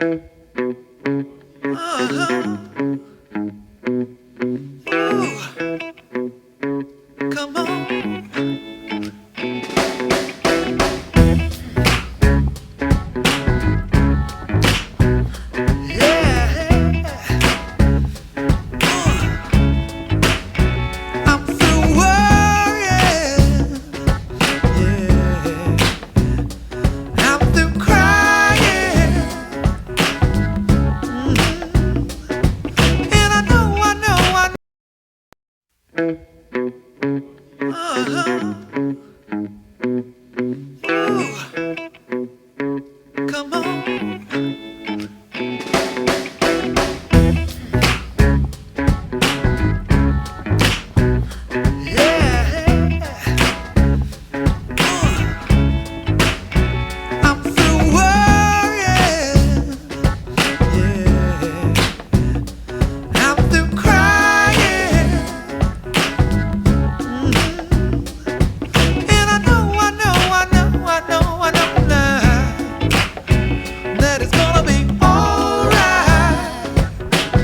Uh-huh. Ooh, come on. Yeah. I'm through worrying. Yeah. I'm through crying. And uh-huh. Ooh, come on. Yeah. I'm through worrying. Yeah. I'm through crying. And I know now that it's gonna be alright.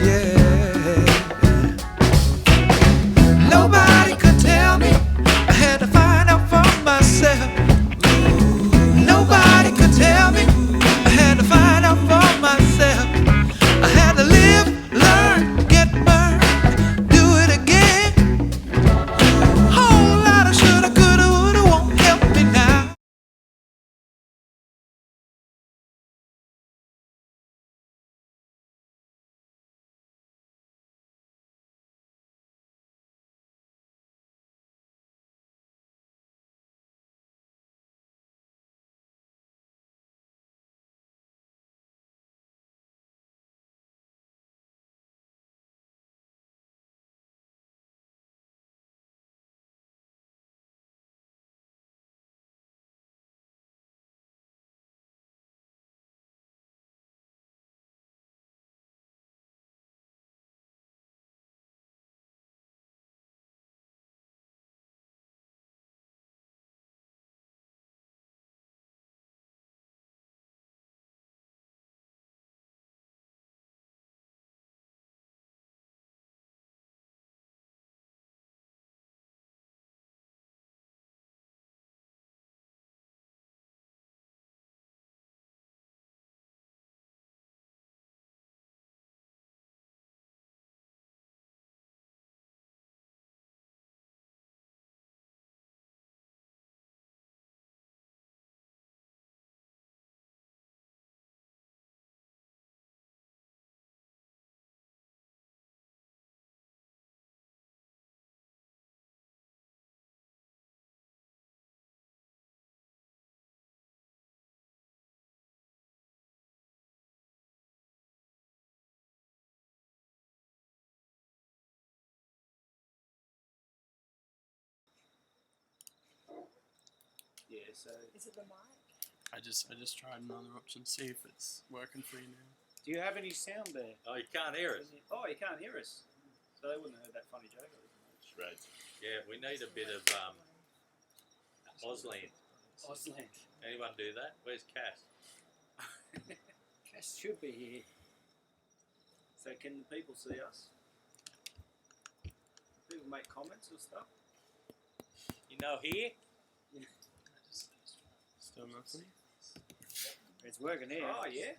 Yeah. Nobody could tell me. I had to find out for myself. Nobody could tell me. I had to find out for myself. I had to live, learn, get burned, do it again. Whole lot of shoulda, coulda, woulda won't help me now. Yeah, so Is it the mic? I just tried another option to see if it's working for you now. do you have any sound there? Oh, you can't hear us. Oh, you can't hear us. So they wouldn't have heard that funny joke. Right. Yeah, we need a bit of Auslan. Ausland. Anyone do that? Where's Cass? Cass should be here. So can the people see us? People make comments or stuff? You know here? Still nothing. It's working here. Oh yeah.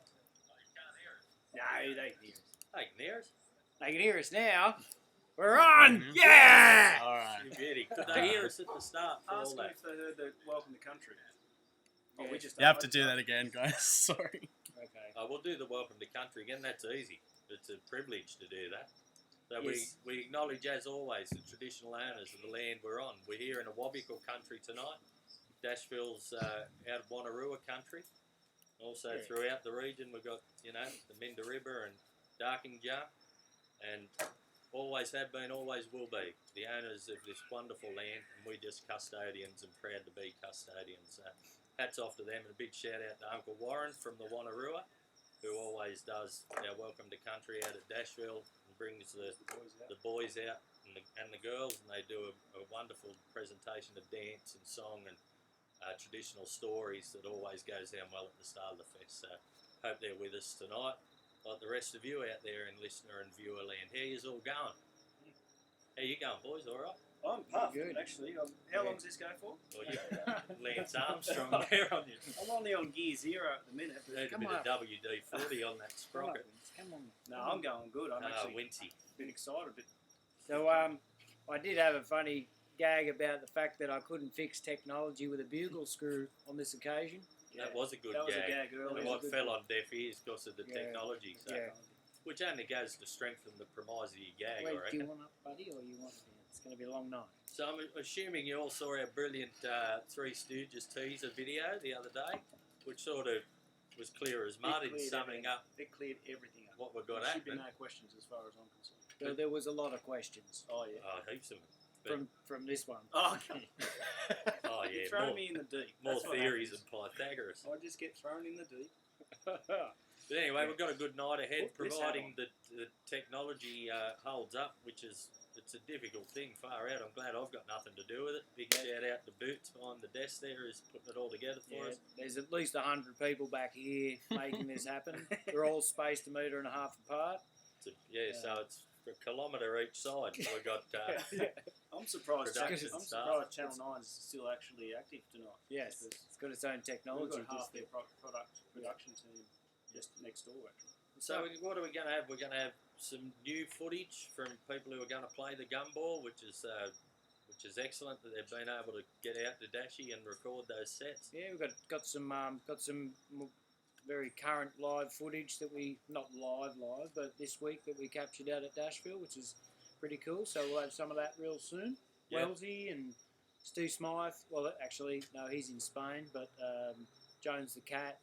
No, they can hear us. Hey, can hear us? They can hear us now. We're on! Mhm. Yeah! All right. You beauty. Could they hear us at the start for all Ask them that? if they heard the welcome to country. Oh, we just You have to do that again, guys. Sorry. Okay. We'll do the welcome to country again. That's easy. It's a privilege to do that. So Yes. we acknowledge, as always, the traditional owners of the land we're on. We're here in a Wabikal country tonight. Dashville's out of Wanneroo country. Also Yeah. throughout the region, we've got, you know, the Minda River and Darkinjar, and always have been, always will be, the owners of this wonderful land, and we're just custodians and proud to be custodians. Hats off to them, and a big shout out to Uncle Warren from the Wanneroo, who always does our welcome to country out at Dashville and brings the boys out and the girls, and they do a wonderful presentation of dance and song and traditional stories that always goes down well at the start of the fest. So hope they're with us tonight, like the rest of you out there in listener and viewer land. How yous all going? How you going, boys? All right? I'm puffed, Good. actually. How long does this go for? Well, you Lance Armstrong there on you. I'm only on gear 0 at the minute. But Need a Come bit on. of WD-40 on that Come on, sprocket. Vince, come on. no, I'm going good. I'm actually Wincy. a bit excited. But So I did have a funny gag about the fact that I couldn't fix technology with a bugle screw on this occasion. yeah, That was a good that was gag. a gag And earlier. was a what good fell gag. on deaf ears because of the Yeah. technology, so Yeah. which only goes to strengthen the premise of your gag, Wait, I do reckon. you want up, buddy, or you want it? It's going to be a long night. So I'm assuming you all saw our brilliant Three Stooges teaser video the other day, which sort of was clear as mud in cleared summing everything. up It cleared everything up. what we've got There should be happening. no questions as far as I'm concerned. So there was a lot of questions Oh, yeah. Oh, heaps of them. But- from this one. Oh, okay. Oh, You yeah, throw more, me in the deep. more That's what theories happens. than Pythagoras. I just get thrown in the deep. But anyway, we've got a good night ahead, Put this providing hat that the technology holds up, which is it's a difficult thing far out. I'm glad I've got nothing to do with it. Big shout out to Boots behind the desk there, who's putting it all together for Yeah, us. there's at least 100 people back here making this happen. They're all spaced 1.5 meters apart. So it's a kilometre each side. We've got I'm surprised. Production I'm staff. surprised Channel 9 is still actually active tonight. Yes, Because it's got its own we've technology. got half just their production team just next door, actually. So what are we going to have? We're going to have some new footage from people who are going to play the gumball, which is excellent that they've been able to get out to Dashy and record those sets. Yeah, we've got some very current live footage that we not live, but this week that we captured out at Dashville, which is pretty cool. So we'll have some of that real soon. Yeah. Wellesley and Stu Smythe. Well, actually, no, he's in Spain, but Jones the Cat.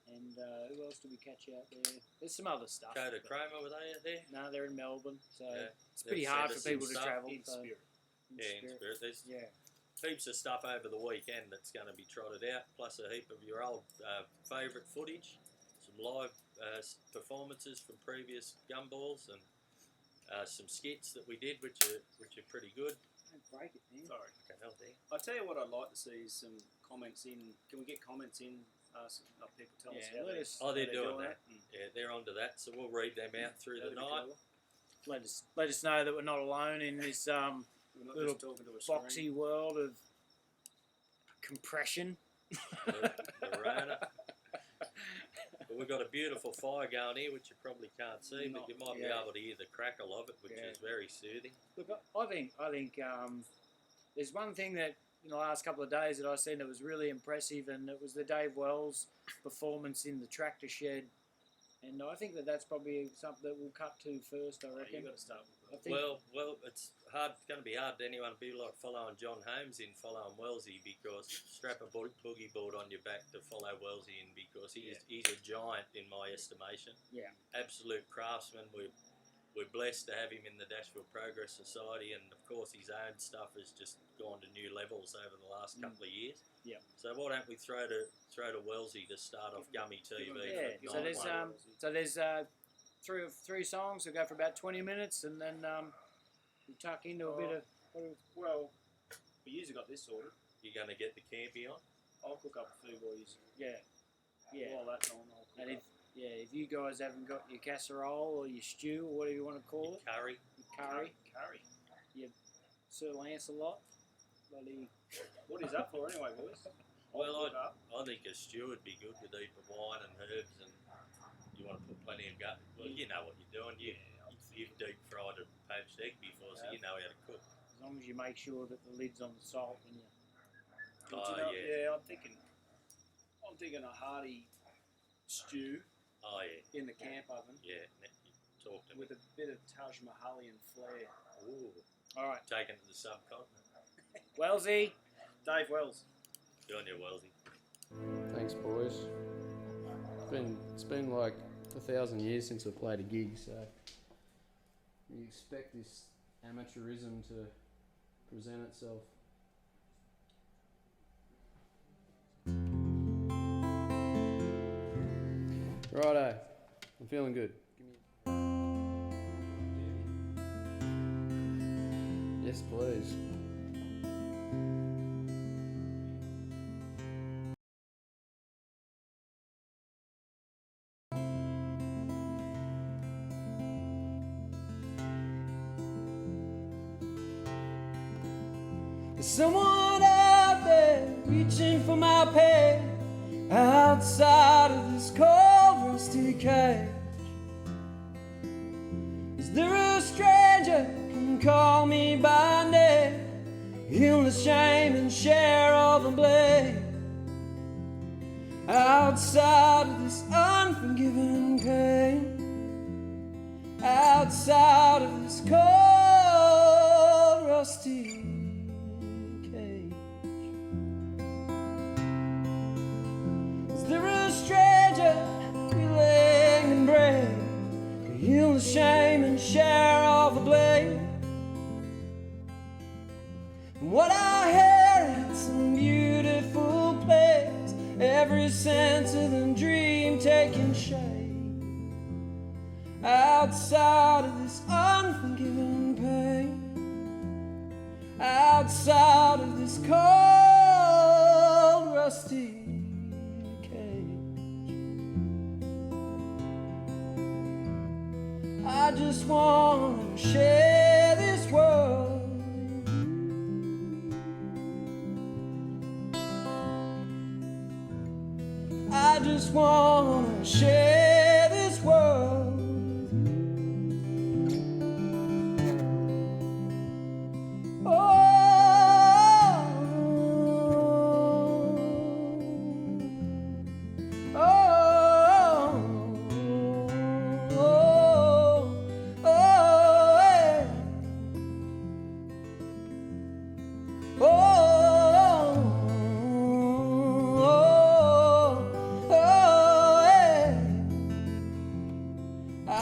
And who else did we catch out there? There's some other stuff. Coda but- Chroma, were they out there? No, they're in Melbourne, so Yeah. it's pretty They've hard sent for us some people to stuff travel. In so- spirit. in Yeah, in spirit. There's Yeah. heaps of stuff over the weekend that's going to be trotted out, plus a heap of your old favourite footage, some live performances from previous gumballs, and some skits that we did, which are pretty good. Don't break it, man. Sorry. Okay, hell, there. I tell you what I'd like to see is some comments in. Can we get comments in? People tell us Yeah, how let they, us- Oh, they're how doing it. that. Yeah, they're onto that, so we'll read them out through the That'd be night. cool. Let us know that we're not alone in this We're not Little just talking to a boxy screen. world of compression. The Rona. But we've got a beautiful fire going here, which you probably can't see, but you might be Yeah. able to hear the crackle of it, which Yeah. is very soothing. Look, I think there's one thing that in the last couple of days that I seen that was really impressive, and it was the Dave Wells performance in the tractor shed. And I think that's probably something that we'll cut to first. I Oh, reckon. you got to start with I that. think Well, it's hard. It's going to be hard to anyone to be like following John Holmes in following Wellesley, because strap a boogie board on your back to follow Wellesley in, because he's a giant in my estimation. Yeah. Absolute craftsman. We're blessed to have him in the Dashville Progress Society, and of course his own stuff has just gone to new levels over the last couple of years. Yeah. So why don't we throw to Wellesley to start off Gummy TV? Yeah. for So night there's one. three songs. We'll go for about 20 minutes, and then we tuck into a bit of. Well, we usually got this sorted. You're going to get the campy on. I'll cook up food while you. Yeah. While that's on, I'll cook And up. if you guys haven't got your casserole or your stew or whatever you want to call it, Curry. your curry, Curry. Sir Lancelot, bloody. What is that for anyway, boys? Well, I'll cook up. I think a stew would be good with a heap of wine and herbs, and you want to put plenty of gut. Well, you know what you're doing. You've deep fried a poached egg before, so you know how to cook. As long as you make sure that the lid's on the salt when you. But Oh, you know, yeah. I'm thinking a hearty stew Oh yeah, in the camp oven yeah. Talk to me. with a bit of Taj Mahalian flair. Ooh, All right, taken to the subcontinent. Wellesley. Dave Wells. Good on you, Wellesley. Thanks, boys. It's been like 1,000 years since I played a gig, so you expect this amateurism to present itself. Righto, I'm feeling good. Yes, please. someone out there reaching for my pay outside of this cold, rusty cage. Is there a stranger who can call me by name, heal the shame and share all the blame outside of this unforgiving pain, outside of this cold, rusty cage? Is there a stranger willing and brave to heal the shame and share all the blame? And what I heard, it's some beautiful place, every sense of the dream taking shape, outside of this unforgiving pain, outside of this cold, rusty cage. I just want to share this world. I just want to share this world.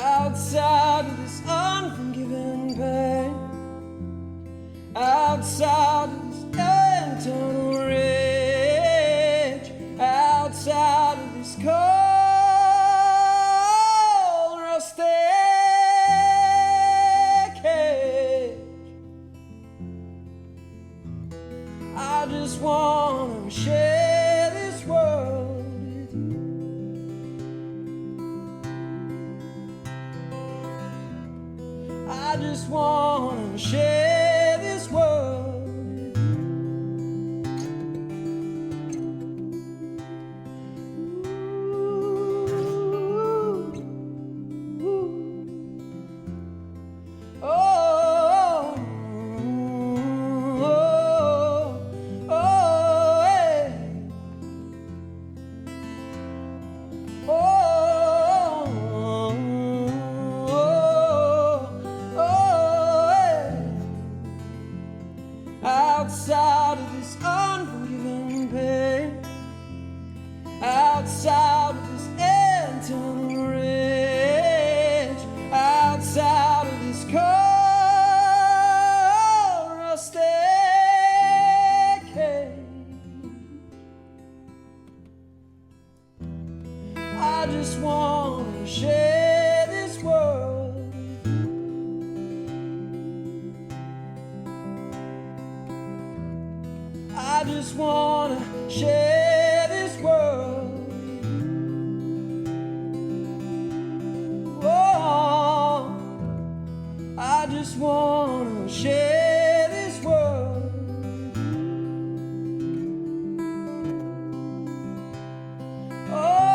Outside of this unforgiving pain, outside of this internal rage, outside of this cold, rusty cage, I just want to share this world with you. I just want to share this world with you. Ooh, oh, oh, oh, hey. Outside of this unforgiving pain, outside of this internal rage, outside of this cold, rusty cage, I just want to share this world with you. I just want to share this world with you. Oh, I just want to share this world with you. Oh,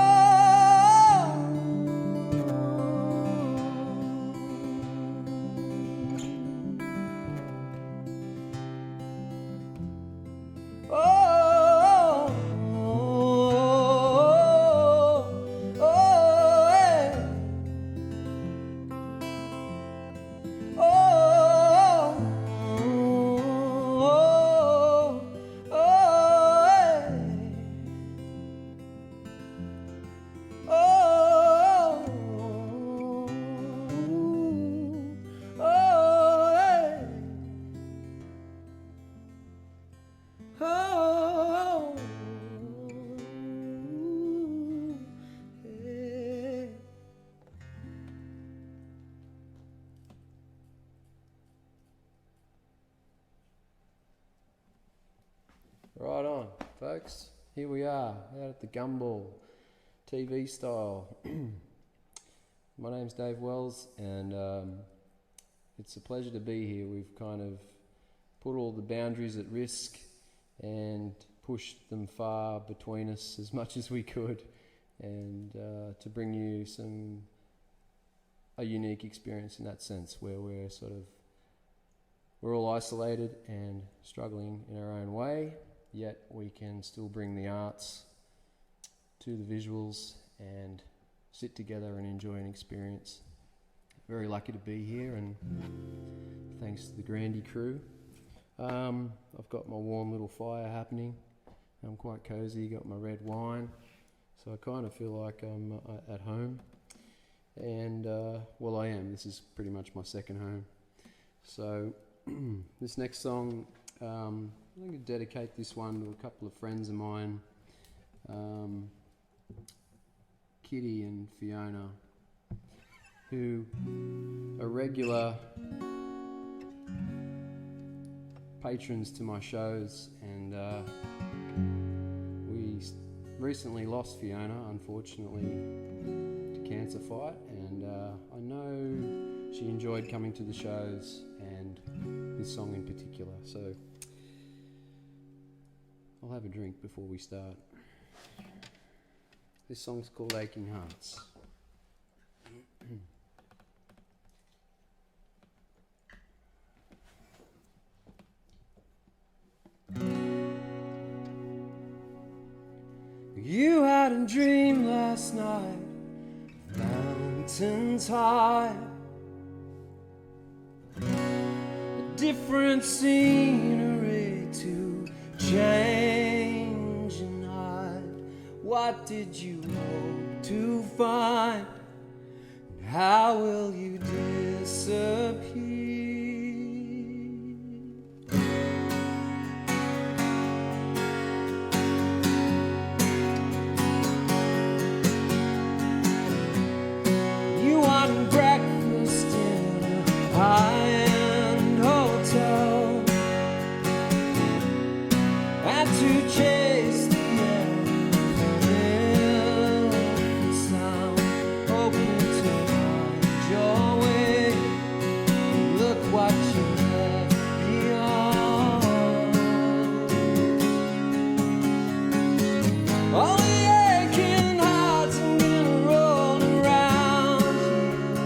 Right on, folks. Here we are, out at the Gumball, TV style. My name's Dave Wells, and it's a pleasure to be here. We've kind of put all the boundaries at risk and pushed them far between us as much as we could, and to bring you a unique experience in that sense, where we're all isolated and struggling in our own way, yet we can still bring the arts to the visuals and sit together and enjoy an experience. Very lucky to be here, and thanks to the Grandy crew. I've got my warm little fire happening. I'm quite cozy, got my red wine, so I kind of feel like I'm at home. And, well, I am. This is pretty much my second home. So this next song, I'm going to dedicate this one to a couple of friends of mine, Kitty and Fiona, who are regular patrons to my shows, and we recently lost Fiona, unfortunately, to cancer fight, and I know she enjoyed coming to the shows, and this song in particular, so I'll have a drink before we start. This song's called Aching Hearts. You had a dream last night, mountains high, a different scenery to change and hide. What did you hope to find? And how will you disappear? High-end hotel, had to chase the air, sound, hoping to find your way. Look what you left behind. All the aching hearts are gonna roll around here.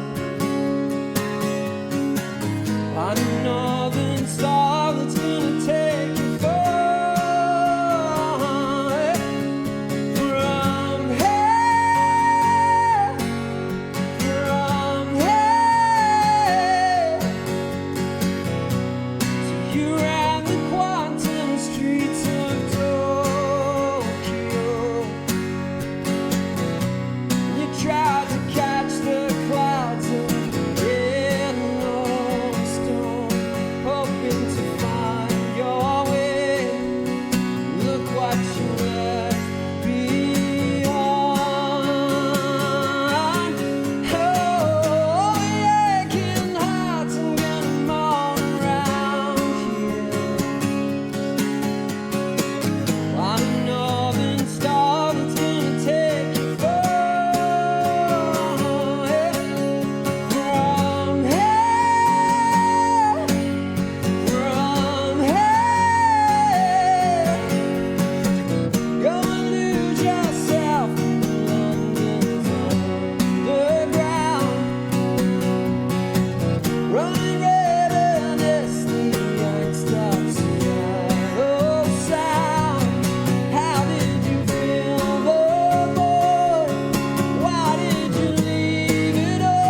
On a northern star that's gonna take you far from here, so you ran the quantum streets of Tokyo. You tried to catch the clouds of Yellowstone, hoping to find your way. Look what you left behind. Oh, aching hearts, I'm gonna mourn around here. On a northern star that's gonna take you far from here, gonna lose yourself in London's underground, running red against the youngster Seattle sound. How did you feel the boy? Why did you leave it all?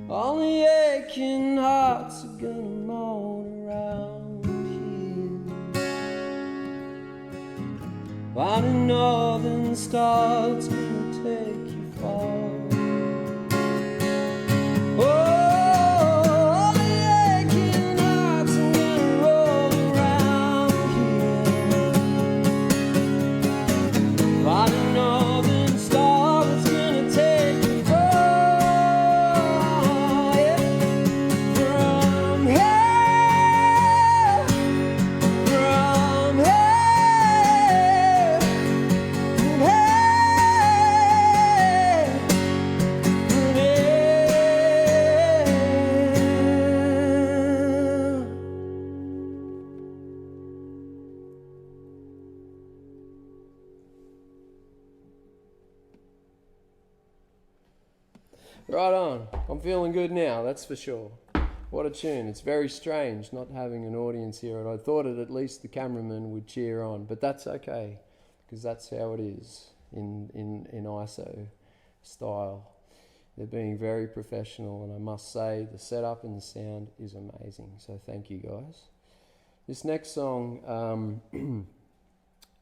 All the aching hearts are gonna moan around here. On a northern star that's gonna take you far. Oh, all the aching hearts are gonna roll around here. On a northern star that's gonna take you far from here, from here. Right on. I'm feeling good now, that's for sure. What a tune. It's very strange not having an audience here, and I thought at least the cameraman would cheer on, but that's okay, because that's how it is in ISO style. They're being very professional, and I must say the setup and the sound is amazing, so thank you guys. This next song,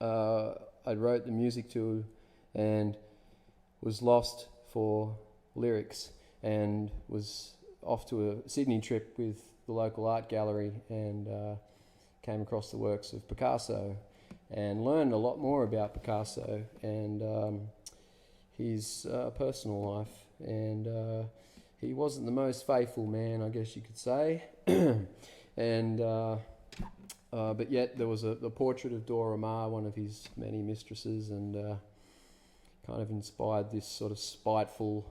I wrote the music to and was lost for lyrics, and was off to a Sydney trip with the local art gallery, and came across the works of Picasso and learned a lot more about Picasso and his personal life. And he wasn't the most faithful man, I guess you could say. And but yet there was the portrait of Dora Maar, one of his many mistresses, and kind of inspired this sort of spiteful,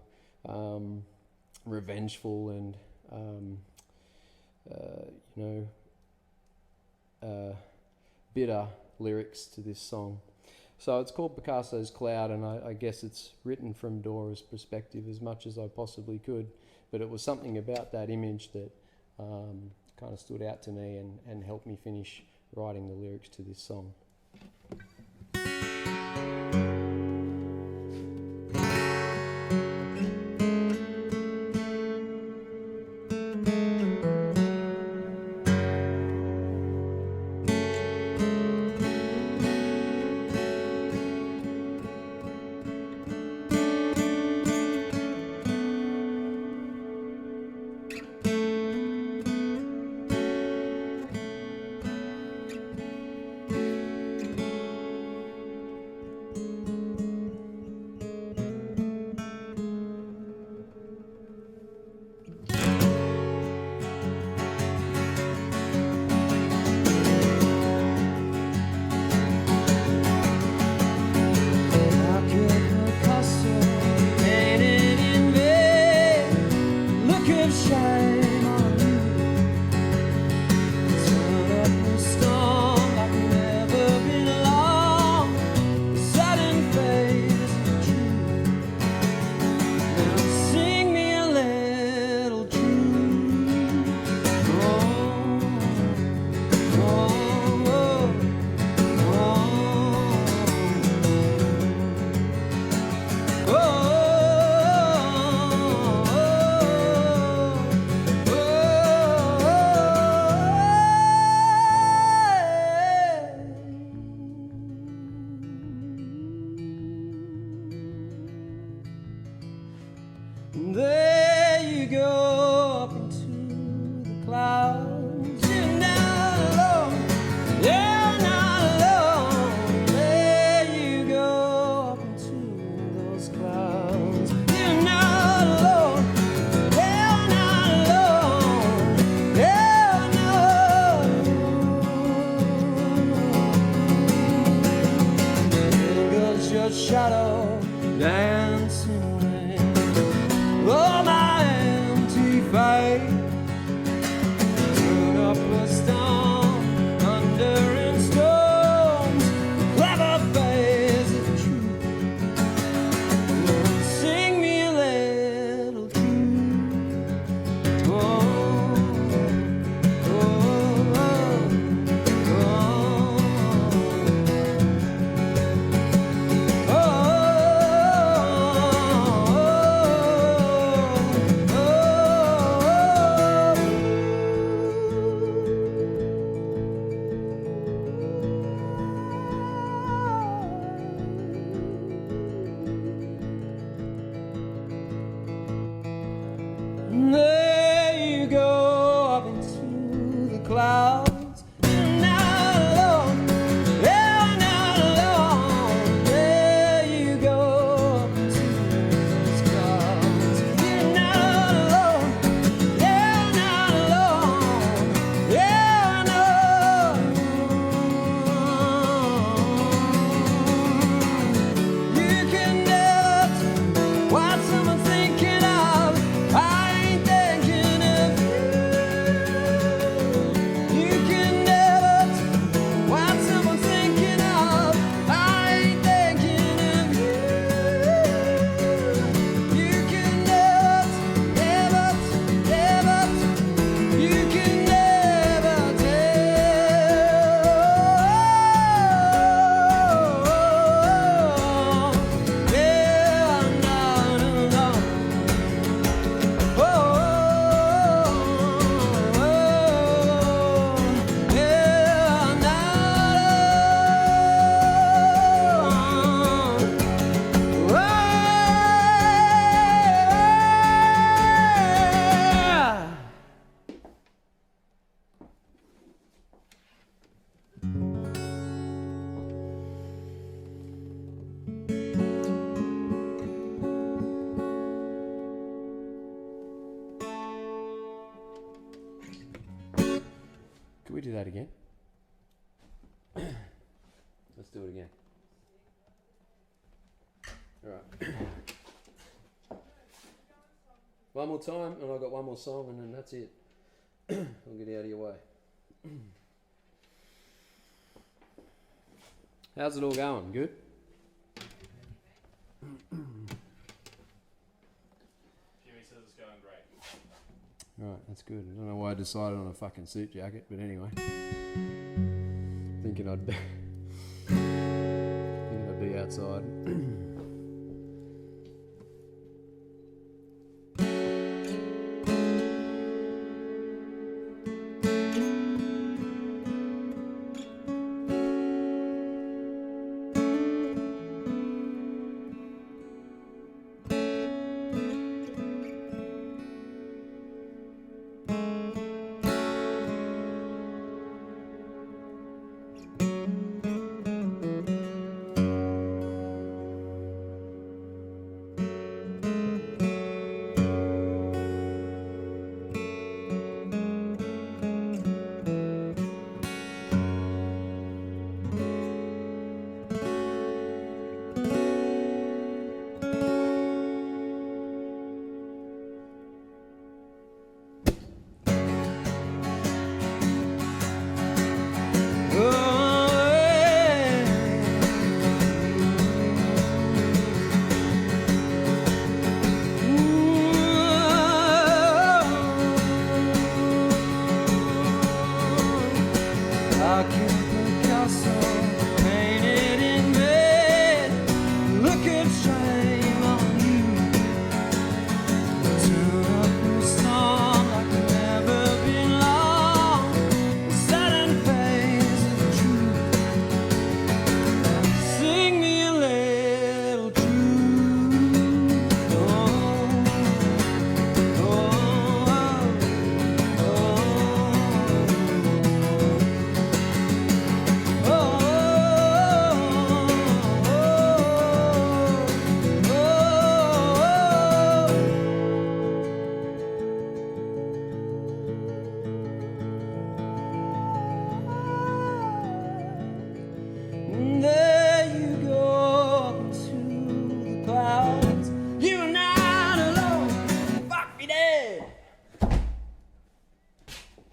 revengeful, and bitter lyrics to this song. So it's called Picasso's Cloud, and I guess it's written from Dora's perspective as much as I possibly could, but it was something about that image that kind of stood out to me and helped me finish writing the lyrics to this song. There you go, up into the clouds. You're not alone, you're not alone. There you go, up into those clouds. You're not alone, you're not alone, you're not alone. There goes your shadow dancing. Oh, my empty faith. Turn up a stone under in stones. Clever face of truth. Sing me a little tune. Oh, oh, oh, oh, oh. we do that again? Let's do it again. Alright. One more time, and I've got one more song, and then that's it. I'll get out of your way. How's it all going? Good? Jimmy says it's going great. Right, that's good. I don't know why I decided on a fucking suit jacket, but anyway. Thinking I'd be outside.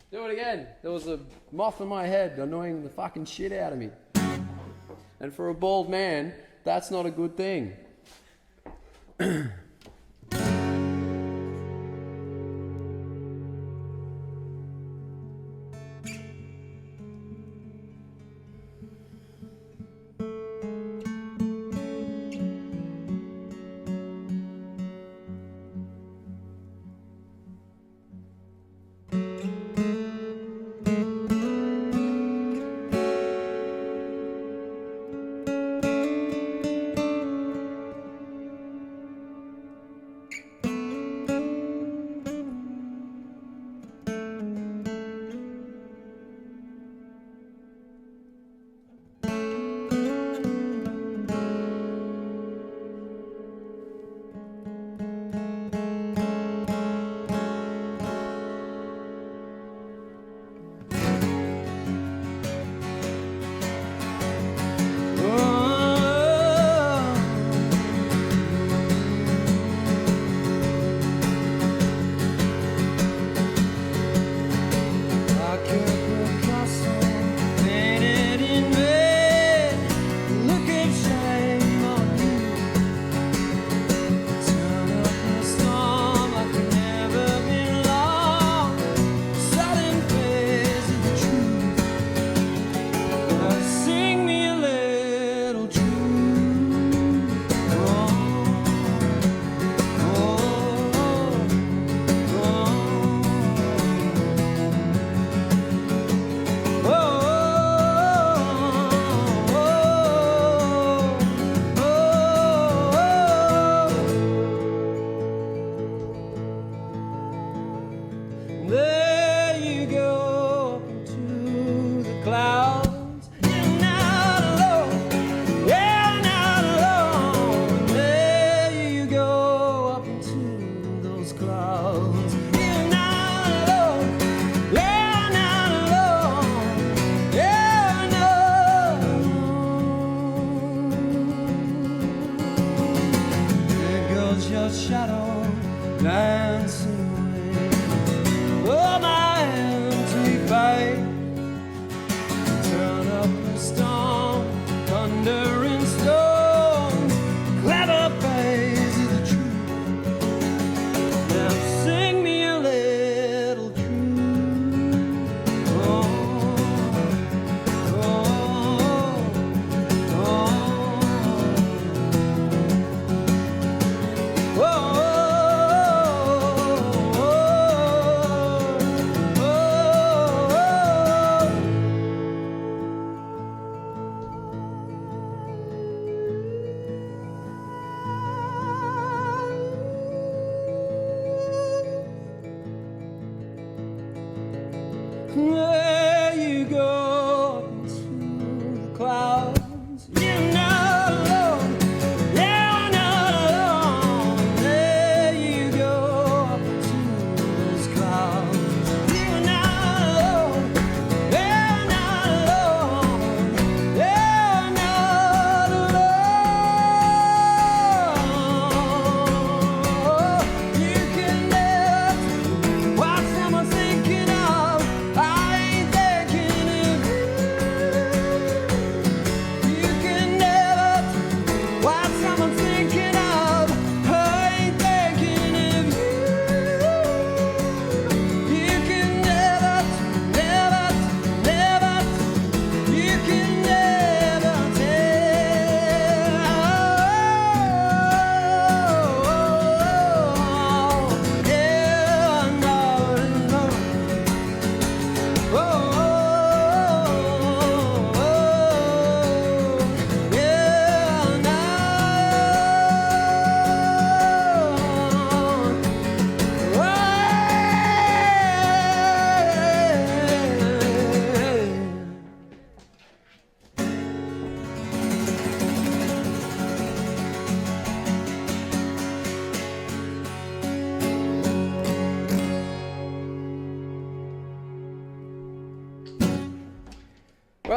Do it again. There was a moth in my head annoying the fucking shit out of me. And for a bald man, that's not a good thing.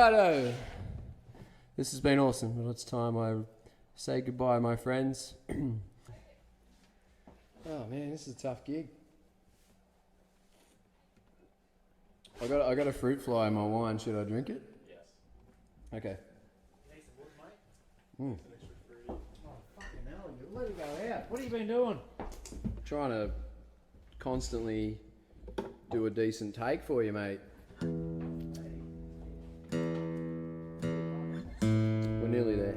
Righto. This has been awesome. Well, it's time I say goodbye, my friends. Oh man, this is a tough gig. I got a fruit fly in my wine. Should I drink it? Yes. Okay. Need some wood, mate? Mm. Oh, fucking hell, you let it go out. What have you been doing? Trying to constantly do a decent take for you, mate. We're nearly there.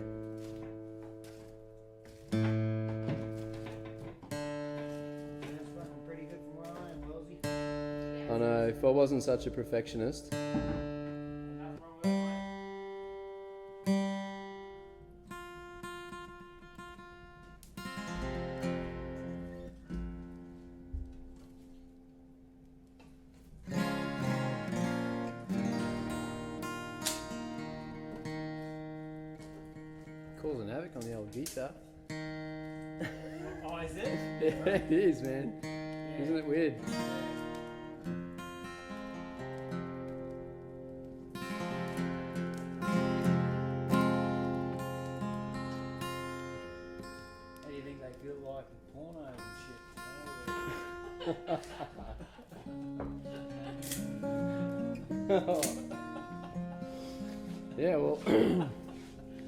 That's fucking pretty good from where I am, Wellsy. I know, if I wasn't such a perfectionist. Nothing wrong with it, mate. Causing havoc on the old guitar. Oh, is it? Yeah, it is, man. Isn't it weird? How do you think they feel like in porno and shit? Yeah, well,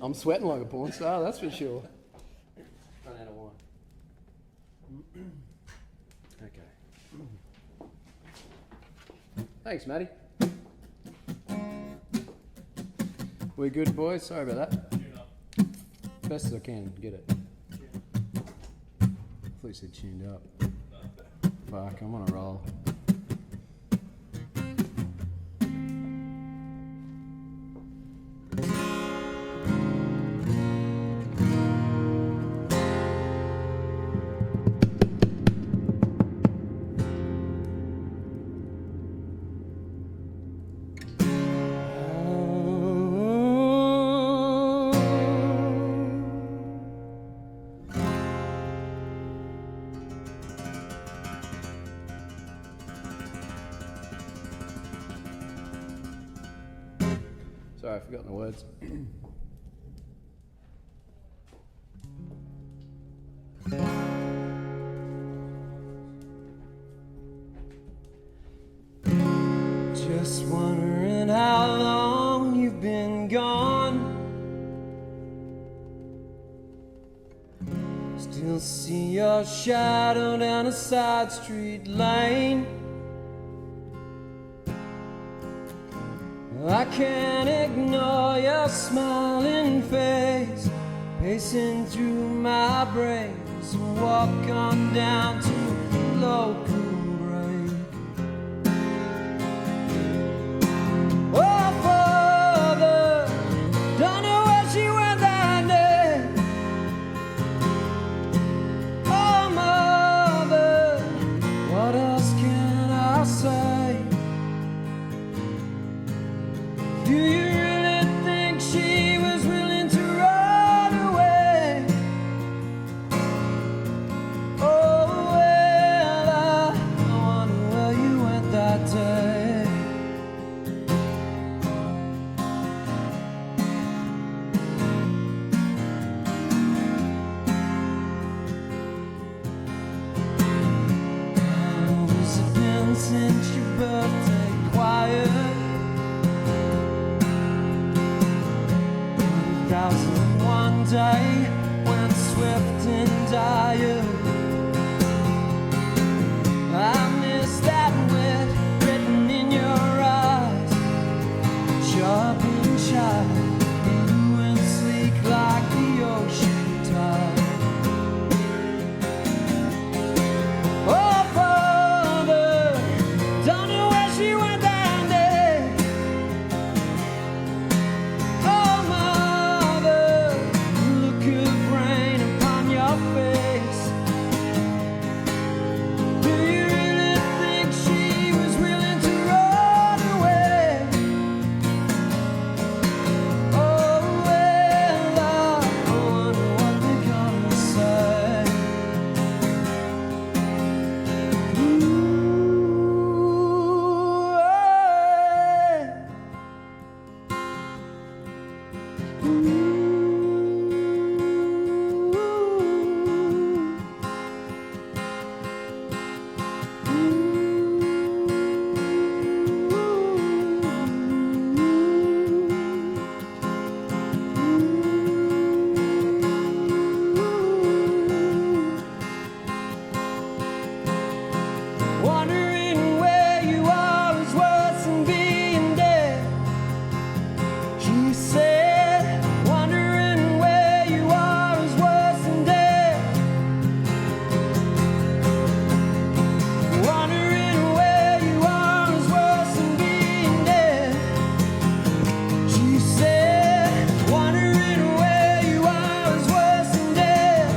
I'm sweating like a porn star, that's for sure. Run out of wine. Okay. Thanks, Matty. We good, boys? Sorry about that. Best as I can get it. I thought you said tuned up. Fuck, I'm on a roll. Sorry, I've forgotten the words. Just wondering how long you've been gone. Still see your shadow down a side street lane. I can't ignore your smiling face, pacing through my brain as I walk on down to local break. Oh, Father, don't know where she went that day. Oh, Mother, what else can I say? Do you really think she was willing to run away? Oh, well, I wonder where you went that day. How has it been since your birthday quiet? 1001 day went swift and dire. I miss that wit written in your eyes, sharp and shy, blue and sleek like the ocean tide. Oh, Father, don't know where she went that day. Oh, Mother, look of rain upon your face. Wondering where you are is worse than being dead. She said, wondering where you are is worse than dead. Wondering where you are is worse than being dead. She said, wondering where you are is worse than dead.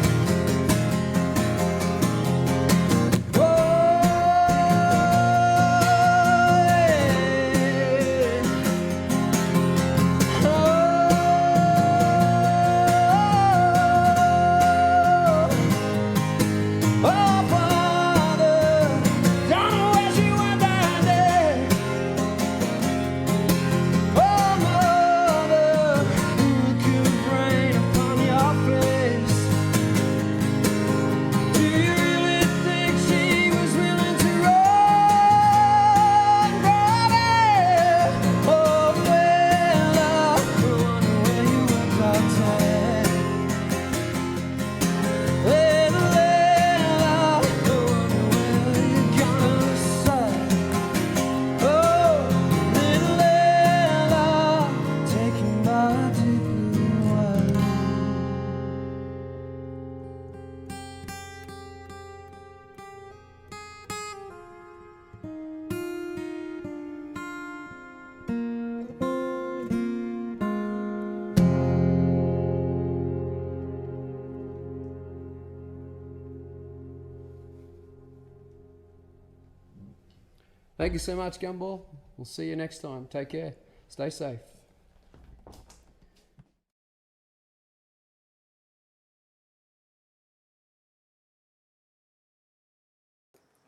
Thank you so much, Gumball. We'll see you next time. Take care. Stay safe.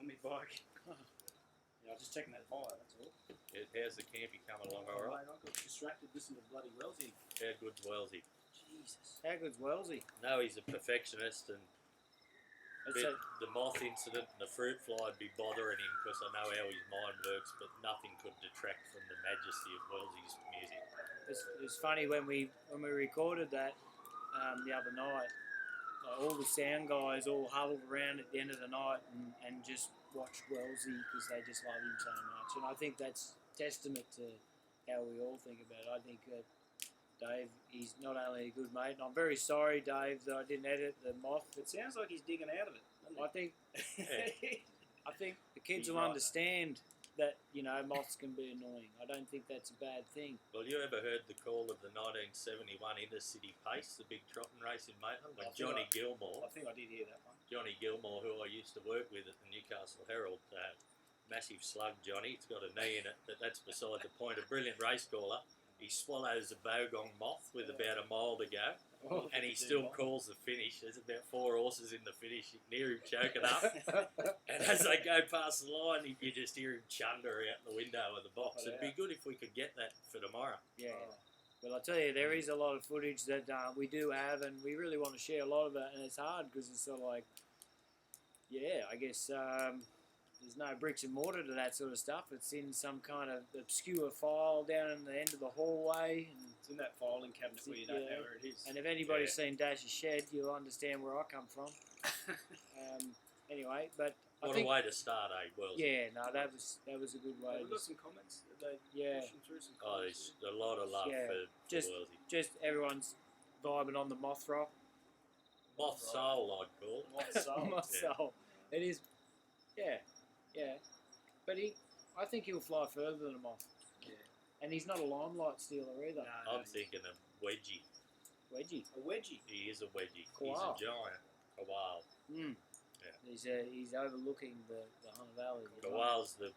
On my bike. Yeah, I was just checking that fire, that's all. How's the campy coming along all right? I got distracted listening to bloody Wellesley. How good's Wellsy? Jesus. How good's Wellesley? No, he's a perfectionist, and It's a, the moth incident and the fruit fly would be bothering him because I know how his mind works, but nothing could detract from the majesty of Wellsy's music. it's funny when we recorded that the other night. Like all the sound guys all huddled around at the end of the night and just watched Wellesley because they just love him so much. And I think that's testament to how we all think about it. I think that Dave, he's not only a good mate, and I'm very sorry, Dave, that I didn't edit the moth. It sounds like he's digging out of it, doesn't I it? think I think the kids He's will right. understand that, you know, moths can be annoying. I don't think that's a bad thing. Well, you ever heard the call of the 1971 Intercity Pace, the big trotting race in Maitland, when I think Johnny I Gilmore, think I did hear that one. Johnny Gilmore, who I used to work with at the Newcastle Herald, massive slug Johnny, it's got a knee in it, but that's beside the point. A brilliant race caller. He swallows a bogong moth with about a mile to go, and he still calls the finish. There's about 4 horses in the finish. You can hear him choking up, and as they go past the line, you just hear him chunder out the window of the box. It'd be good if we could get that for tomorrow. Yeah. Well, I tell you, there is a lot of footage that we do have, and we really want to share a lot of it, and it's hard because it's sort of like, yeah, I guess there's no bricks and mortar to that sort of stuff. It's in some kind of obscure file down in the end of the hallway. And It's in that filing cabinet where you don't know where it is. And if anybody's seen Dash's shed, you'll understand where I come from. Anyway, but What I think, a way to start, Wells? yeah, no, that was a good way. We've got some comments. Yeah. Pushing through some Oh, comments. there's a lot of love Yeah, for just- Wellsy. Just everyone's vibing on the moth rock. Moth soul, I'd call it. Moth soul. Moth Yeah. soul. It is, yeah. But I think he'll fly further than a moth. Yeah. And he's not a limelight stealer either. No, I'm thinking of Wedgie. Wedgie. a wedgie. He is a Wedgie. Koala. He's a giant. Koal. Mm. Yeah. He's overlooking the Hunter Valley. Koal's the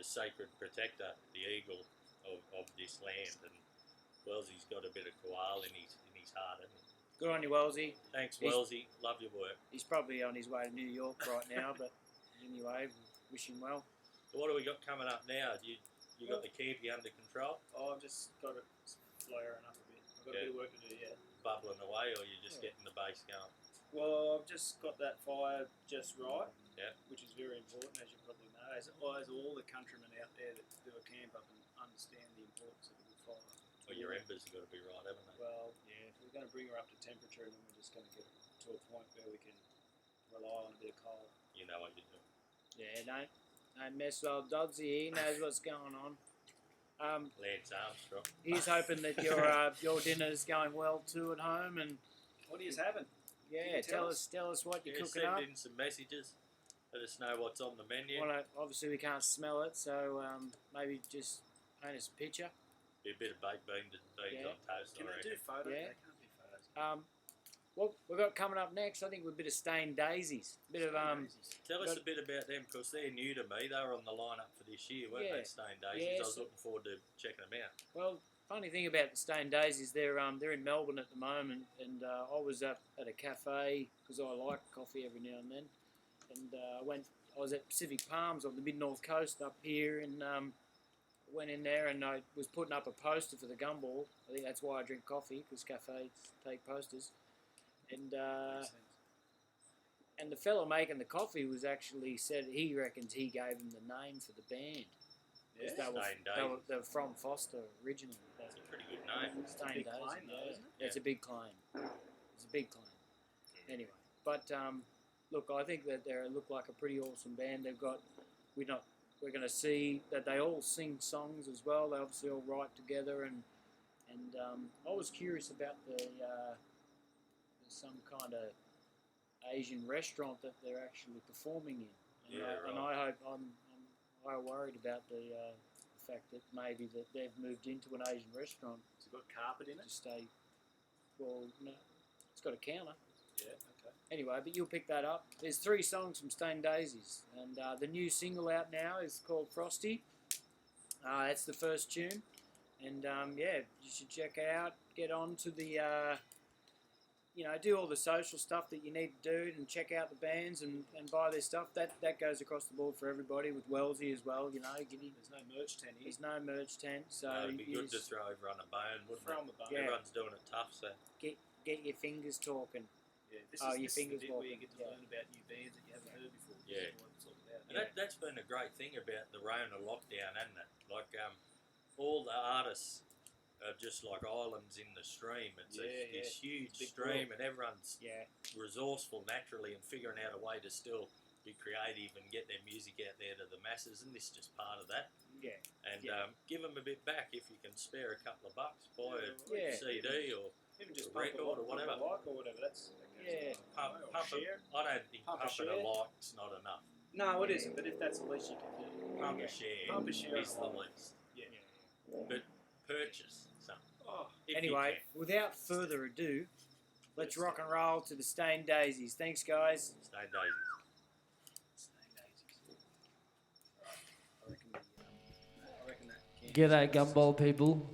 sacred protector, the eagle of this land, and Wellsy's got a bit of koal in his heart, hasn't he? Good on you, Wellesley. Thanks, He's- Wellsy. Love your work. He's probably on his way to New York right now, but anyway, wish him well. So what do we got coming up now? You got the campy under control? Oh, I've just got it flaring up a bit. I've got a bit of work to do, yeah. bubbling away, or you're just getting the bass going? Well, I've just got that fire just right, Yeah. which is very important, as you probably know, as all the countrymen out there that do a camp up and understand the importance of a good fire. Well, your embers have got to be right, haven't they? Well, yeah, we're going to bring her up to temperature, and then we're just going to get it to a point where we can rely on a bit of coal. You know what you do. Yeah, don't mess with old Dodsy. He knows what's going on. Lance Armstrong. He's hoping that your dinner's going well too at home, and What are you having? yeah, Tell tell us what you're Yeah, cooking send up. in some messages. Let us know what's on the menu. Obviously, we can't smell it, so maybe just paint us a picture. Be a bit of baked beans Yeah. on toast. Can I they do reckon. photos? Yeah. They can't do photos. What we've got coming up next, I think, with a bit of stained daisies. Bit of Tell us Got- a bit about them, because they're new to me. They were on the lineup for this year, weren't Yeah. they, Stained Daisies? Yeah, I was so- looking forward to checking them out. well. Funny thing about the stained daisies, they're in Melbourne at the moment, and I was up at a cafe because I like coffee every now and then, and I was at Pacific Palms on the mid north coast up here, and went in there and I was putting up a poster for the gumball. I think that's why I drink coffee, because cafes take posters, and Makes sense. and the fella making the coffee was actually said he reckons he gave him the name for the band. 'Cause Yeah. they were from Foster originally. It's a pretty good name. Stained big Daisies, claim, though, yeah. isn't it? It's a big claim. It's a big claim. Anyway, but look, I think that they look like a pretty awesome band. They've got we're going to see that they all sing songs as well. They obviously all write together, and I was curious about some kind of Asian restaurant that they're actually performing in. And, Yeah, and I hope I'm worried about the fact that maybe that they've moved into an Asian restaurant Has it got carpet in to it? stay. Well, no, it's got a counter. Yeah, okay. Anyway, but you'll pick that up. There's 3 songs from Stained Daisies, and the new single out now is called Frosty. That's the first tune, and yeah, you should check it out. Get on to the, do all the social stuff that you need to do, and check out the bands and buy their stuff. That goes across the board for everybody, with Wellesley as well. There's no merch tent here. There's no merch tent, so It'd be you good to just throw everyone a bone, wouldn't Throw it? on the bone. Yeah. Everyone's doing it tough, so get your fingers talking. Yeah, this Oh, is, your this fingers is the bit where you walking, get to yeah. learn about new bands that you haven't heard before. This Yeah. is what it's all about. and that's been a great thing about the Rona lockdown, hasn't it? Like all the artists are just like islands in the stream. It's this huge Big stream, world. and everyone's Yeah, resourceful naturally and figuring out a way to still be creative and get their music out there to the masses, and this is just part of that. yeah. And Yeah. give them a bit back if you can spare a couple of bucks, buy Yeah. a CD or Even just record pump a or whatever. like or whatever. That goes Yeah. a long way. Or share. I don't think Pump a pumping a share. like's not enough. No, it isn't. But if that's the least you can do, Pump a share Pump a share is on the a like. least. Yeah. But purchase something. Oh, if you Anyway, can. without further ado, let's rock and roll to the Stained Daisies. Thanks, guys. Stay daisies. I reckon that. G'day, Gumball people.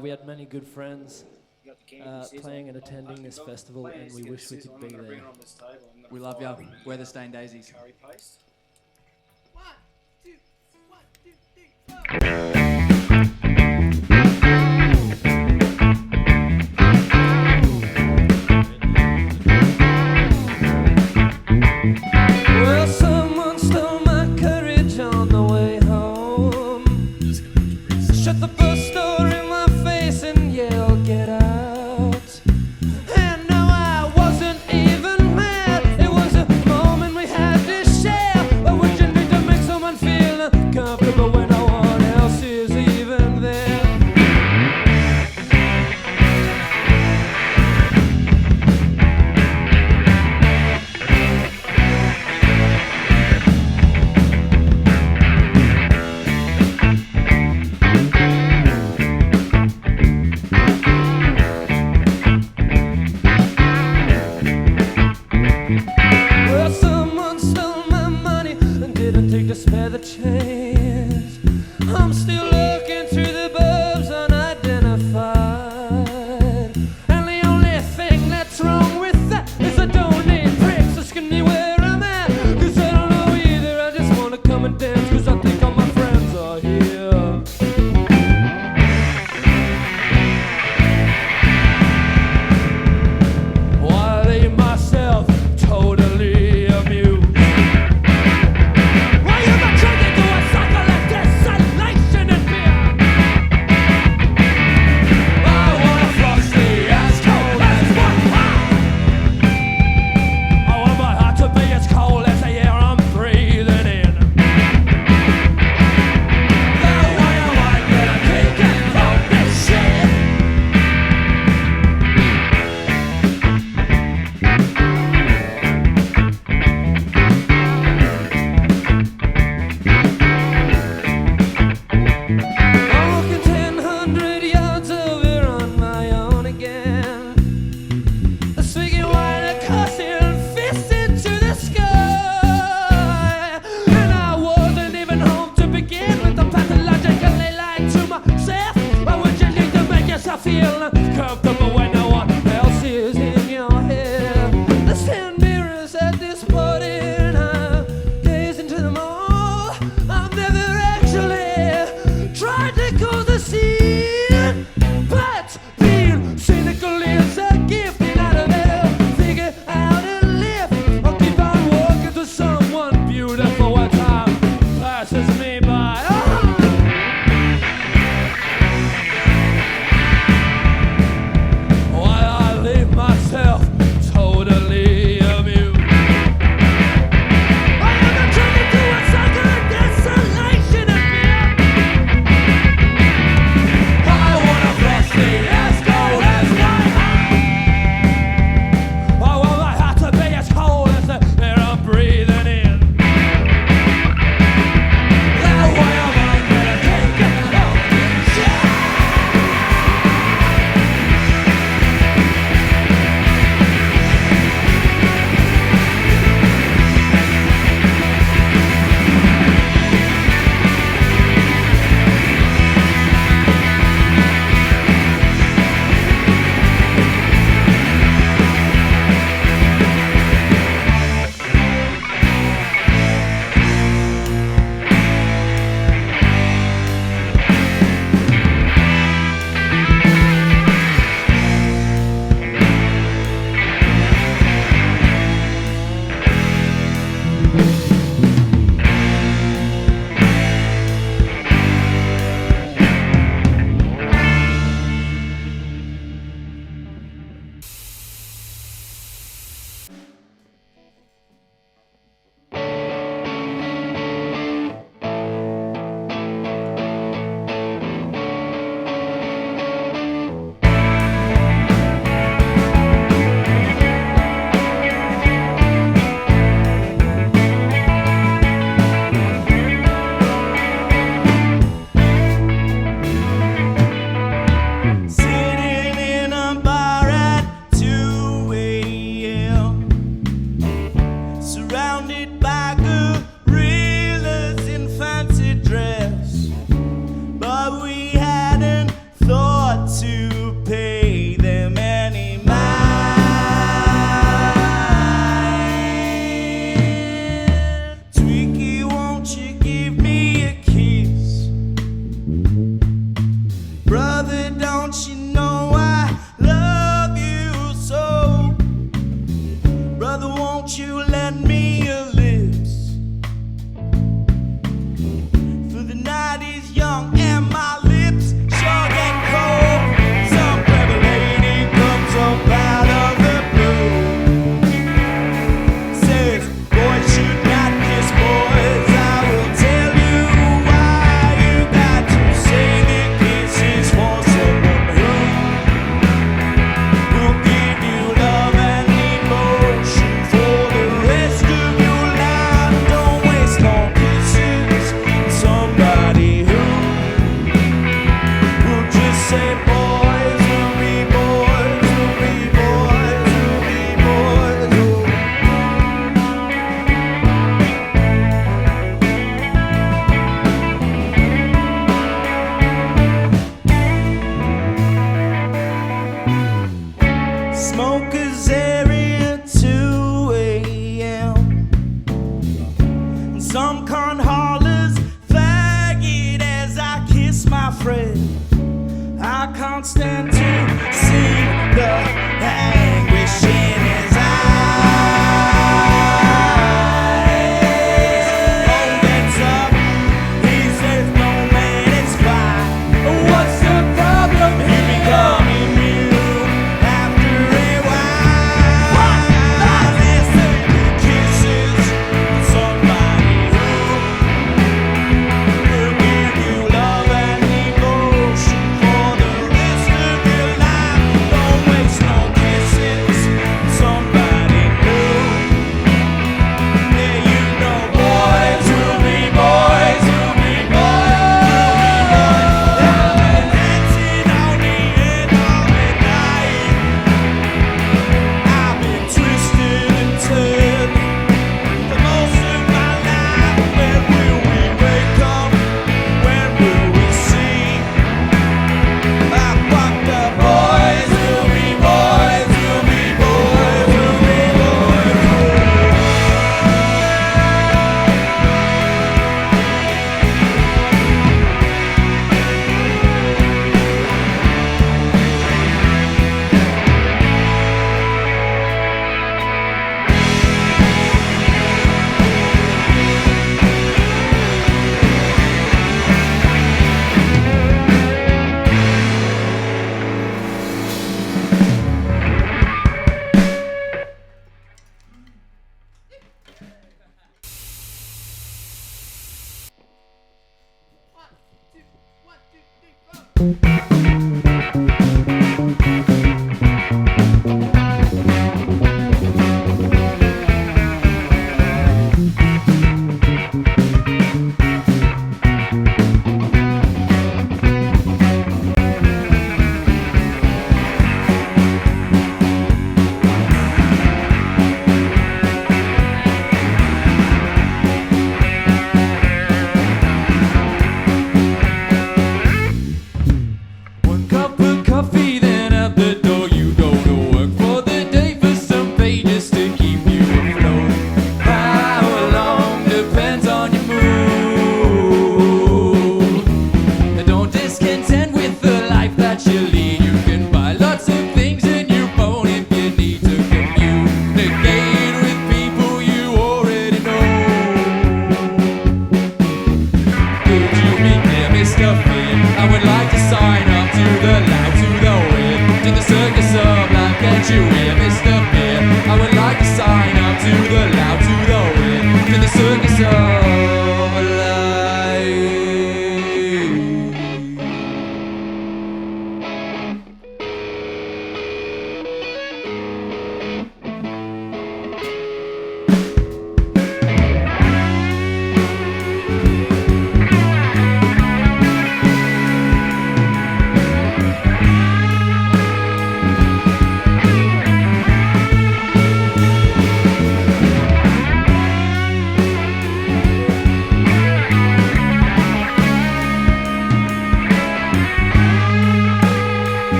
We had many good friends You got the candy scissors. playing and attending this festival, and we wish we could be there. We love ya. We're the Stained Daisies. Curry paste. Well, someone stole my courage on the way home. Shut the bus door in my face and yelled, "Get out!" And no, I wasn't even mad. It was a moment we had to share. feel comfortable when no one else is in your head. The 10 mirrors at this party and I gaze into them all. I've never actually tried to cause a scene, but being cynical is a gift, and I don't ever figure out a lift or keep on walking to someone beautiful when time passes me by. While I leave myself totally immune. I am a journey to a sucker desolation of fear. I wanna flush the esco as my heart. I want my heart to be as whole as the air I'm breathing in. That way I'm gonna take it off. Sitting in a bar at 2 a.m. Surrounded by gorillas in fancy dress, but we hadn't thought to pay them any mind. Tweaky, won't you give me a kiss? Brother, don't you know I love you so? Brother, won't you lend me your lips? For the night is young and my lips sure get cold. Some clever lady comes up out of the blue, says, boys should not kiss boys. I will tell you why. You got to say the kiss is for someone who will give you love and emotion for the rest of your life. Don't waste long kisses. Somebody who will just say boys will be boys, will be boys, will be boys. Oh. Smokers area 2 a.m. And some con hollers faggot as I kiss my friend. I can't stand to see the anguish in his eyes. Oh, gets up, he says, no man, it's fine. What's the problem? He become immune after a while.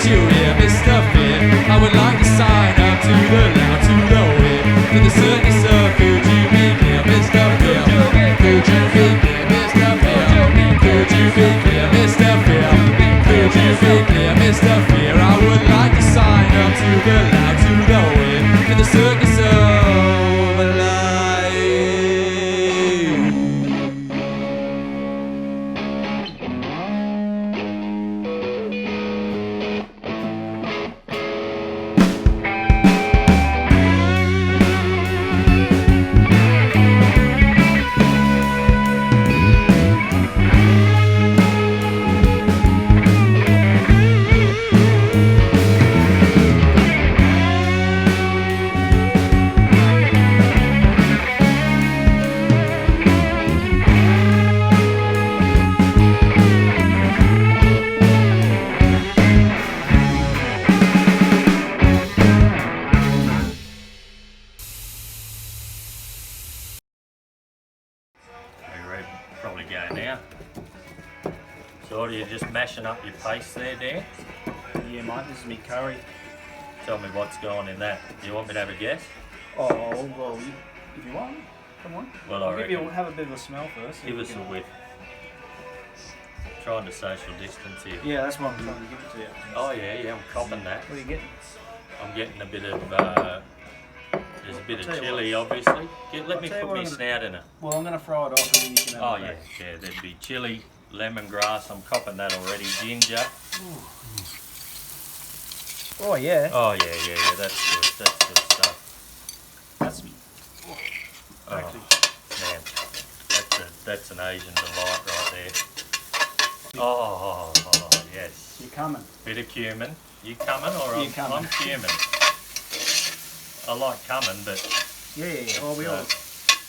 you hear Mr. Fear? I would like to sign up to the loud, to the weird, to the circus of could you be clear, Mr. Fear? Could you be clear, Mr. Fear? Could you be clear, Mr. Fear? Could you be clear, Mr. Fear? I would like to sign up to the loud, to the weird, to the circus of life. Are you ready? Probably go now. So what are you just mashing up your paste there, Dan? Yeah, mate, this is me curry. Tell me what's going in that. Do you want me to have a guess? Oh, well, if you want, come on. Well, I'll I give you reckon. have a bit of a smell first. Give us a whiff. Trying to social distance here. Yeah, that's what I'm trying to give it to you. Oh yeah, I'm copping that. What are you getting? I'm getting a bit of, there's a bit I'll of tell you chilli what. obviously. Let me tell you put what my I'm gonna- snout in it. Well, I'm going to fry it off and then you can have Oh it yeah, back. yeah, there'd be chilli, lemongrass, I'm copping that already, ginger. Oh, yeah. Oh yeah, that's good stuff. That's me. Oh, Actually. man, that's an Asian delight right there. Oh, yes. You're coming. Bit of cumin. You coming or You coming. I'm cumin? I like cumin, but Yeah. Well, we all,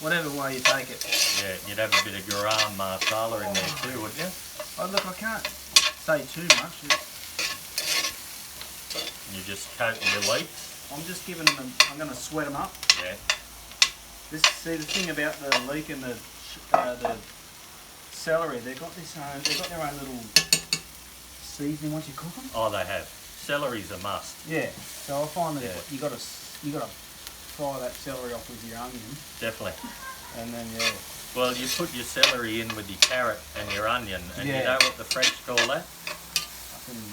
whatever way you take it. yeah, you'd have a bit of garam masala in there too, wouldn't you? Oh, look, I can't say too much. And you just coating your leeks. I'm just giving them, I'm going to sweat them up. Yeah. See, the thing about the leek and the celery, they've got their own little seasoning once you cook them. Oh, they have. Celery's a must. Yeah. So I find that Yeah. you got to fry that celery off with your onion, Definitely. and then Well, you put your celery in with your carrot and your onion, and you Yeah. know what the French call that?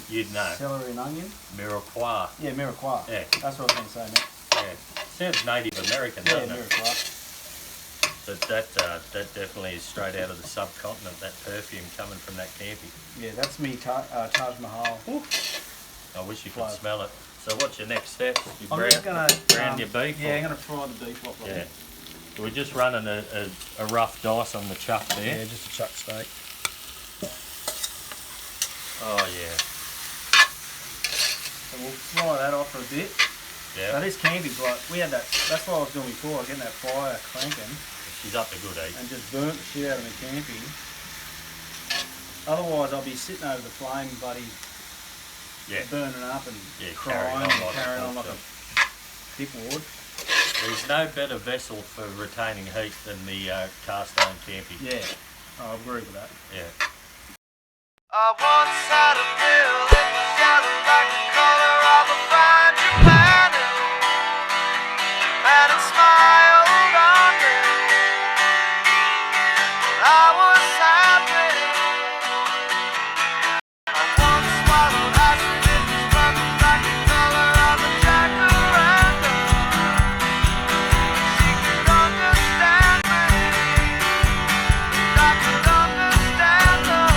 You'd know. celery and onion. Mirepoix. Yeah, mirepoix. Yeah. That's what I was going to say, mate. Yeah. Sounds Native American, Yeah, doesn't it? mirepoix. But that definitely is straight out of the subcontinent, that perfume coming from that campy. Yeah, that's me, Taj Mahal. I wish you could Flow. smell it. So what's your next step? You I'm just going to brown your beef? Yeah, or- I'm going to fry the beef off. Yeah. So we're just running a rough dice on the chuck there. Yeah, just a chuck steak. Oh yeah. So we'll fry that off for a bit. Yeah. Now this campy's like, we had that, that's what I was doing before, getting that fire cranking She's up to good heat. and just burnt the shit out of the campy. Otherwise I'll be sitting over the flame, buddy, Yeah. burning up and Yeah, crying carrying on and like a carrying on like bull a thick wood. There's no better vessel for retaining heat than the cast iron campy. Yeah, I agree with that. Yeah. I once had a pill that was yellow like the color of a frangipani, and it smiled on me. I was happy. I once swallowed acid, it was running like the color of a jacaranda. She could understand me, and I could understand her.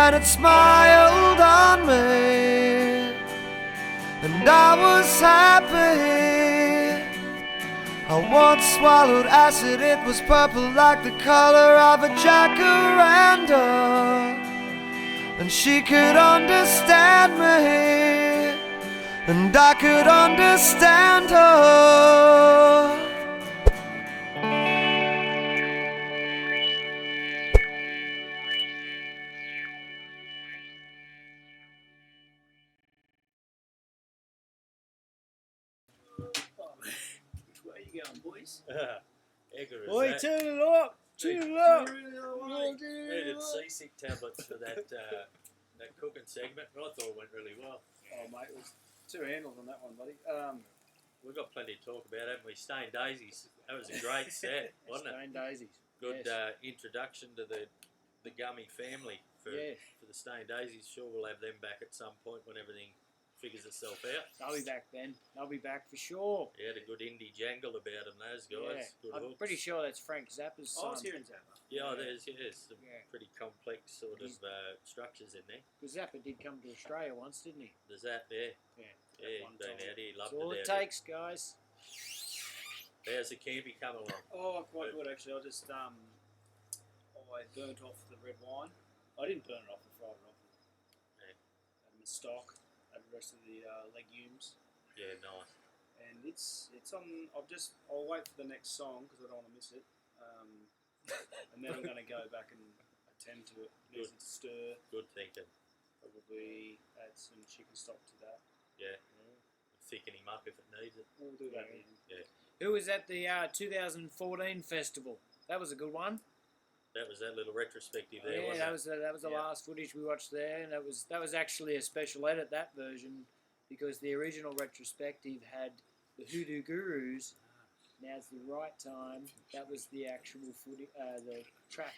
and it smiled on me, and I was happy. I once swallowed acid, it was purple like the color of a jacaranda, and she could understand me, and I could understand her. Where are you going, boys? Egger is Oi, that. turn it up! Turn it up! Needed seasick tablets for that that cooking segment. I thought it went really well. Oh, mate, it was 2 handles on that one, buddy. We've got plenty to talk about, haven't we? Stained Daisies. That was a great set, wasn't it? Stained daisies. Good Yes. introduction to the Gummy family for the Stained Daisies. Sure, we'll have them back at some point when everything figures itself out. They'll be back then. They'll be back for sure. He had a good indie jangle about them, those guys. Good I'm hooks. pretty sure that's Frank Zappa's I was son. hearing Zappa. Yeah, there's some Yeah. pretty complex sort of structures in there. Because Zappa did come to Australia once, didn't he? There's that there. Yeah. Yeah, one he's been time. out here, That's loved all it it out here. takes, guys. How's the campy coming along? Oh, quite good actually. I just I burnt off the red wine. I didn't burn it off. I fried it off. Yeah. Had the stock. Had the rest of the legumes. Yeah, nice. And it's on. I'll wait for the next song because I don't want to miss it. And then I'm going to go back and attend to it. Needs to stir. Good thinking. Probably add some chicken stock to that. Yeah. Thicken him up if it needs it. We'll do that. Yeah. Who was at the 2014 festival? That was a good one. That was that little retrospective there, Yeah, wasn't that was the Yeah. last footage we watched there, and that was actually a special edit, that version, because the original retrospective had the Hoodoo Gurus. Now's the right time. That was the actual footage, the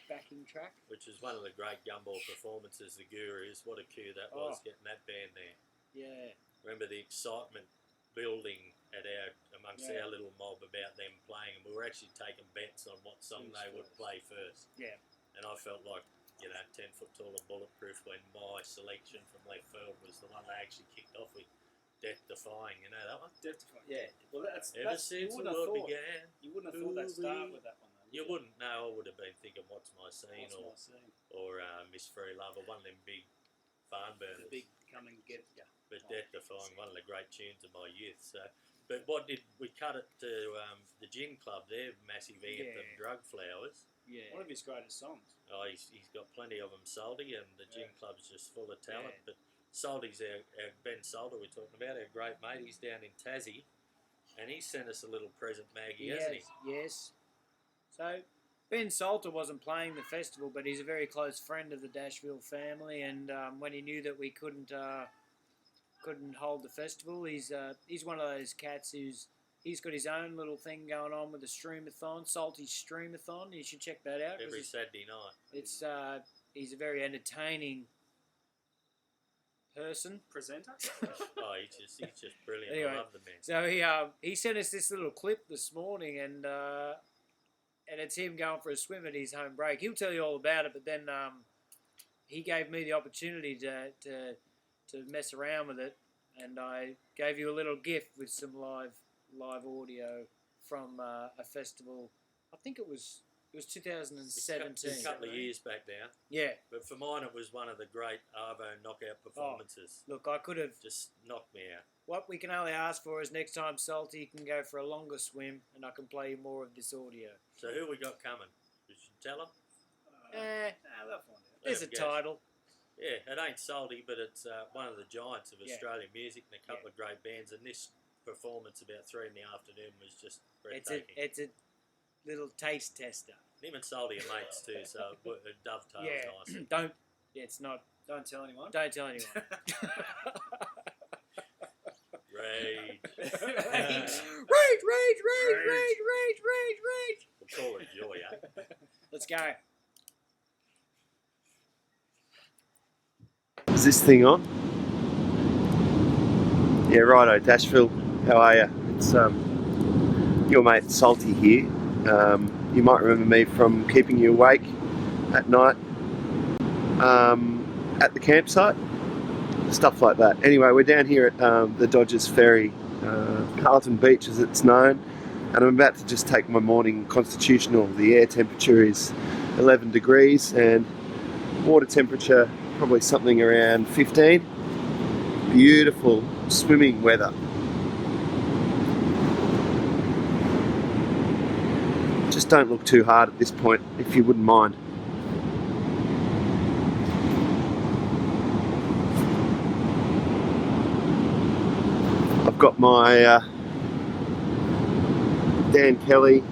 backing track. it? Which is one of the great gumball performances, the Gurus. What a cue that was, getting that band there. Yeah. Remember the excitement building at amongst Yeah. our little mob about them playing, and we were actually taking bets on what song Who's they would first? play first. Yeah. And I felt like, 10 foot tall and bulletproof when my selection from left field was the one they actually kicked off with, Death Defying. You know that one? Yeah. Well, that's Ever you since the wouldn't have world thought. began. You wouldn't have thought they'd start with that one. Though, You wouldn't know. I would have been thinking, What's My Scene, What's my scene? or Miss Free Love, or one of them big barn burners. The big come and get ya. But Death Defying, one of the great tunes of my youth. So, but what did we cut it to? The Gin Club, their massive anthem, Yeah. Drug Flowers. Yeah. One of his greatest songs. Oh, he's got plenty of them, Salty, and the Gin Club's just full of talent. Yeah. But Salty's our Ben Salter we're talking about, our great mate. He's down in Tassie, and he sent us a little present, Maggie, hasn't he? Yes. So, Ben Salter wasn't playing the festival, but he's a very close friend of the Dashville family, and when he knew that we couldn't hold the festival, he's one of those cats he's got his own little thing going on with the Streamathon, Salty Streamathon. You should check that out. 'cause Every Saturday night. it's he's a very entertaining person. Presenter? Oh, he's just brilliant. Anyway, I love the man. So he sent us this little clip this morning, and it's him going for a swim at his home break. He'll tell you all about it, but then he gave me the opportunity to mess around with it, and I gave you a little gift with some live audio from a festival. I think it was 2017. A couple of years back now. Yeah. But for mine, it was one of the great Arvo knockout performances. Look, I could have. Just knocked me out. What we can only ask for is next time Salty can go for a longer swim, and I can play you more of this audio. So who we got coming? You should tell them. They'll find out. There's a Let 'em guess. title. Yeah, it ain't Salty, but it's one of the giants of Yeah. Australian music and a couple of great bands. And this performance about 3 in the afternoon was just breathtaking. It's a little taste tester. Him and Salty are mates too, so it dovetails Yeah. nicely. Don't. Yeah, it's not. Don't tell anyone. Don't tell anyone. Rage. Rage. We'll call it joy, eh? Let's go. Is this thing on? Yeah, righto, Dashville. How are you? It's your mate Salty here. You might remember me from keeping you awake at night. at the campsite, stuff like that. Anyway, we're down here at the Dodgers Ferry, Carlton Beach as it's known, and I'm about to just take my morning constitutional. The air temperature is 11 degrees and water temperature probably something around 15. Beautiful swimming weather. Just don't look too hard at this point, if you wouldn't mind. I've got my Dan Kelly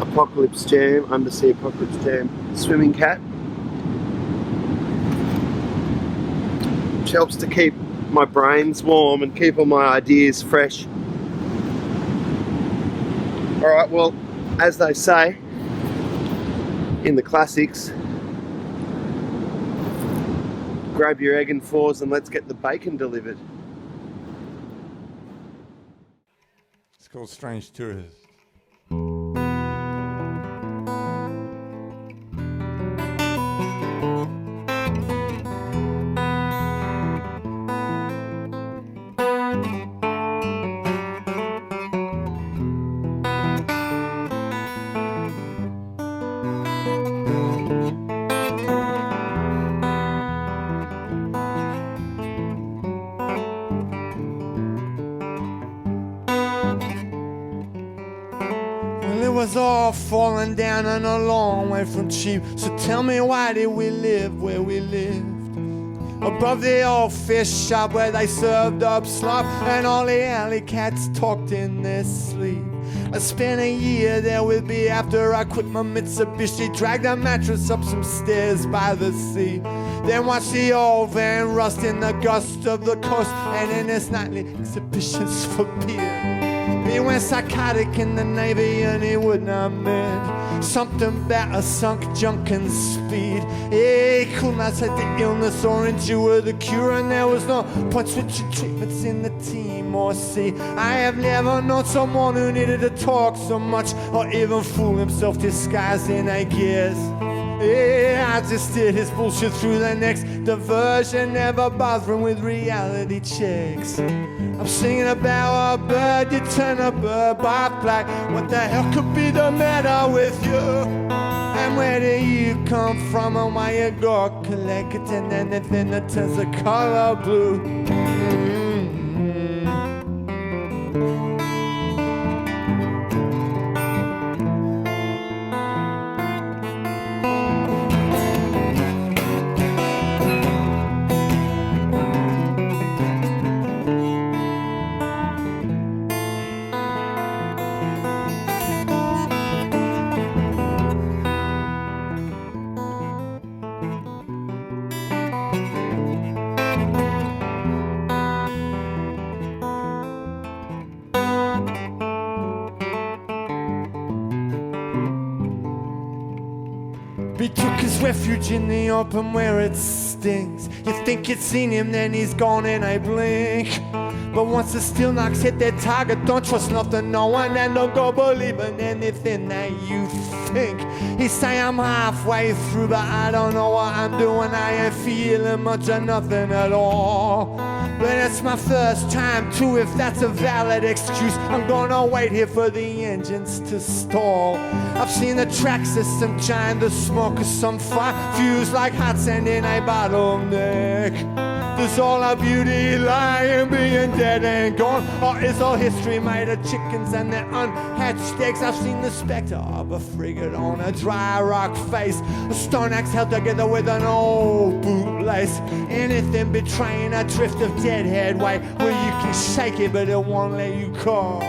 Apocalypse Jam, Undersea Apocalypse Jam swimming cap, which helps to keep my brains warm and keep all my ideas fresh. Alright, well, as they say in the classics, grab your egg and fours and let's get the bacon delivered. It's called Strange Tourist. Was all falling down and a long way from cheap. So tell me, why did we live where we lived? Above the old fish shop where they served up slop and all the alley cats talked in their sleep. I spent a year there with me after I quit my Mitsubishi. Dragged a mattress up some stairs by the sea. Then watched the old van rust in the gust of the coast and in its nightly exhibitions for beer. He went psychotic in the Navy and he would not mend. Something about a sunk junk and speed. He could not take the illness or endure the cure, and there was no point switching treatments in the team or sea. I have never known someone who needed to talk so much or even fool himself disguised in a guess. Yeah, I just did his bullshit through the next diversion, never bothering with reality checks. I'm singing about a bird, you turn a bird bark black. What the hell could be the matter with you? And where do you come from and why you got collecting anything that turns the color blue? He took his refuge in the open where it stings. You think you'd seen him, then he's gone in a blink. But once the steel knocks hit their target, don't trust nothing, no one, and don't go believing anything that you think. He say I'm halfway through, but I don't know what I'm doing. I ain't feeling much of nothing at all. But it's my first time too, if that's a valid excuse. I'm gonna wait here for the engines to stall. I've seen the track system giant, the smoke of some fire fuse like hot sand in a bottleneck. Does all our beauty lie in being dead and gone? Or is all history made of chickens and their unhatched eggs? I've seen the spectre of a frigate on a dry rock face, a stone axe held together with an old bootlace. Anything betraying a drift of dead headway where you can shake it but it won't let you go.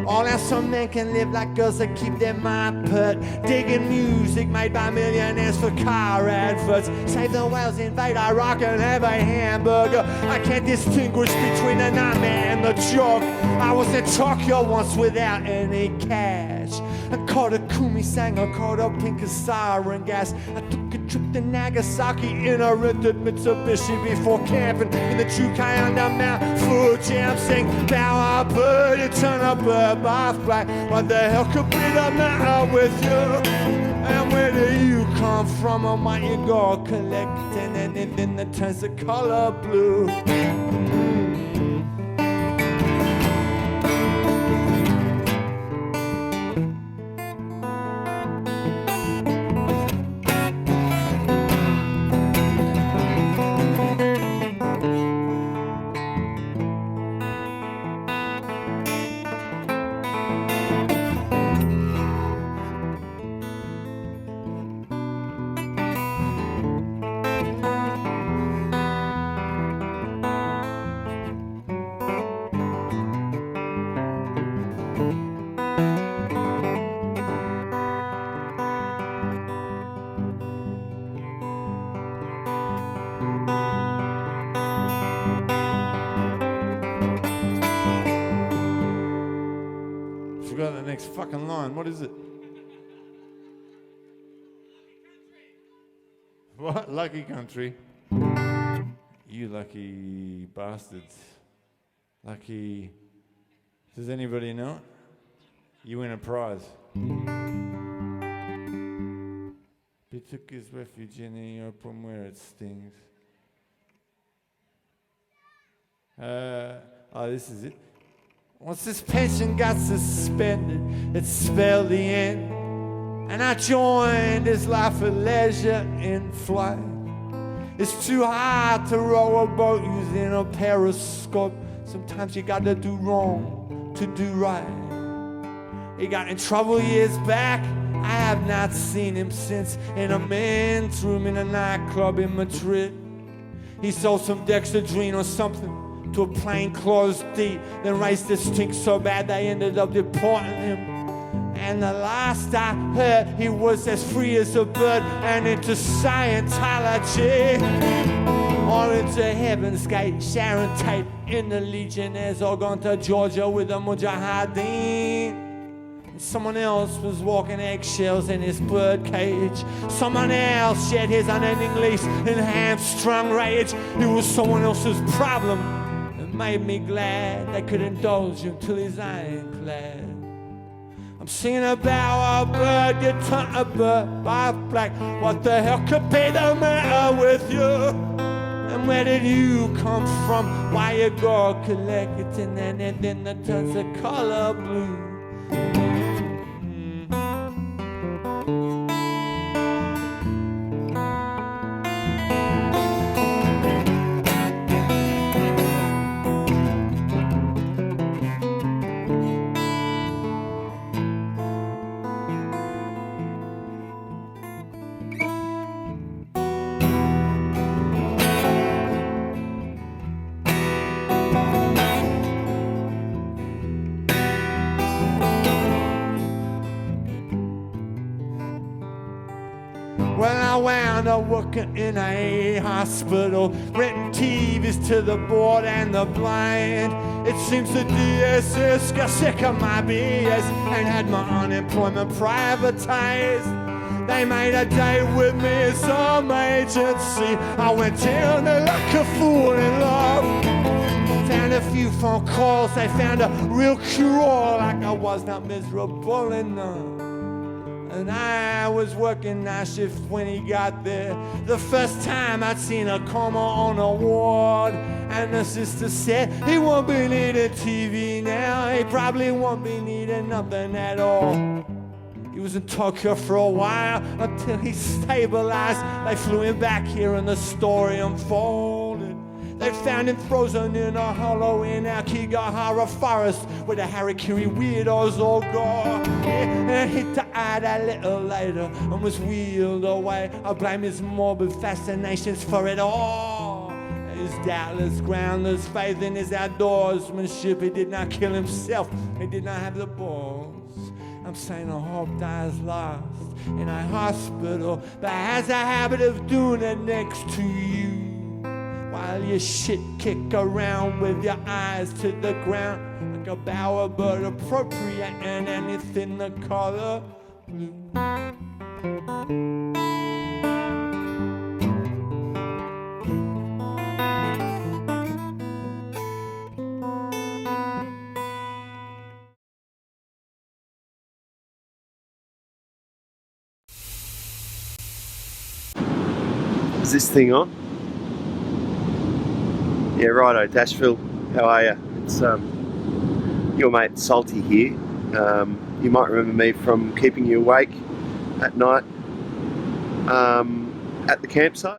All now some men can live like girls that keep their mind put, digging music made by millionaires for car adverts. Save the whales, invade Iraq and have a hamburger. I can't distinguish between the nightmare and the joke. I was in Tokyo once without any cash. I caught a kumi sang, I caught a pink as siren gas. I took a trip to Nagasaki in a rented Mitsubishi before camping in the Jukai under Mount Fuji. I'm saying, bow a bird, you turn a bird off black. What the hell could be the matter with you? And where do you come from? I might you go collecting anything that turns the color blue. Forgot the next fucking line. What is it? What? Lucky country. You lucky bastards. Lucky. Does anybody know it? You win a prize. He took his refuge in the open where it stings. This is it. Once this pension got suspended, it spelled the end. And I joined his life of leisure in flight. It's too hard to row a boat using a periscope. Sometimes you gotta do wrong to do right. He got in trouble years back. I have not seen him since, in a men's room in a nightclub in Madrid. He sold some Dexedrine or something to a plainclothes thief, then raised the stink so bad they ended up deporting him. And the last I heard, he was as free as a bird and into Scientology. Or into Heaven's Gate, Sharon Tate in the Legionnaires, or gone to Georgia with the Mujahideen. Someone else was walking eggshells in his bird cage. Someone else shed his unending lease in hamstrung rage. It was someone else's problem. It made me glad they could indulge him till he's ironclad. I'm singing about a bird, you turn a bird by black. What the hell could be the matter with you? And where did you come from? Why you go collecting anything that turns the color blue? Well, I wound up working in a hospital, renting TVs to the bored and the blind. It seems the DSS got sick of my BS and had my unemployment privatized. They made a date with me at some agency. I went down there like a fool in love. Found a few phone calls, they found a real cure-all, like I was not miserable enough. And I was working night shift when he got there. The first time I'd seen a coma on a ward. And the sister said he won't be needing TV now. He probably won't be needing nothing at all. He was in Tokyo for a while until he stabilized. They flew him back here and the story unfolded. They found him frozen in a hollow in Akigahara forest where the Harikiri weirdos all go. Yeah, and he died a little later and was wheeled away. I blame his morbid fascinations for it all. His doubtless, groundless faith in his outdoorsmanship. He did not kill himself. He did not have the balls. I'm saying a hope dies lost in a hospital, but has a habit of doing it next to you. While you shit kick around with your eyes to the ground like a bowerbird appropriating anything the color blue. Is this thing on? Yeah, righto, Dashville. How are you? It's your mate Salty here. You might remember me from keeping you awake at night at the campsite.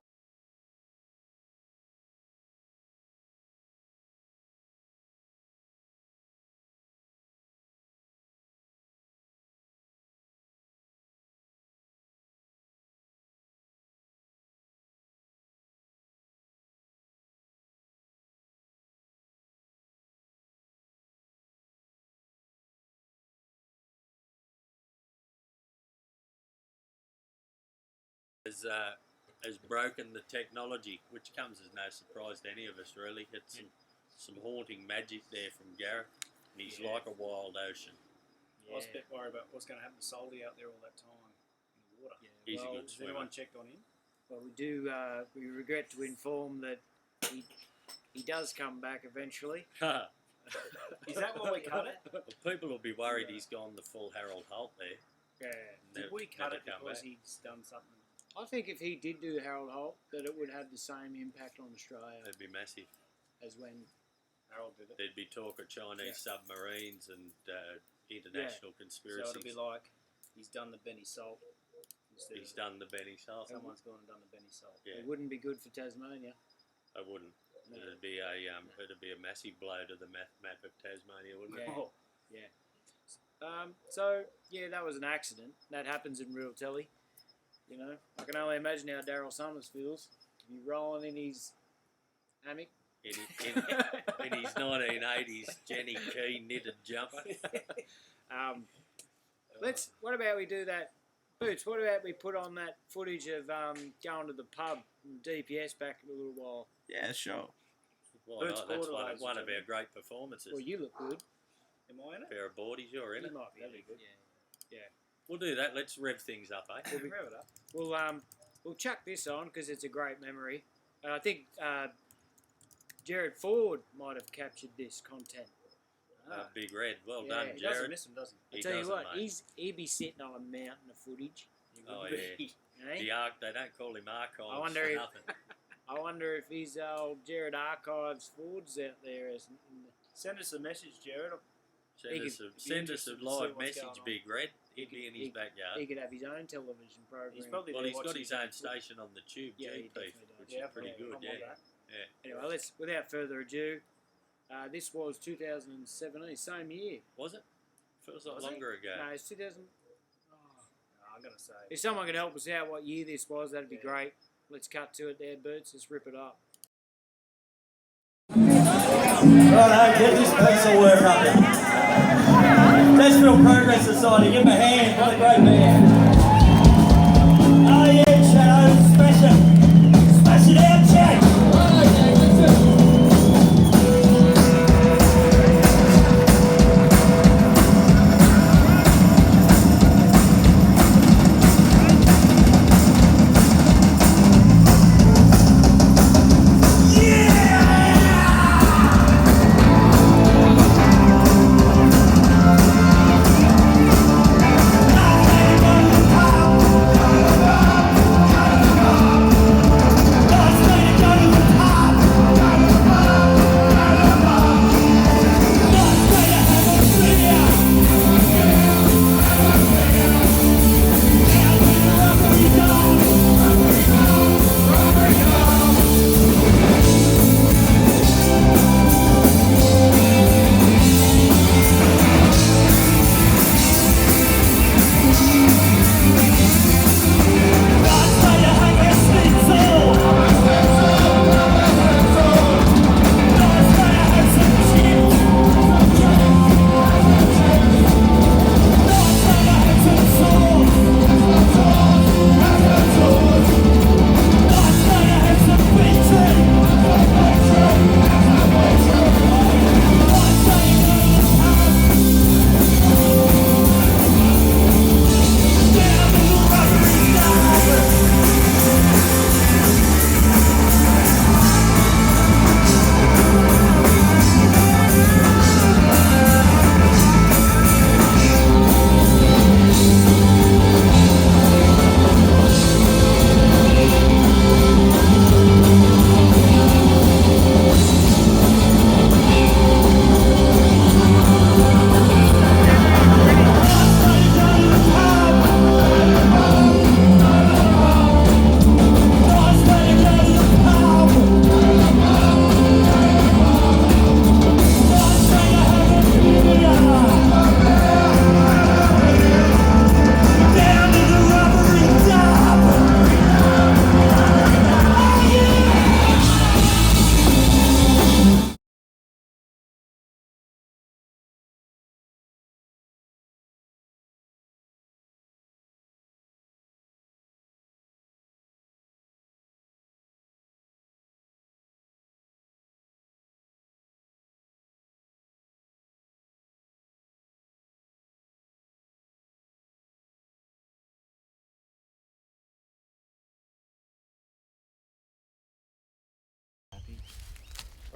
Has broken the technology, which comes as no surprise to any of us really. It's some haunting magic there from Gareth, and he's like a wild ocean. I was a bit worried about what's going to happen to Soldy out there all that time in the water. He's a good has swimmer. anyone checked on him? Well, we do. We regret to inform that he does come back eventually. Is that why we cut it? Well, people will be worried he's gone the full Harold Holt there. Yeah. Did we cut it never come because back. he's done something? I think if he did do Harold Holt, that it would have the same impact on Australia It'd be massive. as when. Harold did it. There'd be talk of Chinese submarines and international So conspiracies. it'll be like he's done the Benny Salt. instead He's of- done the Benny Salt. Someone's gone and done the Benny Salt. Yeah, It wouldn't be good for Tasmania. I wouldn't. It'd be a massive blow to the map of Tasmania, wouldn't it? Yeah. Oh, So yeah, that was an accident. That happens in real telly. You know, I can only imagine how Daryl Summers feels. He's rolling in his hammock. In his 1980s Jenny Key knitted jumper. What about we do that, Boots? What about we put on that footage of going to the pub and DPS back in a little while? Yeah, sure. Why Boots not? That's Border, one ladies of and our gentlemen. great performances. Well, you look good. am I in it? Pair of boardies, you're in You it. might be. That'd be good. We'll do that. Let's rev things up, eh? Rev it up. We'll chuck this on because it's a great memory. And I think Jared Ford might have captured this content. Big Red. Well Yeah, done, He doesn't Jared. miss him, does he? I He tell you doesn't, what, mate. he'd be sitting on a mountain of footage. Oh, Would yeah. be. Eh? They don't call him archives I wonder for if- nothing. I wonder if his old Jared Archives Fords out there is. Send us a message, Jared. Send us be a interested to see live what's message, going on. Big Red. He'd be in his He backyard. could have his own television program. He's probably Well, there he's got watching his some own football. station on the Tube, Yeah, he GP, definitely does. which Yeah, is pretty good, I'm on yeah. that. Anyway, without further ado, this was 2017, same year. Was it? Feels like Was it? longer ago. No, it's 2000. No, I'm going to say. If someone can help us out what year this was, that'd be Yeah. great. Let's cut to it there, Boots. Let's rip it up. Righto, get this piece of work up there. Nashville Progress Society, give them a hand. What a great band. Oh yeah, Shadow, smash it. Smash it out, Jack. Yeah!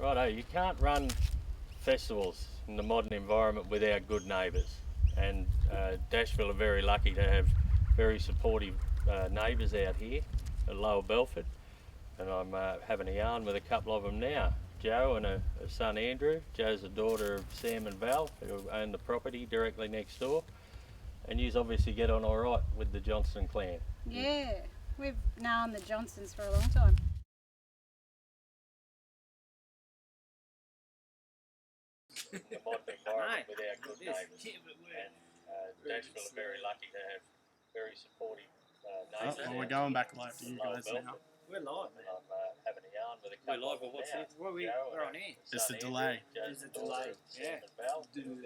Righto, you can't run festivals in the modern environment without good neighbours, and Dashville are very lucky to have very supportive neighbours out here at Lower Belford, and I'm having a yarn with a couple of them now. Joe and her son Andrew. Joe's the daughter of Sam and Val, who own the property directly next door, and you obviously get on all right with the Johnston clan. Yeah, we've known the Johnsons for a long time. The modern environment without good neighbours, and Dashville are very lucky to have very supportive neighbours. Well, we're going back live to you guys now. We're live, And I'm having a yarn with a couple of them now. Well, we're on air. It's the delay. There's a delay. Yeah.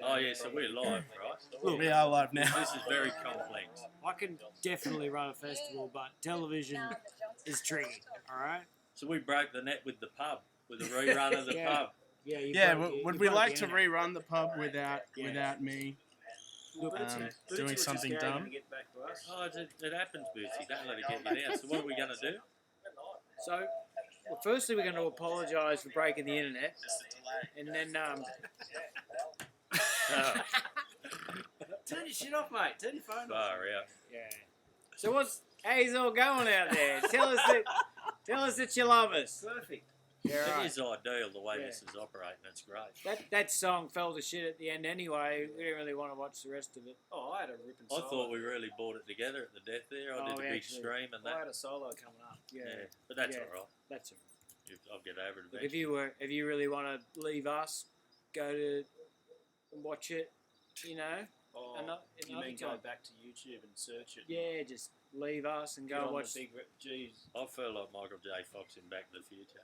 Oh yeah, so we're live, right? We are live now. This is very complex. I can definitely run a festival, but television is tricky. All right. So we broke the net with the pub, with a rerun of the Yeah. pub. Yeah. Yeah, would we like to rerun the pub without me Look, doing something dumb? Get back to us. Oh, it happens, Bootsy. Don't let it get you down. So what are we going to do? So, well, firstly, we're going to apologise for breaking the internet, and then turn your shit off, mate. Turn your phone off. Far out. Yeah. So how's all going out there? Tell us that you love us. Perfect. Yeah, It is ideal the way this is operating. It's great. That song fell to shit at the end anyway. We didn't really want to watch the rest of it. Oh, I had a ripping I solo. thought we really brought it together at the death there. I did a big stream and I that. had a solo coming up. Yeah. But that's Yeah. all right. That's all right. I'll get over it Look, eventually. if you really want to leave us, go to and watch it. You know. Oh, you another mean go time. back to YouTube and search it? Yeah, just leave us and Get go on and watch. the big Jeez. I feel like Michael J. Fox in Back to the Future.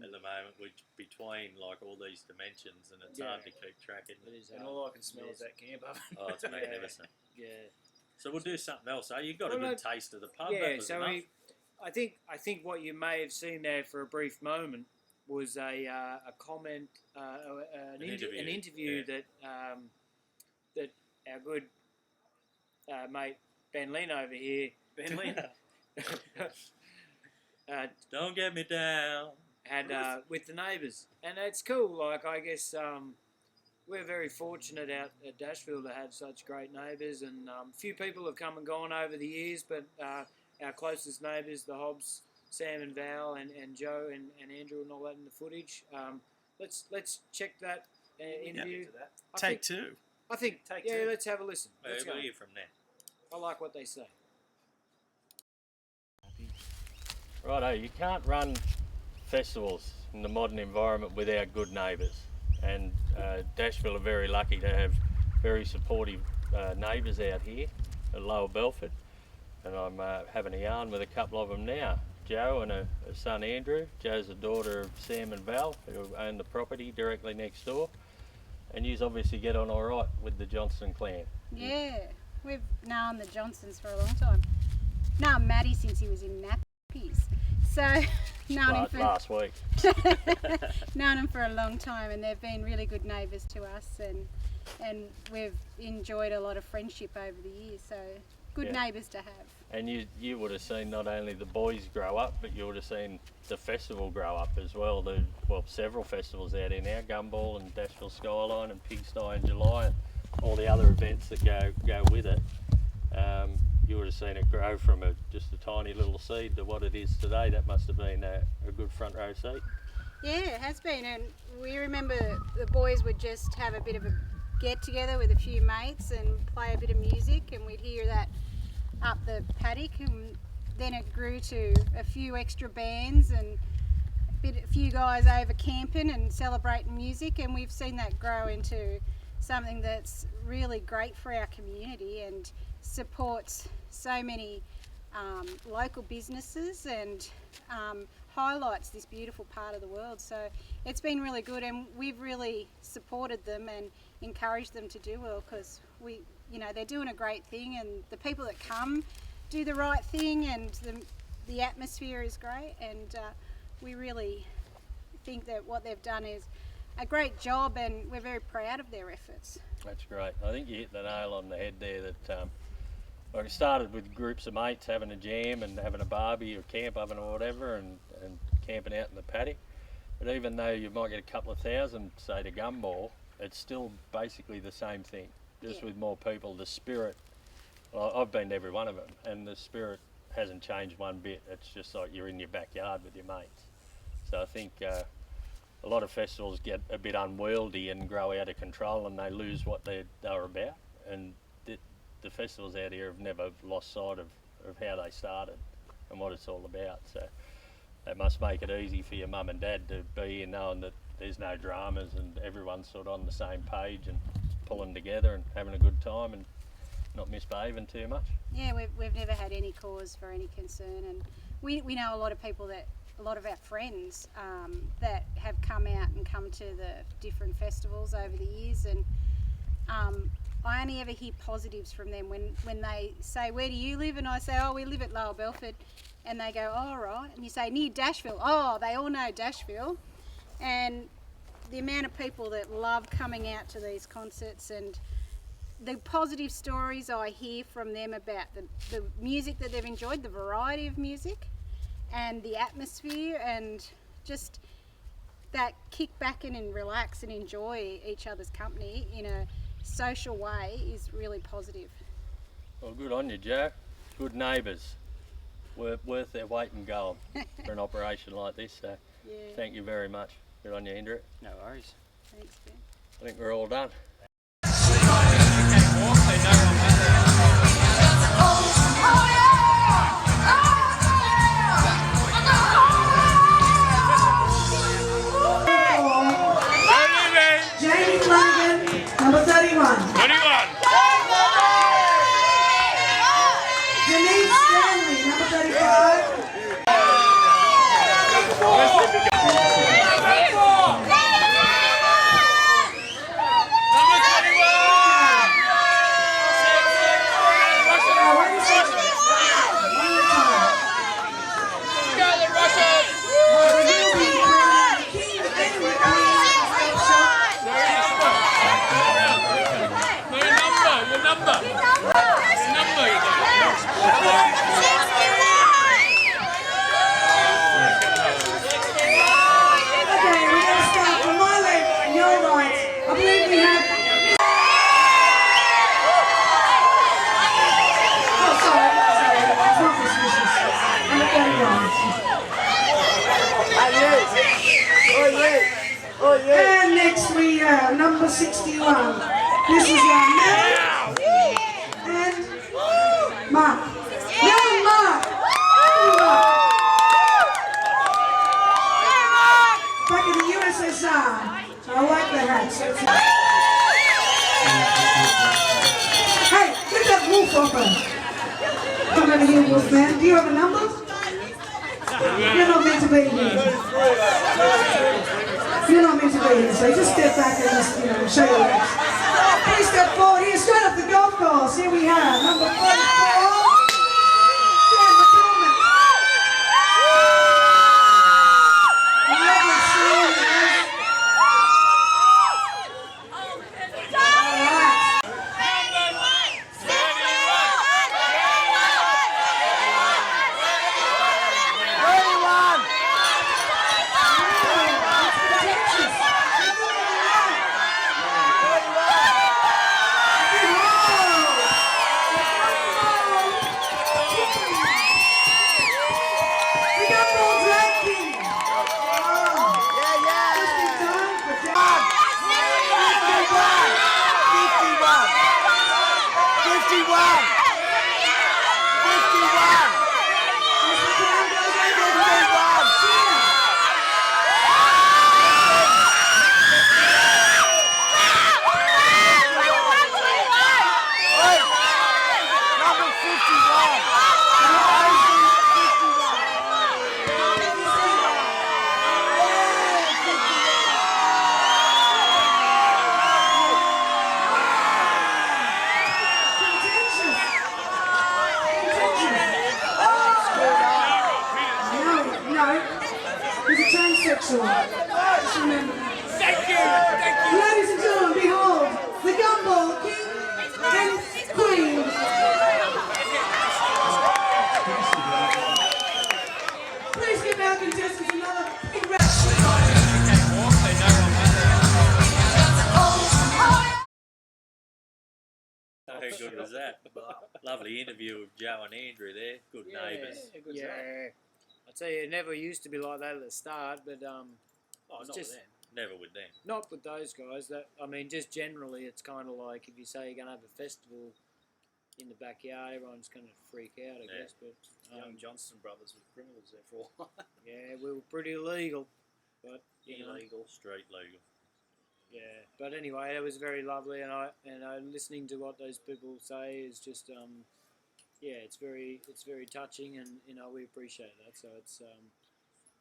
At the moment, we're between like all these dimensions, and it's hard to keep track of It is And hard. all I can smell is that camp oven. Oh, it's magnificent. Yeah. So we'll do something else. You got a Well, good taste of the pub. Yeah, that was so enough. I think what you may have seen there for a brief moment was a comment, an interview yeah. that our good mate Ben Lynn over here. Ben Lynn. Don't get me down. Had with the neighbours, and it's cool. Like I guess we're very fortunate out at Dashville to have such great neighbours, and few people have come and gone over the years, but our closest neighbours, the Hobbs, Sam and Val, and Joe and Andrew and all that in the footage. Let's check that interview. Take two. I think Take yeah. two. Let's have a listen. Let's go. We'll hear from there. I like what they say. Righto, you can't run festivals in the modern environment without good neighbours, and Dashville are very lucky to have very supportive neighbours out here at Lower Belford, and I'm having a yarn with a couple of them now. Joe and her son Andrew. Joe's the daughter of Sam and Val, who own the property directly next door, and you obviously get on all right with the Johnston clan. Yeah, we've known the Johnsons for a long time. Known Matty since he was in nappies. So, known him for Last week. known him for a long time, and they've been really good neighbours to us, and we've enjoyed a lot of friendship over the years. So, good neighbours to have. And you would have seen not only the boys grow up, but you would have seen the festival grow up as well. Several festivals out here now, Gumball and Dashville Skyline and Pigsty in July, and all the other events that go with it. You would have seen it grow from just a tiny little seed to what it is today. That must have been a good front row seat. Yeah, it has been, and we remember the boys would just have a bit of a get together with a few mates and play a bit of music, and we'd hear that up the paddock, and then it grew to a few extra bands and a few guys over camping and celebrating music, and we've seen that grow into something that's really great for our community and supports so many local businesses and highlights this beautiful part of the world. So it's been really good, and we've really supported them and encouraged them to do well, because they're doing a great thing, and the people that come do the right thing, and the atmosphere is great, and we really think that what they've done is a great job, and we're very proud of their efforts. That's great. I think you hit the nail on the head there. That it started with groups of mates having a jam and having a barbie or camp oven or whatever, and camping out in the paddock. But even though you might get a couple of thousand, say, to Gumball, it's still basically the same thing, just with more people. The spirit, well, I've been to every one of them, and the spirit hasn't changed one bit. It's just like you're in your backyard with your mates. So I think a lot of festivals get a bit unwieldy and grow out of control, and they lose what they were about. And the festivals out here have never lost sight of how they started and what it's all about. So that must make it easy for your mum and dad to be here knowing that there's no dramas and everyone's sort of on the same page and pulling together and having a good time and not misbehaving too much. Yeah, we've never had any cause for any concern, and we know a lot of people a lot of our friends that have come out and come to the different festivals over the years, and I only ever hear positives from them when they say, where do you live? And I say, oh, we live at Lower Belford. And they go, oh, right. And you say, near Dashville. Oh, they all know Dashville. And the amount of people that love coming out to these concerts and the positive stories I hear from them about the music that they've enjoyed, the variety of music and the atmosphere, and just that kick back in and relax and enjoy each other's company in a social way is really positive. Well, good on you, Joe. Good neighbours. Worth their weight in gold for an operation like this. So thank you very much. Good on you, Hendrik. No worries. Thanks, Ben. I think we're all done. Number 31. 31. Denise Stanley, number 35. And next we have number 61. This is Mel and Mark. Mel and Mark. Back in the USSR. I like the hats. Hey, get that wolf off her. Come over here, Wolfman. Do you have a number? You're not meant to be here. You're not meant to be here, so just step back and just, show your legs. Please step forward here, straight up the golf course. Here we have number 44. Just remember that. Thank you. Ladies and gentlemen, behold, the Gumball King and Queen. Please give our contestants another big round. good was that? Lovely interview with Joe and Andrew there. Good neighbours. Yeah. I tell you, it never used to be like that at the start, but Oh, it's not just with them. Never with them. not with those guys. That I mean, just generally, it's kind of like if you say you're going to have a festival in the backyard, everyone's going to freak out, I guess. But Young Johnston brothers were criminals there for a while. yeah, we were pretty illegal, but you know, Illegal. Street legal. yeah. But anyway, it was very lovely, and I listening to what those people say is just yeah, it's very touching, and you know we appreciate that. So it's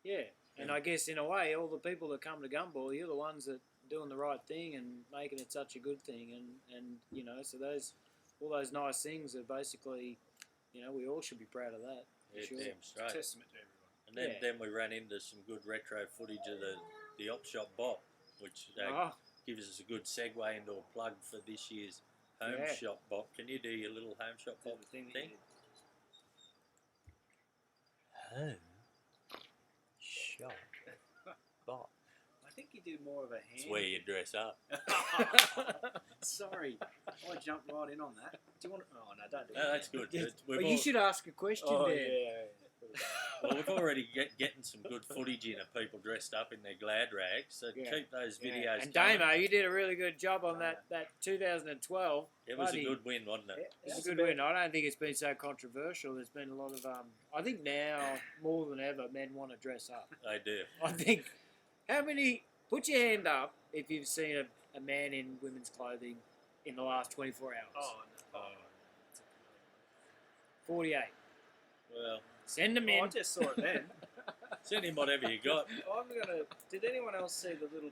yeah, and I guess in a way, all the people that come to Gumball, you're the ones that are doing the right thing and making it such a good thing, and you know, so all those nice things are basically, you know, we all should be proud of that. For Yeah, sure. damn straight. Testament to everyone. And then we ran into some good retro footage of the Op Shop Bop, which gives us a good segue into a plug for this year's Home Shop Bop. Can you do your little Home Shop Bop thing? Home Shop Bop. I think you do more of a hand. It's where you dress up. Sorry, I jumped right in on that. Do you want? Oh no, don't do No, that. that's good. Well, you should ask a question, Oh Dan. yeah. Well, we've already getting some good footage in of people dressed up in their glad rags, so keep those videos And coming. Damo, you did a really good job on that 2012. It was a Bloody- good win, wasn't it? It's a good win. I don't think it's been so controversial. There's been a lot of I think now more than ever, men want to dress up. They do. I think. How many? Put your hand up if you've seen a man in women's clothing in the last 24 hours. Oh, no. 48. Well, Send them Oh, I in. just saw it then. send him whatever you got. I'm gonna. Did anyone else see the little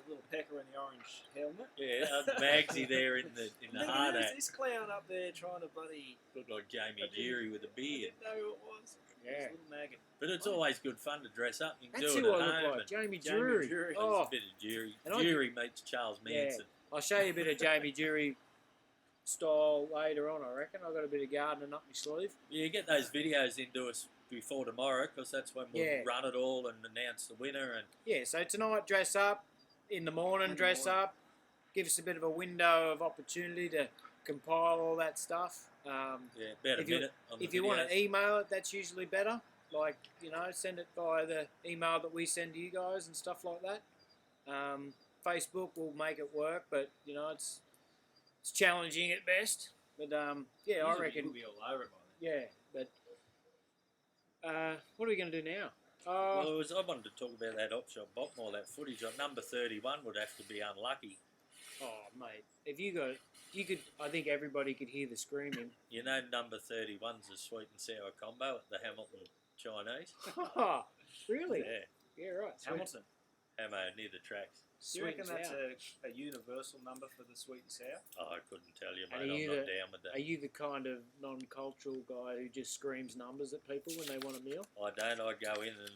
little pecker in the orange helmet? Yeah, Magsy there in the hard There's hat. this clown up there trying to bloody. Looked like Jamie Jury with a I beard. didn't know who it was. Yeah. This little maggot. But it's always good fun to dress up. You can That's do who it I at look home. like. and Jamie Jamie Jury. Jury. There's Oh, a bit of Jury. And I- Jury meets Charles yeah. Manson. I'll show you a bit of Jamie Jury style later on, I reckon. I've got a bit of gardening up my sleeve. You get those videos into us before tomorrow, because that's when we'll run it all and announce the winner. And Yeah, so tonight, dress up. In the morning, dress up. Give us a bit of a window of opportunity to compile all that stuff. yeah, about a If you- minute on the If you want videos. to email it, that's usually better. Like, you know, send it via the email that we send to you guys and stuff like that. Facebook will make it work, but, you know, it's challenging at best. But, yeah, I reckon... You'll be all over it by then. Yeah, but... what are we going to do now? Well, I wanted to talk about that Op Shop Bop more, that footage. On number 31 would have to be unlucky. Oh, mate, if you could... I think everybody could hear the screaming. You know, number 31's a sweet and sour combo at the Hamilton Chinese. Oh, really? Yeah, Yeah, right. Sweet. Hamilton. Hamo near the tracks. Do you reckon and that's sour. a universal number for the sweet and sour? Oh, I couldn't tell you, And mate. are you I'm not the- down with that. Are you the kind of non-cultural guy who just screams numbers at people when they want a meal? I don't. I'd go in and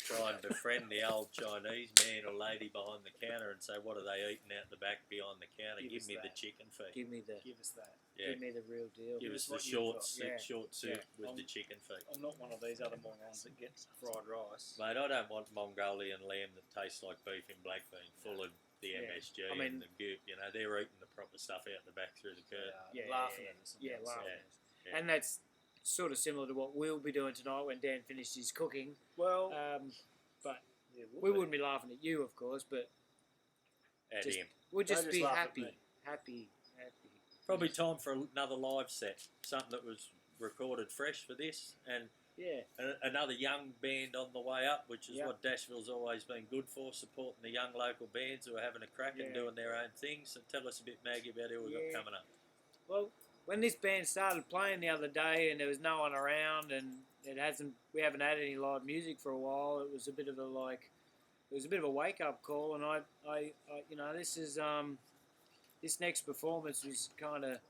try and befriend the old Chinese man or lady behind the counter and say, what are they eating out the back behind the counter? Give Give us me that. the chicken feet. Give me the Give us that. Yeah. give me the real deal. Give us the what you've got. Yeah. short soup Yeah. with the chicken feet. I'm not one of these other morons that gets fried rice. Mate, I don't want Mongolian lamb that tastes like beef in black bean, full of the Yeah. MSG I mean- and the goop. You know, they're eating the proper stuff out the back through the curd. Yeah, laughing yeah, at us. yeah, laughing Yeah. at us. Yeah. And that's sort of similar to what we'll be doing tonight when Dan finished his cooking. Well, But yeah, we wouldn't be laughing at you, of course, but At just- him. we'll Don't just just be laugh at happy, me. happy. Probably time for another live set. Something that was recorded fresh for this. And Yeah, another young band on the way up, which is Yeah. what Dashville's always been good for, supporting the young local bands who are having a crack and Yeah. doing their own thing. So tell us a bit, Maggie, about who we've Yeah. got coming up. well, when this band started playing the other day and there was no one around and we haven't had any live music for a while, it was a bit of a wake up call, and I you know, this is this next performance was kind of,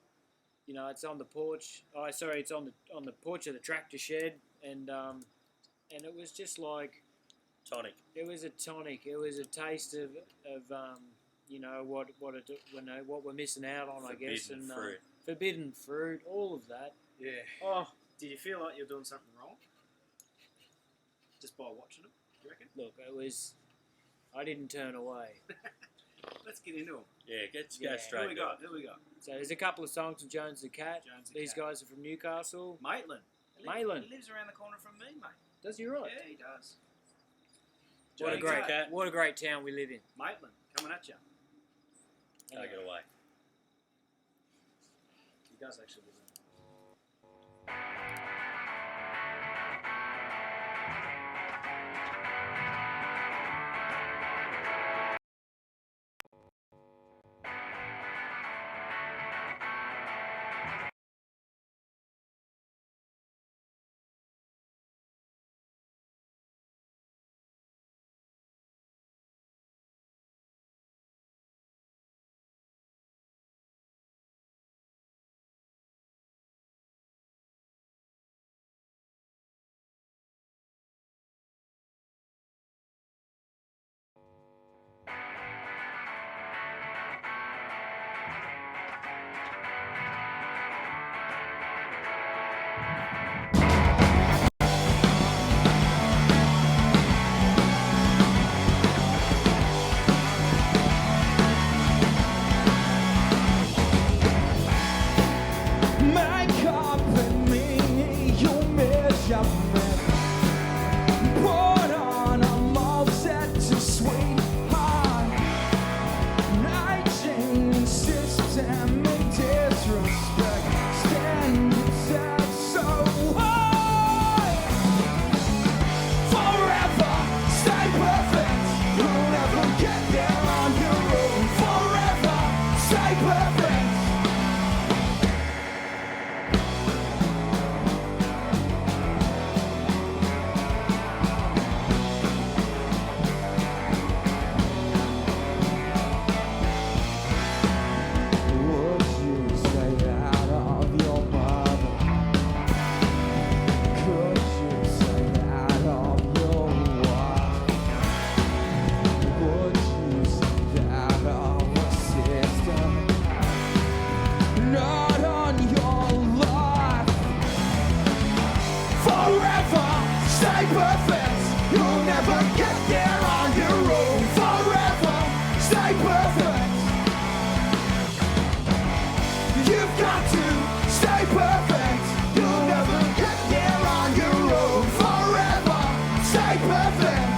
you know, it's on the porch. Oh, sorry, it's on the porch of the tractor shed, and it was just like Tonic. it was a tonic. It was a taste of you know what we're missing out on, I guess, Forbidden and fruit. forbidden fruit, all of that. yeah. Oh, Did you feel like you're doing something wrong? Just by watching them, do you reckon? look, I didn't turn away. Let's get into them. Yeah, go Who straight we to got? it. Who we got? So there's a couple of songs from Jones the Cat. These guys are from Newcastle. Maitland. Maitland. He lives around the corner from me, mate. Does he right? Yeah, he does. What a great town we live in. Maitland, coming at you. Take it away. He does actually live in. Make up and me your measurement. Put on a mold set to sweetheart. Nighting systemic disrespect. Standards set so high. Forever stay perfect. You'll never get there on your own. Forever stay perfect. Would you say that of your mother? Could you say that of your wife? Would you say that of a sister? Not on your life. Forever stay perfect. You'll never get there on your own. Forever stay perfect. You've got to stay perfect. You'll never get there on your own. Forever stay perfect.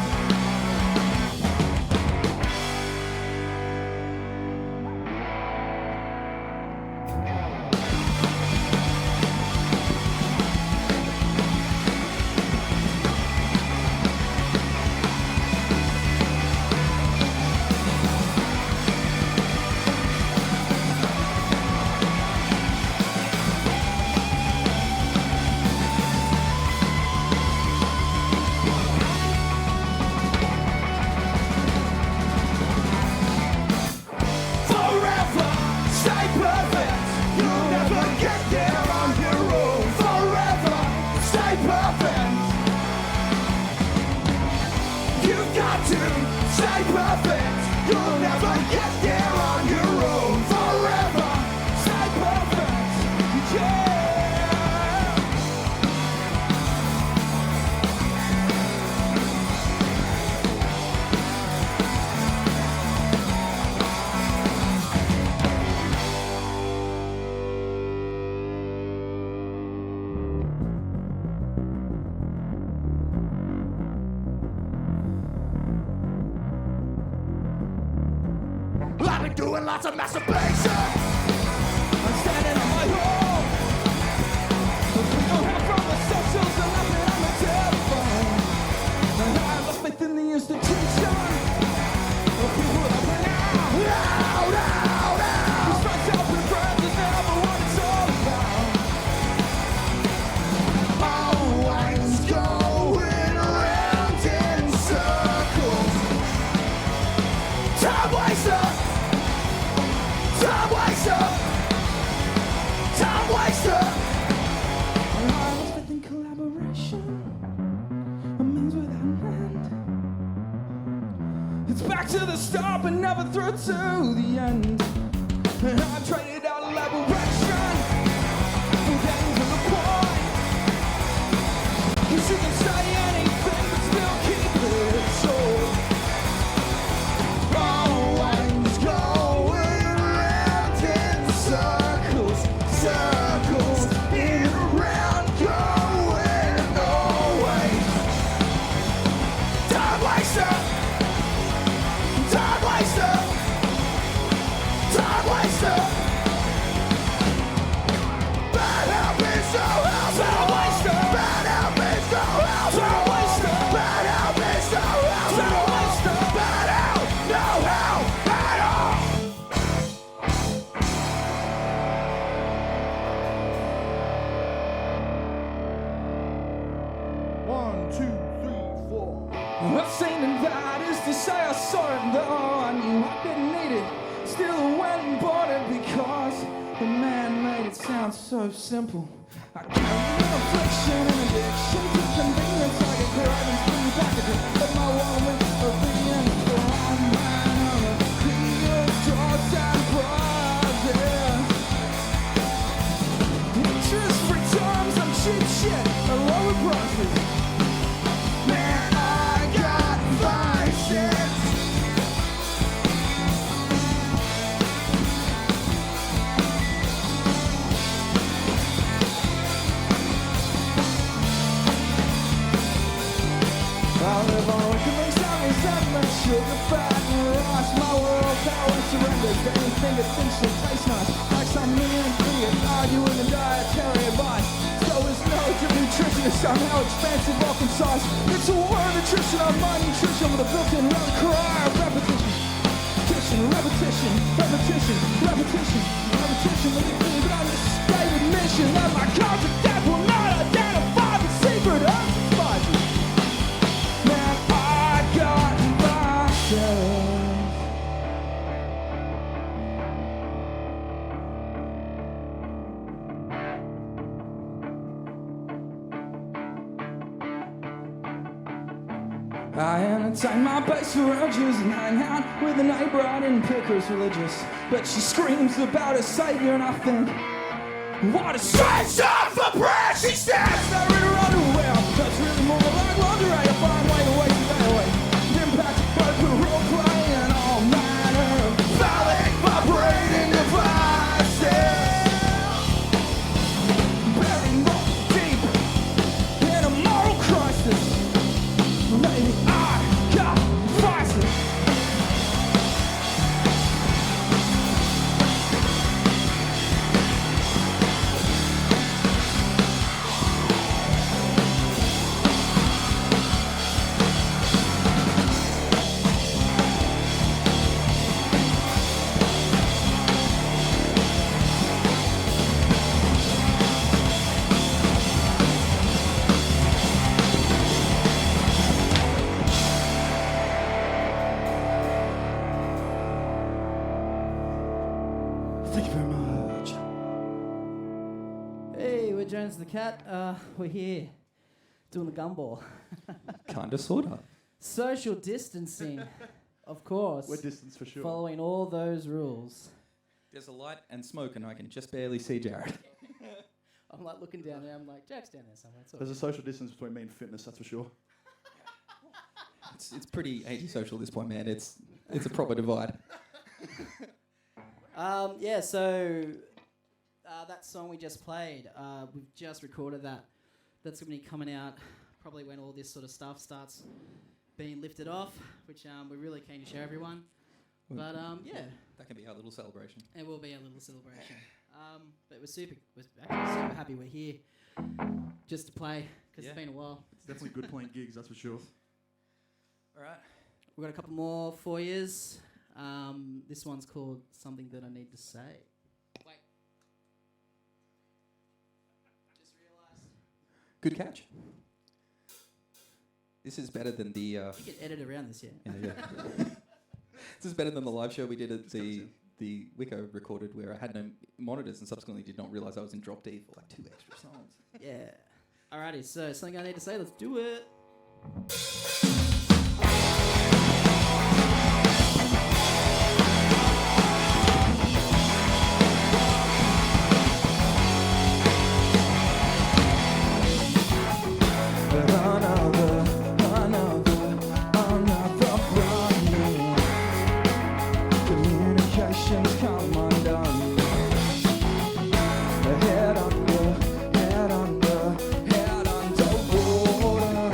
Forever stay perfect. You'll never get there on your own. Forever stay perfect. You've got to stay perfect. You'll never get there on your own. Forever stay perfect. Yeah. I've been doing lots of masturbation. I'm standing on my own. Looking for help from the socials and laughing on the telephone. And I lost faith in the institution. The people that bring out. These friends helping friends is never what it's all about. Always going around in circles. Time waster. Time waster. Time waster. I was within collaboration. A means without end. It's back to the start, but never through to the end. And I've traded out elaboration for getting to the point. 'Cause you can say anything, but still keep it short. Always so simple. I carry an affliction and addiction to convenience. I get cravings for new packages, but my wallet of being from man on a clear doors and prizes. Interest-free terms and cheap shit at lower prices. Man, I got vices. I live on Wickman, sentiment, sugar, fat, and rice. My world power surrenders to anything that thinks will taste nice. Like some million idiots arguing in dietary advice. So is no nutritionist, somehow expansive or concise. It's a war of nutrition on my nutrition with a built-in run cry of repetition. Repetition, repetition, repetition, repetition. With the things on this stated mission that my concept that will not identify the secret of spices. Man, I got myself. I entertain my base for urges and hang out with a neighbour I didn't pick who's religious. But she screams about a saviour and I think, what a strange time for prayer! She stands there in her underwear. That's really more like lingerie. A fine way to waste the day away. The impact of the role play and all manner of phallic vibrating devices. Buried more deep in a moral crisis. Maybe I got vices. Thank you very much. Hey, we're Jones the Cat. We're here doing the gumball. Kinda, sorta. Social distancing, of course. We're distanced for sure. Following all those rules. There's a light and smoke, and I can just barely see Jared. I'm like looking down there. I'm like, Jack's down there somewhere. It's all There's a good. social distance between me and fitness, that's for sure. It's pretty antisocial at this point, man. It's a proper divide. Yeah, so that song we just played, we've just recorded that. That's going to be coming out probably when all this sort of stuff starts being lifted off, which we're really keen to share everyone. But yeah. That can be our little celebration. It will be a little celebration. But we're actually super happy we're here just to play, because it's been a while. It's definitely good playing gigs, that's for sure. All right. We've got a couple more for yous. This one's called Something That I Need to Say. Wait. Just realised. Good catch. This is better than the... You can edit around this, yeah. This is better than the live show we did at the Wicco recorded, where I had no monitors and subsequently did not realise I was in drop D for like 2 extra songs. Yeah. Alrighty, so Something I Need to Say, let's do it. Communications come undone. Head under water.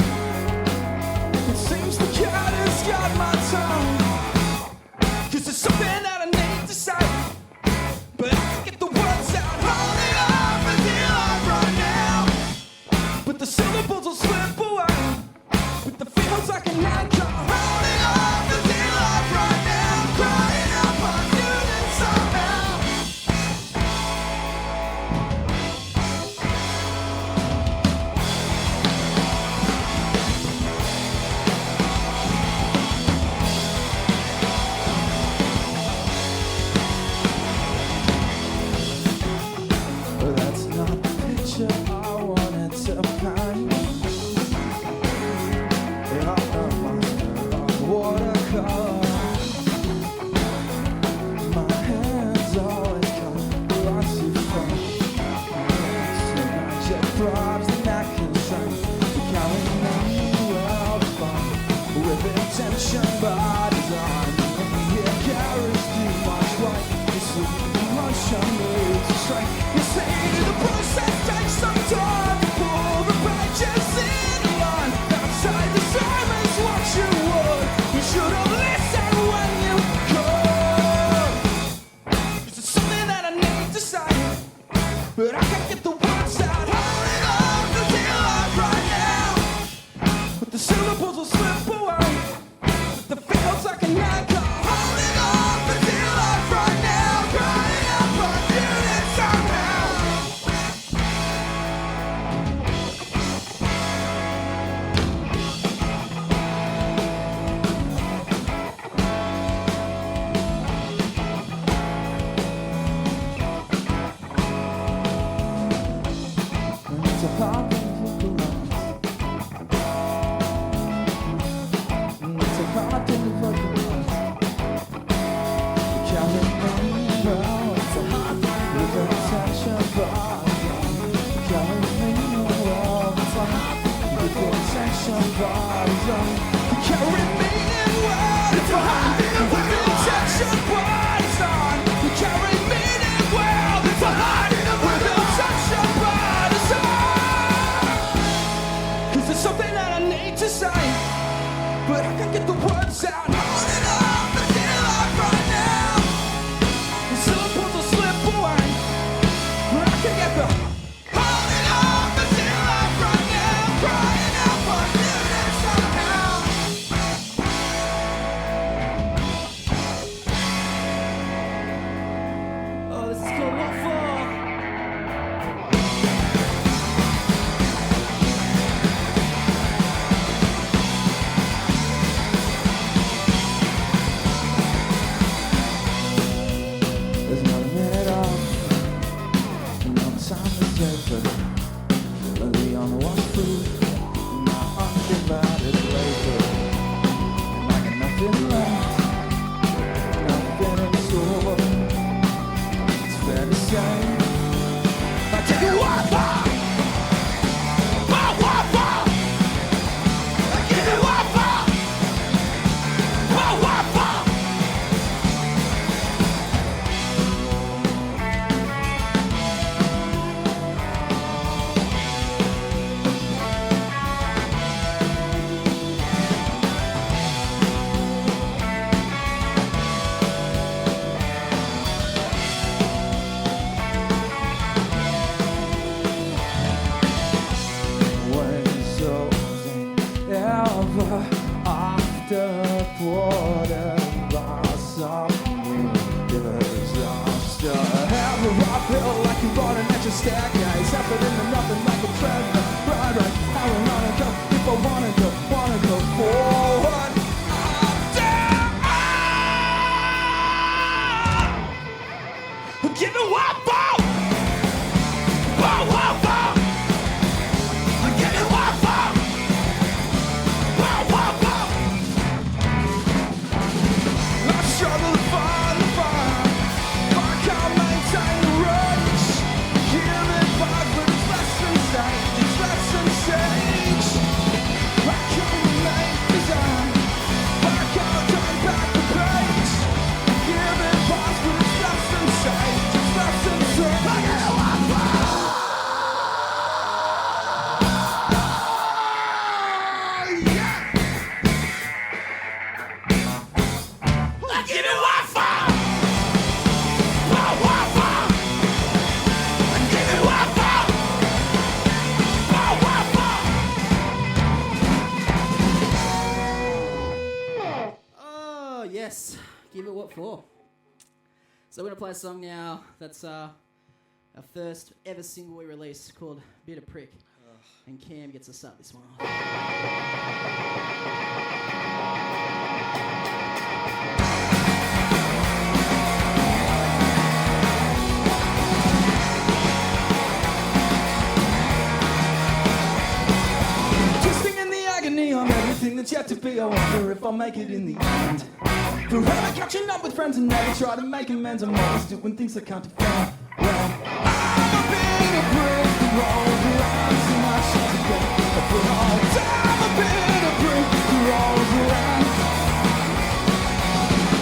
But I can't get the words out. Hold it up and feel like right now. The syllables will slip away. But I can't get the hold it up and feel like right now. Crying out for forgiveness somehow. Oh, this is called What For? There's not a minute off, no time to take, but early on the walk through my undivided labor, and I got nothing left, nothing in store. It's fair to say, I take it one for, one for, I give it one for, one for. Ever after quarter loss of disaster. Ever uphill like you bought an extra staircase, happening to nothing like a treasure. Right, how I wanna go if I wanna go forward. Give it one ball. Whoa, whoa, whoa. Give it one ball. Whoa, whoa, whoa. I struggle to find the fire. I can't maintain the rage. Give it back, but it's less than sage. It's less than sage. I can't remain designed. I can't turn back the page. Give it back, but it's less than sage. It's less than sage. I get it one ball. Give it one for, one for. Give it one for, one for. Oh, yes. Give it what for. So we're going to play a song now that's our first ever single we released called Bit of Prick. And Cam gets to start this one off. Twisting in the agony of everything that's yet to be. I wonder if I'll make it in the end. Forever catching up with friends and never try to make amends. I'm always doing things I can't defend. Well, I'm a bit of brick who rolls around too much to get a foot on. I'm a bit of brick who rolls around.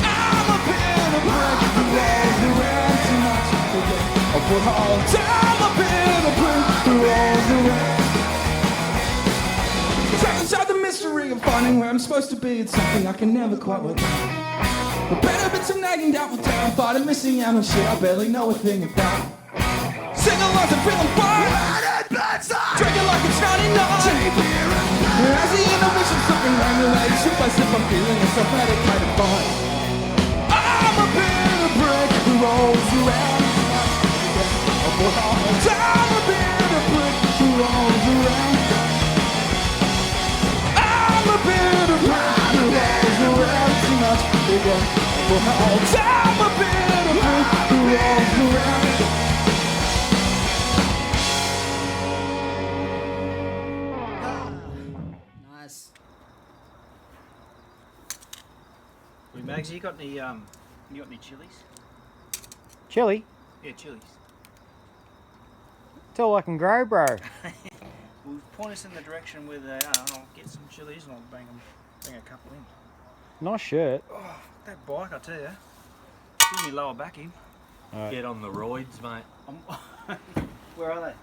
I'm a bit of brick who rolls around too much to get a foot on. I'm a bit of brick who rolls around. Trapped inside the mystery of finding where I'm supposed to be. It's something I can never quite work out. But better bits of nagging down with terrified and missing out on shit I barely know a thing about. Singing like I'm feeling fine. Drinking like it's 99. As the and I wish I'm something around your way. Sip by sip, I'm feeling a self-medic kind of fun. I'm a bitter brick who rolls around. I'm a bitter brick who rolls around. I'm a bitter brick who rolls around too much again. I'm a bitter brick who rolls around. Nice. Hey, Mags, you got any chilies? Chili? Yeah, chilies. It's all I can grow, bro. Well, point us in the direction where they are. I'll get some chilies and I'll bring a couple in. Nice shirt. Oh, that bike, I tell you. Give me lower back in. Right. Get on the roids, mate. Where are they?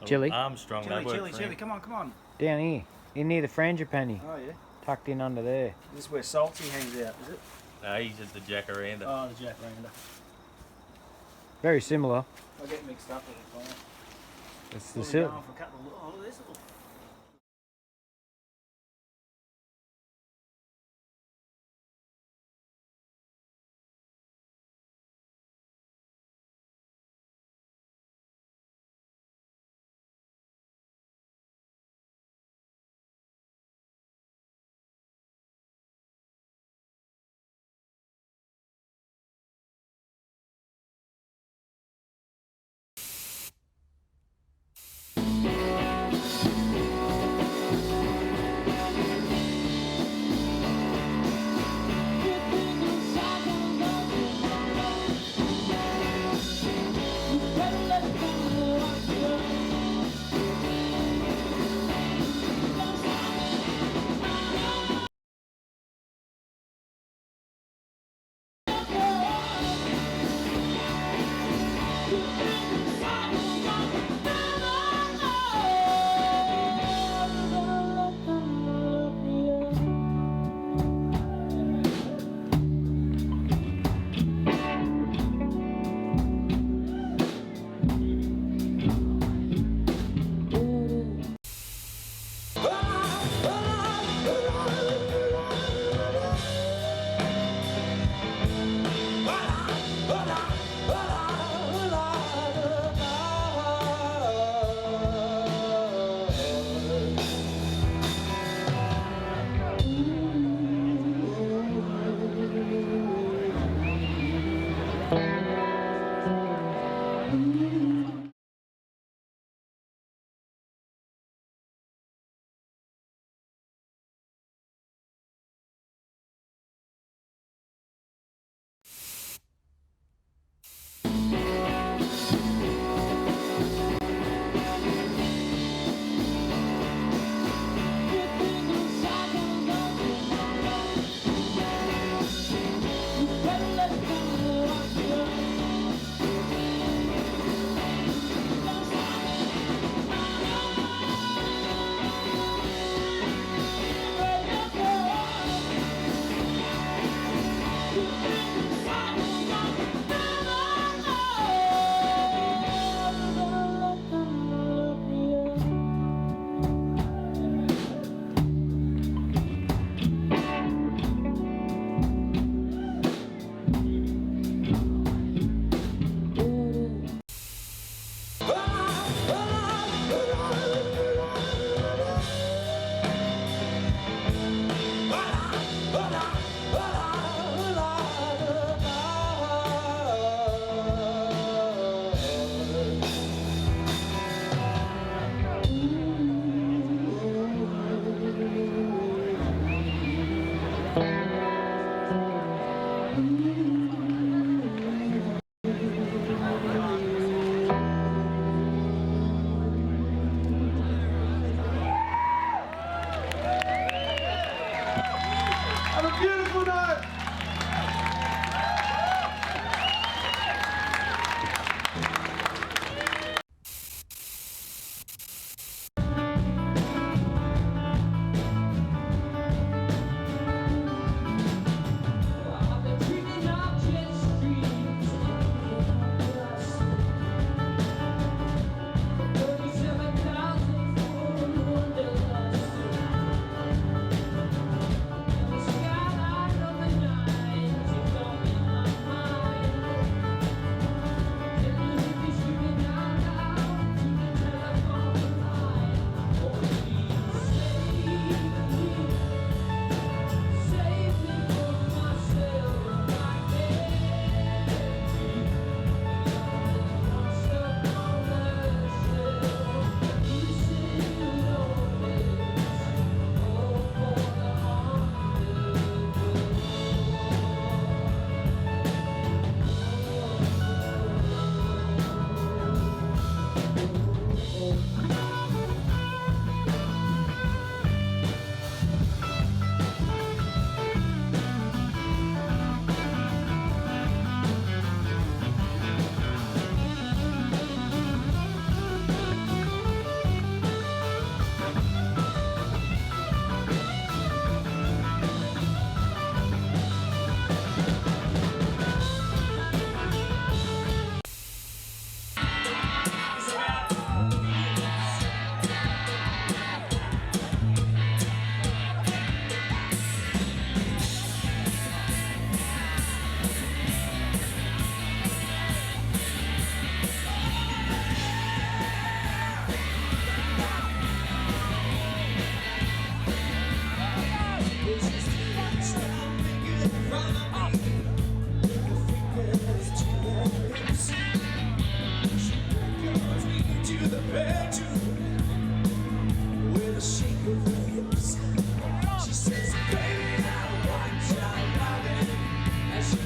Chili? Armstrong, they work for chili. him. Come on. Down here. In near the frangipani. Oh, yeah. Tucked in under there. This is where Salty hangs out, is it? No, he's at the Jacaranda. Oh, the Jacaranda. Very similar. I get mixed up with it, fine. It's the We're sil- going for a couple of, oh, there's a little.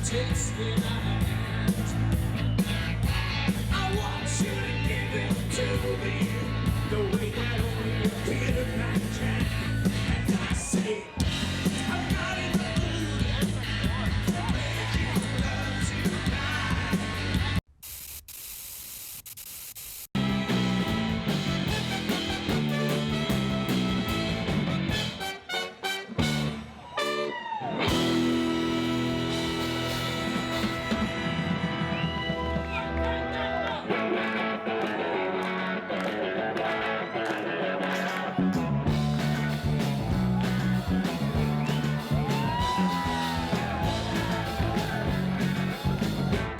taste in our hands. I want you to give it to me the way that only a Peter Pan can. And I say, I'm not in the mood to make you love tonight.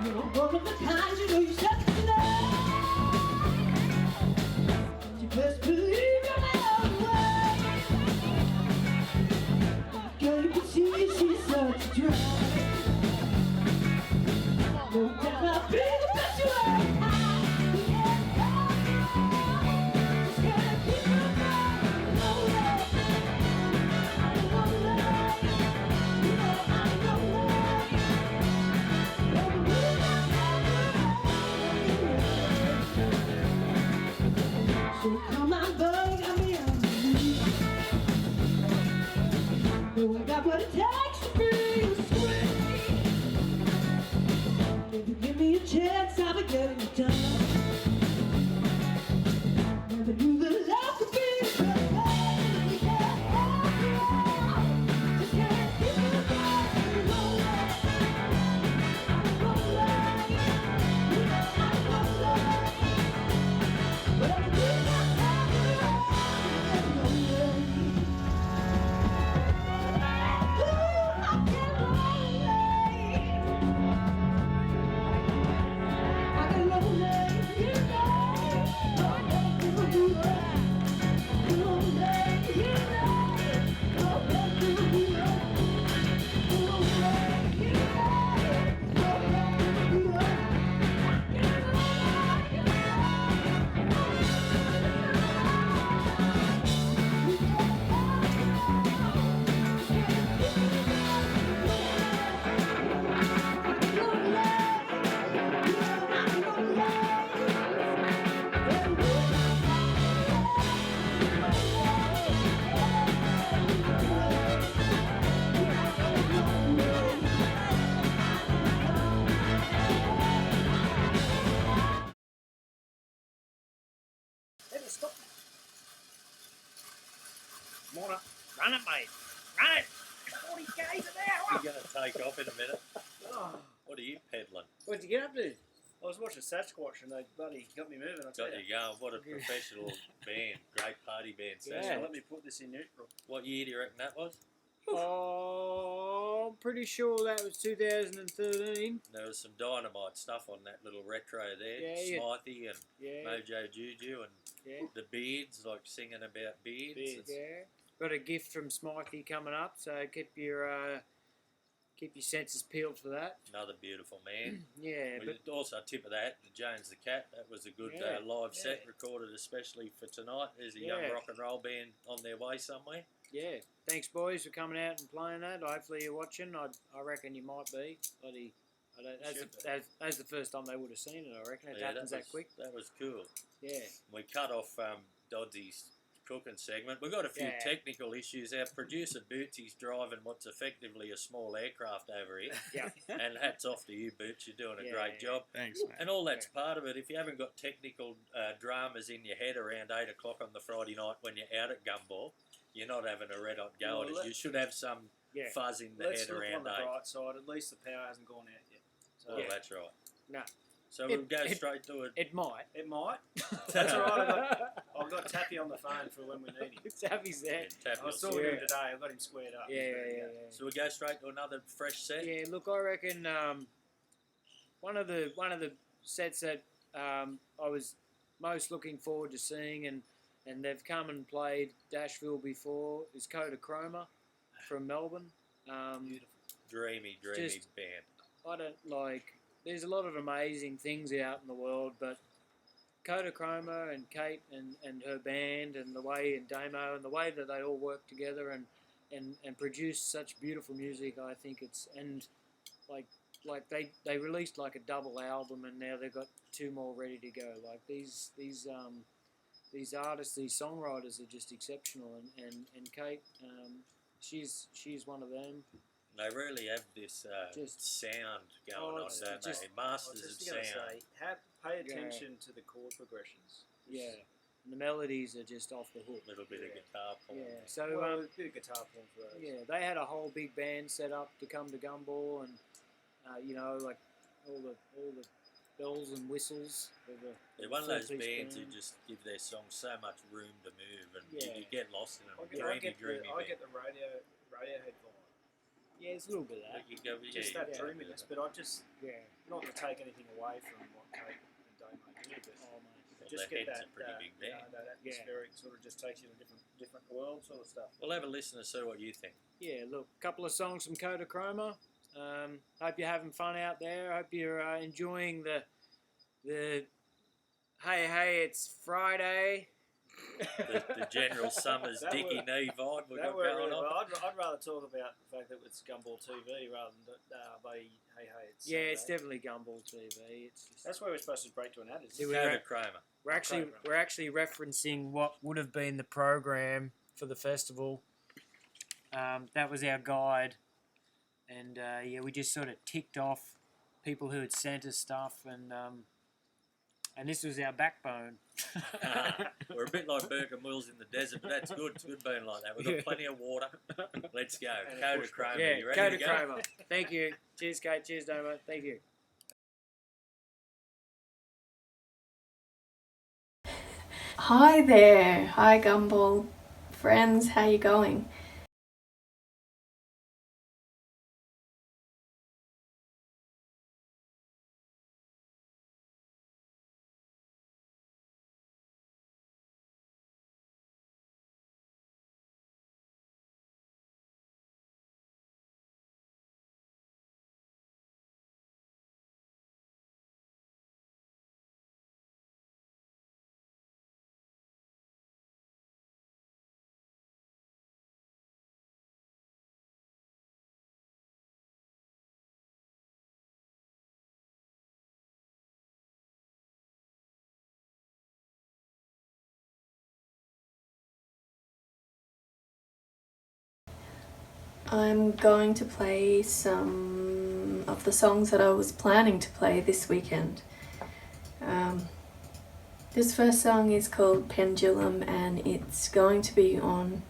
You're one of the kind, you know you said to love. You best believe you're my own way. Girl, you can see she's such a drag. No doubt I'll be the best you ever had. Just gotta keep it going. No way. No way. You know I'm no way. So come on, bug, I'm in the mood. No, I got what it takes to feel sweet. If you give me a chance, I'll be getting it done. Never knew that love could be so bad. Just can't keep it going. No way. No way. You know I'm no way. But I'm a good Stop. Morning. Run it, mate. Run it. 40 k's an hour. You're going to take off in a minute. Oh, What are you peddling? what'd you get up to? I was watching Sasquatch and they bloody got me moving. I tell Got you. you going. What a professional band. Great party band. So Yeah. let me put this in neutral. What year do you reckon that was? Oh, I'm pretty sure that was 2013. There was some dynamite stuff on that little retro there. Yeah, yeah. Smithy and Yeah. Mojo Juju and Yeah. the Beards, like singing about beards. Yeah. Got a gift from Smithy coming up, so keep your senses peeled for that. Another beautiful man. Yeah, We but also tip of that, the Jones the Cat. That was a good Yeah, live yeah. set recorded especially for tonight. There's a young Yeah. rock and roll band on their way somewhere. yeah, thanks boys for coming out and playing that. Hopefully you're watching. I reckon you might be. Bloody, I don't, that's the first time they would have seen it. I reckon it happens that quick. That was cool. Yeah. We cut off Dodsy's cooking segment. We've got a few Yeah. technical issues. Our producer Bootsy's driving what's effectively a small aircraft over here. Yeah. And hats off to you, Boots. You're doing a Yeah, great yeah. job. Thanks, mate. And all that's part of it. If you haven't got technical dramas in your head around 8 o'clock on the Friday night when you're out at Gumball, you're not having a red hot go Well, at it. let- You should have some Yeah. fuzz in the Let's head look on around the 8. bright side. At least the power hasn't gone out yet. So Well, that's right. No. So we'll go straight to it. It might. It might. That's all right. I've got Tappy on the phone for when we need him. Tappy's there. I was talking to him today. I got him squared up. He's ready to go. So we go straight to another fresh set. Yeah, look, I reckon one of the sets that I was most looking forward to seeing, and they've come and played Dashville before, is Kodachroma from Melbourne. Dreamy Just- band. I don't like. There's a lot of amazing things out in the world, but Kodachroma and Kate and her band and the way and Damo and the way that they all work together and produce such beautiful music, I think it's, and like like they released like a double album, and now they've got 2 more ready to go. Like these artists, these songwriters are just exceptional, and Kate, she's one of them. They really have this sound going on, don't they? Masters of sound. Pay attention to the chord progressions. Yeah, and the melodies are just off the hook. A little bit of guitar porn. Yeah, so a bit of guitar porn for those. yeah, they had a whole big band set up to come to Gumball, and like all the bells and whistles. They're one of those bands who just give their songs so much room to move, and you get lost in them. I get the Radiohead vibe. Yeah, it's a little bit of that. Just that dreaminess, but I just not to take anything away from what Kate and Damo do, but just get that that atmospheric sort of just takes you to different world sort of stuff. We'll have a listen and see what you think. Yeah, look, a couple of songs from Kodachroma. Hope you're having fun out there. Hope you're enjoying the hey, it's Friday. the General Summers Dickie knee vibe we've got going on. I'd rather talk about the fact that it's Gumball TV rather than hey, it's it's definitely Gumball TV. It's just, that's where we're supposed to break to an ad. We're actually referencing what would have been the program for the festival. That was our guide, and we just sort of ticked off people who had sent us stuff, and this was our backbone. We're a bit like Burke and Wills in the desert, but that's good. It's good being like that. We've got plenty of water. Let's go. Kodachroma. Yeah, you ready to go? Kodachroma. Thank you. Cheers, Kate. Cheers, Damo. Thank you. Hi there. Hi, Gumball friends. How you going? I'm going to play some of the songs that I was planning to play this weekend. This first song is called Pendulum, and it's going to be on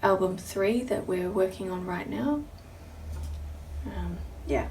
album 3 that we're working on right now. Yeah.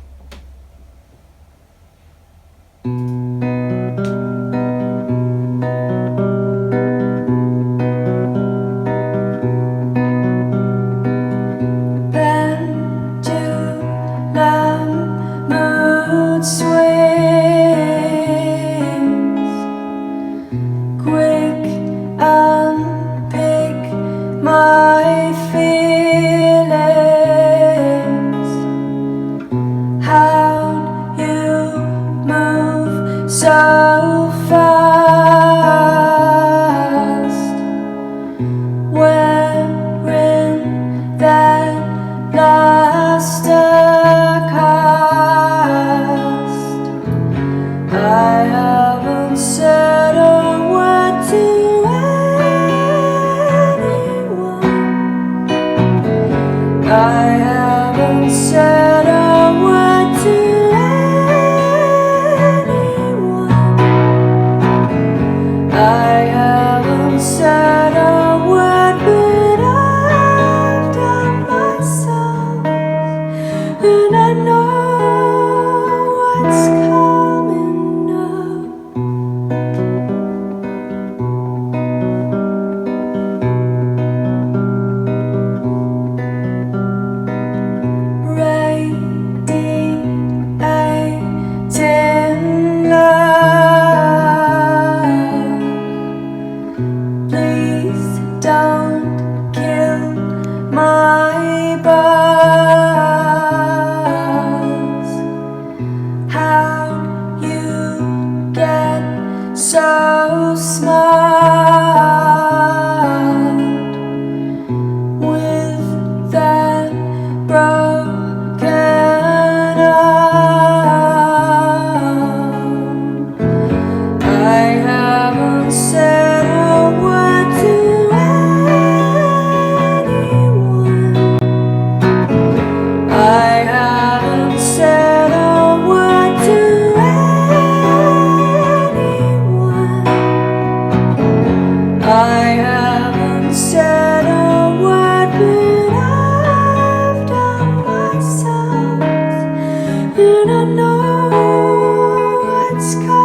and I know what's coming.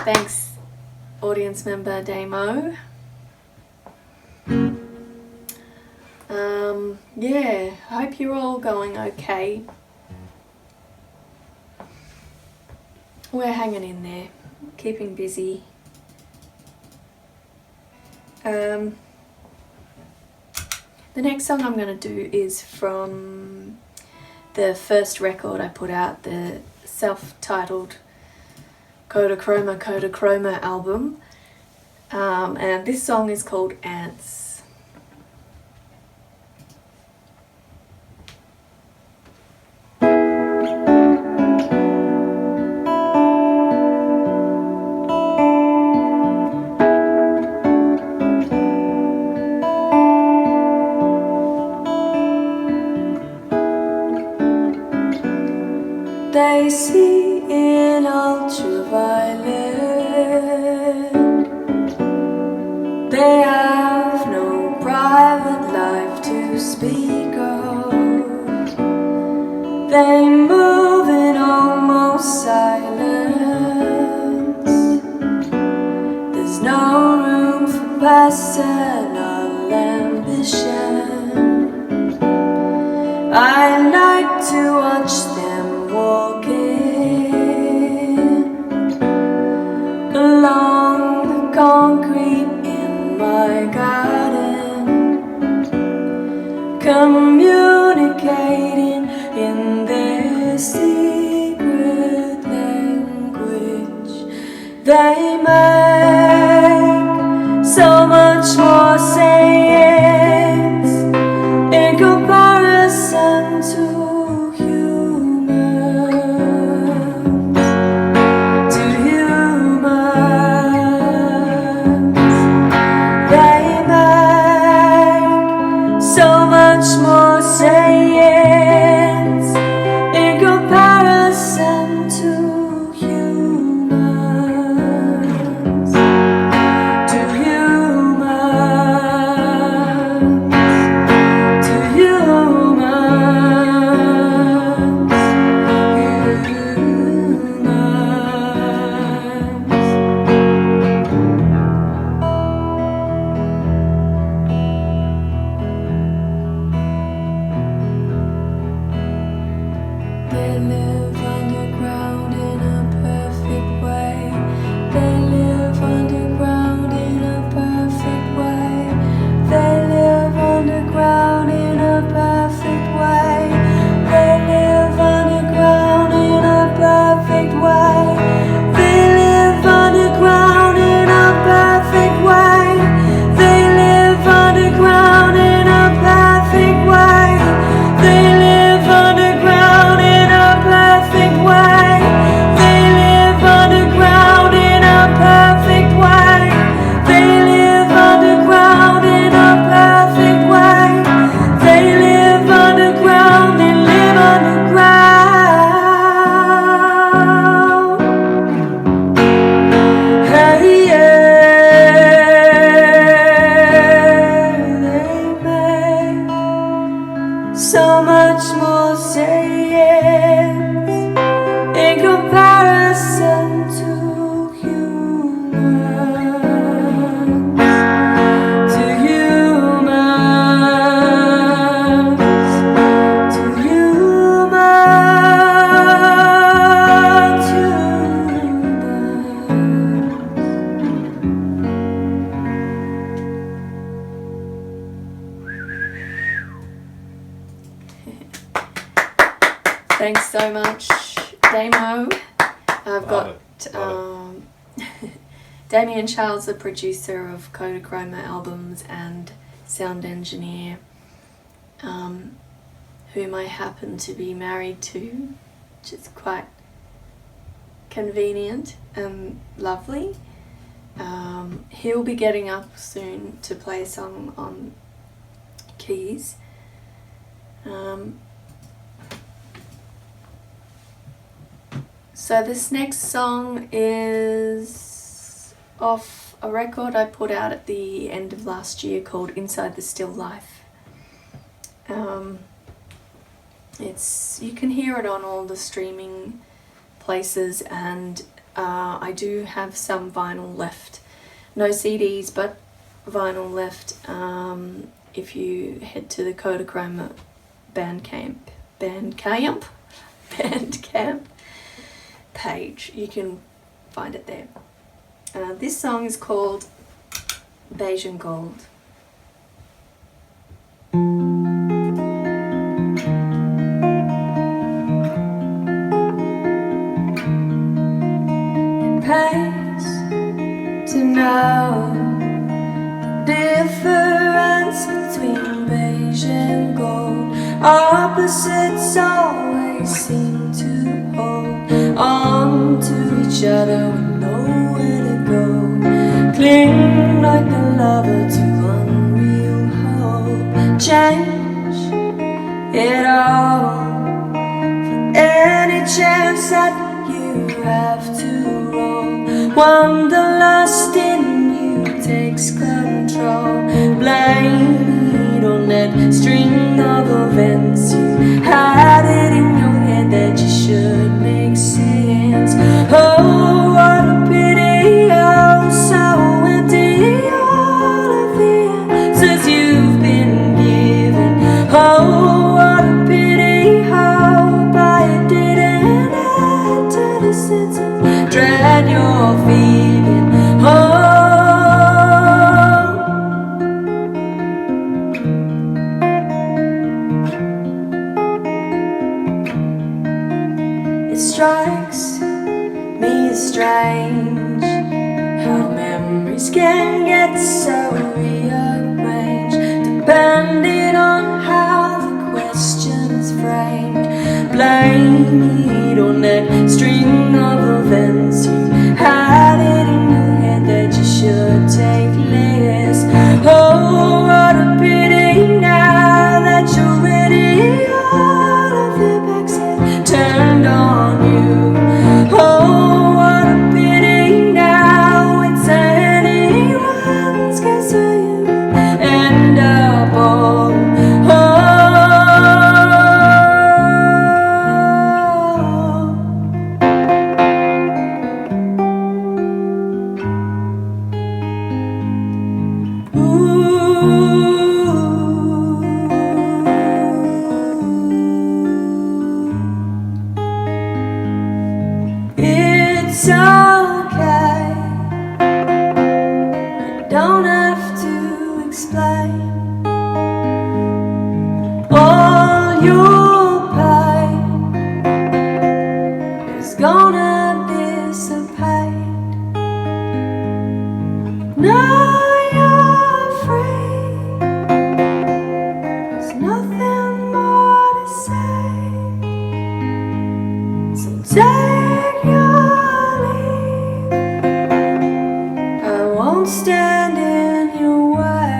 Thanks, audience member Damo. Yeah, I hope you're all going okay. We're hanging in there, keeping busy. The next song I'm going to do is from the first record I put out, the self-titled Kodachroma album, and this song is called Ants. They see in ultraviolet. They have no private life to speak of. They move in almost silence. There's no room for personal ambition. I like to watch them walking along the concrete in my garden, communicating in their secret language. They make so much more sense in comparison to more science in comparison to humans, to humans, to humans, They live underground in a perfect way. They live underground in a perfect way. They live underground in a perfect way. They live underground in a perfect way. They live underground in a perfect way. They live underground in a perfect way. They live underground in a perfect way. They live underground in a perfect way. Thanks so much, Damo. I've got Damien Charles, the producer of Kodachroma albums and sound engineer, whom I happen to be married to, which is quite convenient and lovely. He'll be getting up soon to play a song on keys. So this next song is off a record I put out at the end of last year called Inside the Still Life. You can hear it on all the streaming places, and I do have some vinyl left. No CDs, but vinyl left. If you head to the Kodachroma Bandcamp page, you can find it there. This song is called Beige and Gold. It pays to know the difference between beige and gold. Opposites always seem to hold on to each other with nowhere to go. Cling like a lover to unreal hope. Change it all for any chance that you have to roll. Wanderlust in you takes control. Blame it on that string of events. You had it in your head that you should make sense. Oh, what a pity, oh, so empty. All of the answers you've been given. Oh, what a pity, hope I didn't add to the sense of dread you're feeling. Oh, it strikes me as strange how memories can get so rearranged, depending on how the question's framed. Blame it on that string of events. You had it in your head that you should take less. Oh, what a pity now that you're ready. All of the backs have turned on you. Oh, what a pity now it's anyone's guess where you end up on. It's okay, I don't have to explain. All your pain is gonna dissipate. Now you're free, there's nothing more to say. So take your leave, I won't stand in your way.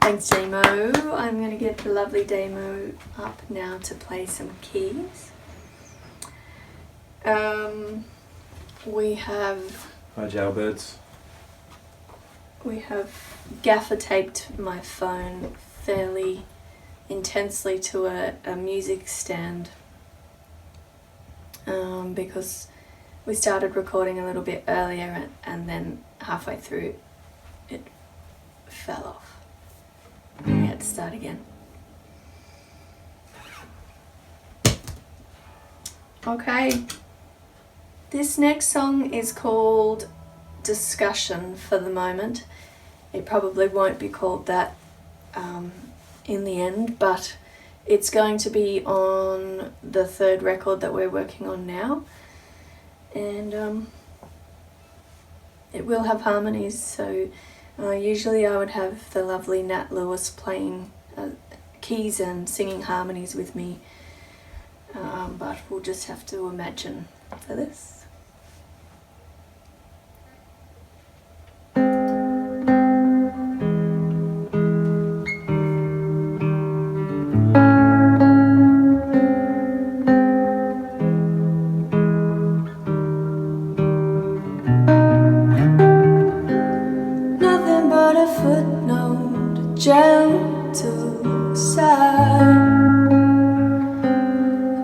Thanks, Damo. I'm going to get the lovely Damo up now to play some keys. We have gaffer taped my phone fairly intensely to a music stand because we started recording a little bit earlier and then halfway through it fell off. We had to start again. Okay, this next song is called Discussion for the moment. It probably won't be called that in the end, but it's going to be on the third record that we're working on now, and it will have harmonies, so usually I would have the lovely Nat Lewis playing keys and singing harmonies with me, but we'll just have to imagine for this. Nothing but a footnote, a gentle sigh.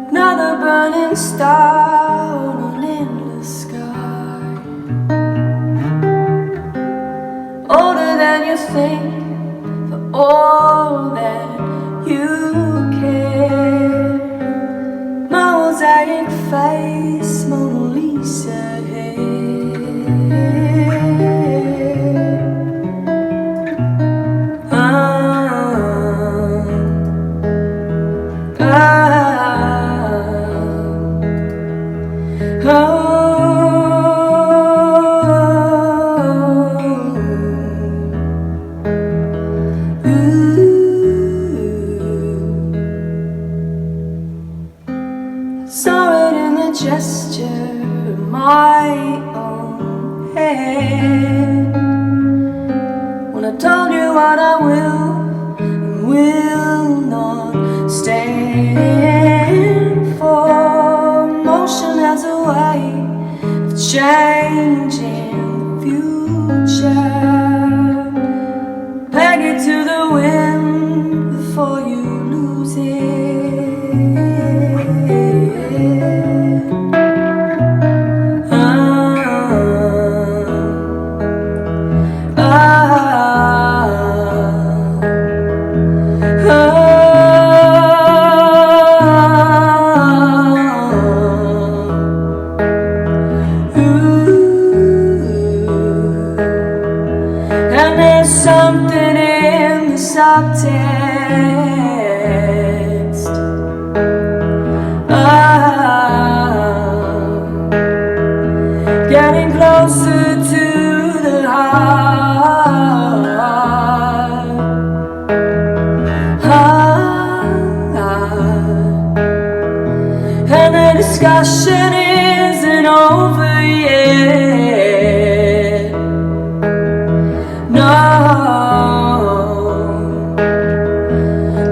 Another burning star on an endless sky. Older than you think, for all that you care. My mosaic face, Mona Lisa hair. Saw it in the gesture of my own hand when I told you what I will and will not stand for. Motion has a way of changing the future. Peg it to the wind before you lose it. And there's something in the subtext. Getting closer to the heart. And the discussion isn't over yet. No,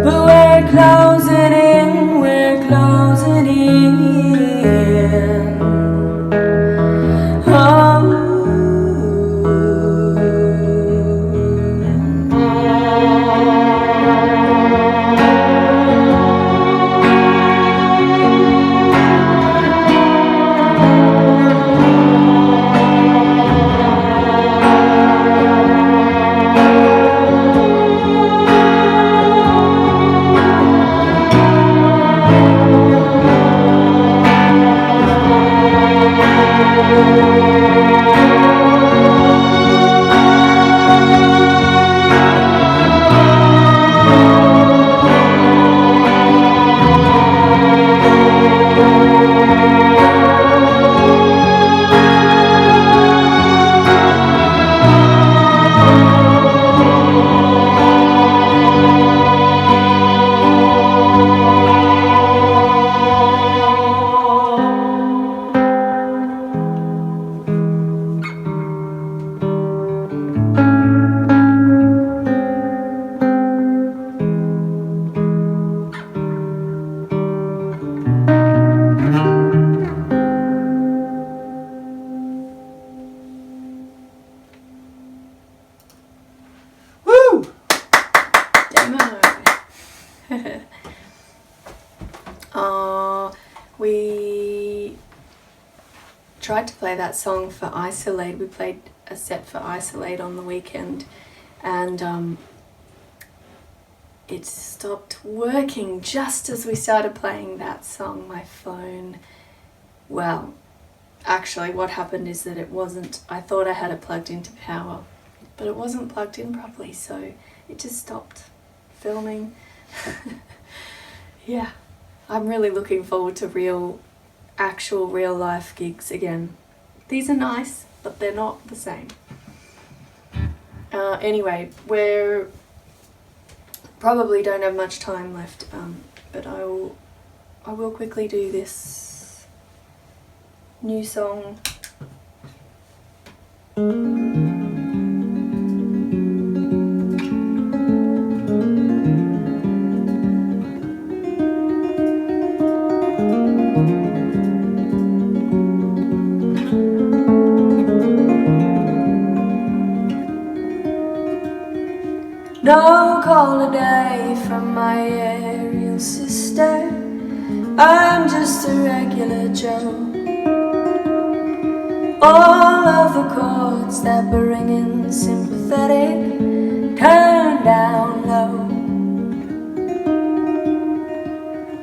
but we're closing in, we're closing in. We tried to play that song for Isolate. We played a set for Isolate on the weekend, and it stopped working just as we started playing that song. My phone, well, actually what happened is that it wasn't, I thought I had it plugged into power, but it wasn't plugged in properly, so it just stopped filming. Yeah, I'm really looking forward to actual real life gigs again. These are nice, but they're not the same. Anyway, we're probably don't have much time left, but I will quickly do this new song. No call a day from my aerial sister. I'm just a regular Joe. All of the chords that were ringing sympathetic turned down low.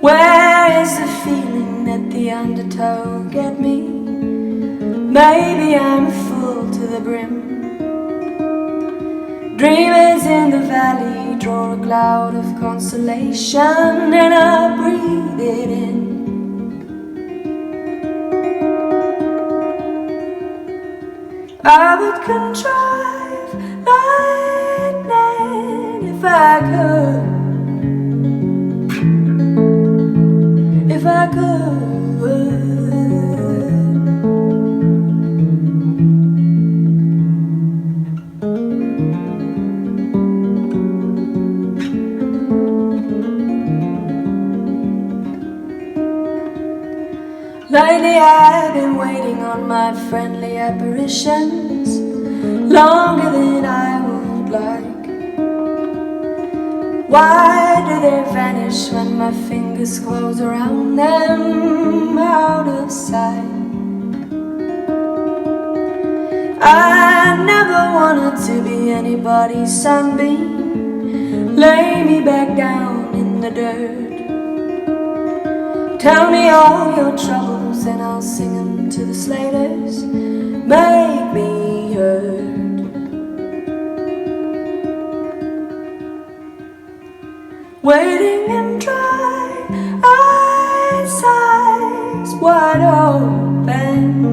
Where is the feeling that the undertow get me? Maybe I'm full to the brim. Dreamers in the valley draw a cloud of consolation, and I breathe it in. I would contrive lightning if I could, if I could. Lately I've been waiting on my friendly apparitions longer than I would like. Why do they vanish when my fingers close around them out of sight? I never wanted to be anybody's sunbeam. Lay me back down in the dirt. Tell me all your troubles and I'll sing them to the slaters. Make me heard. Waiting in dry eyes wide open.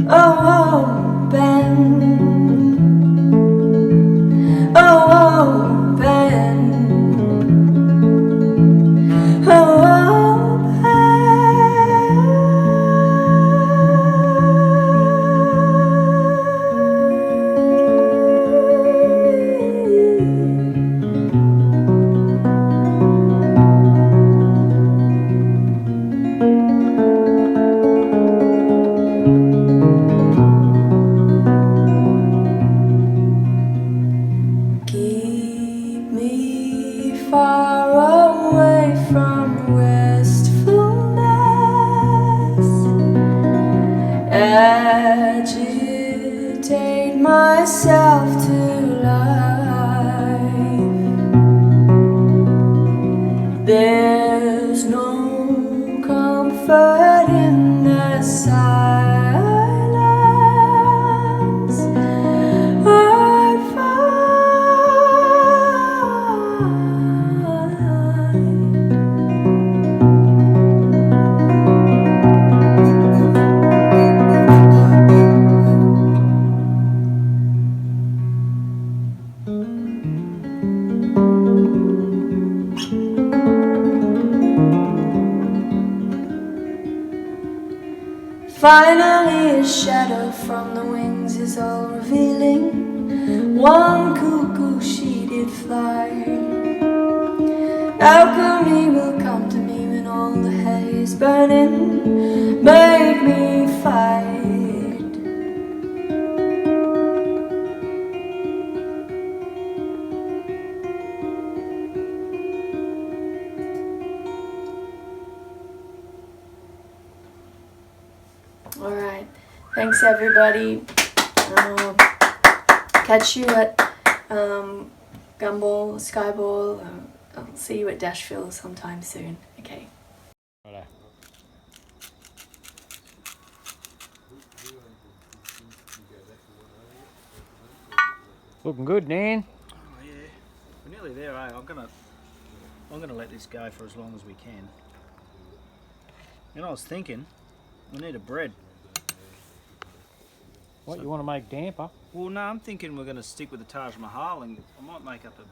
Oh, open. Oh, open. Keep me far away from wistfulness. Agitate myself to life. There's no comfort in the silence I find. Finally a shadow from the wings is all revealing. One cuckoo she did fly. Alchemy will come to me when all the hay is burning. Make me fight. Thanks everybody. Catch you at Gumball, Skyball. I'll see you at Dashville sometime soon. Okay. Righto. Looking good, Dan. Oh yeah, we're nearly there, eh? I'm gonna let this go for as long as we can. And I was thinking, we need a bread. What, you want to make damper? Well, no, I'm thinking we're going to stick with the Taj Mahal, and I might make up a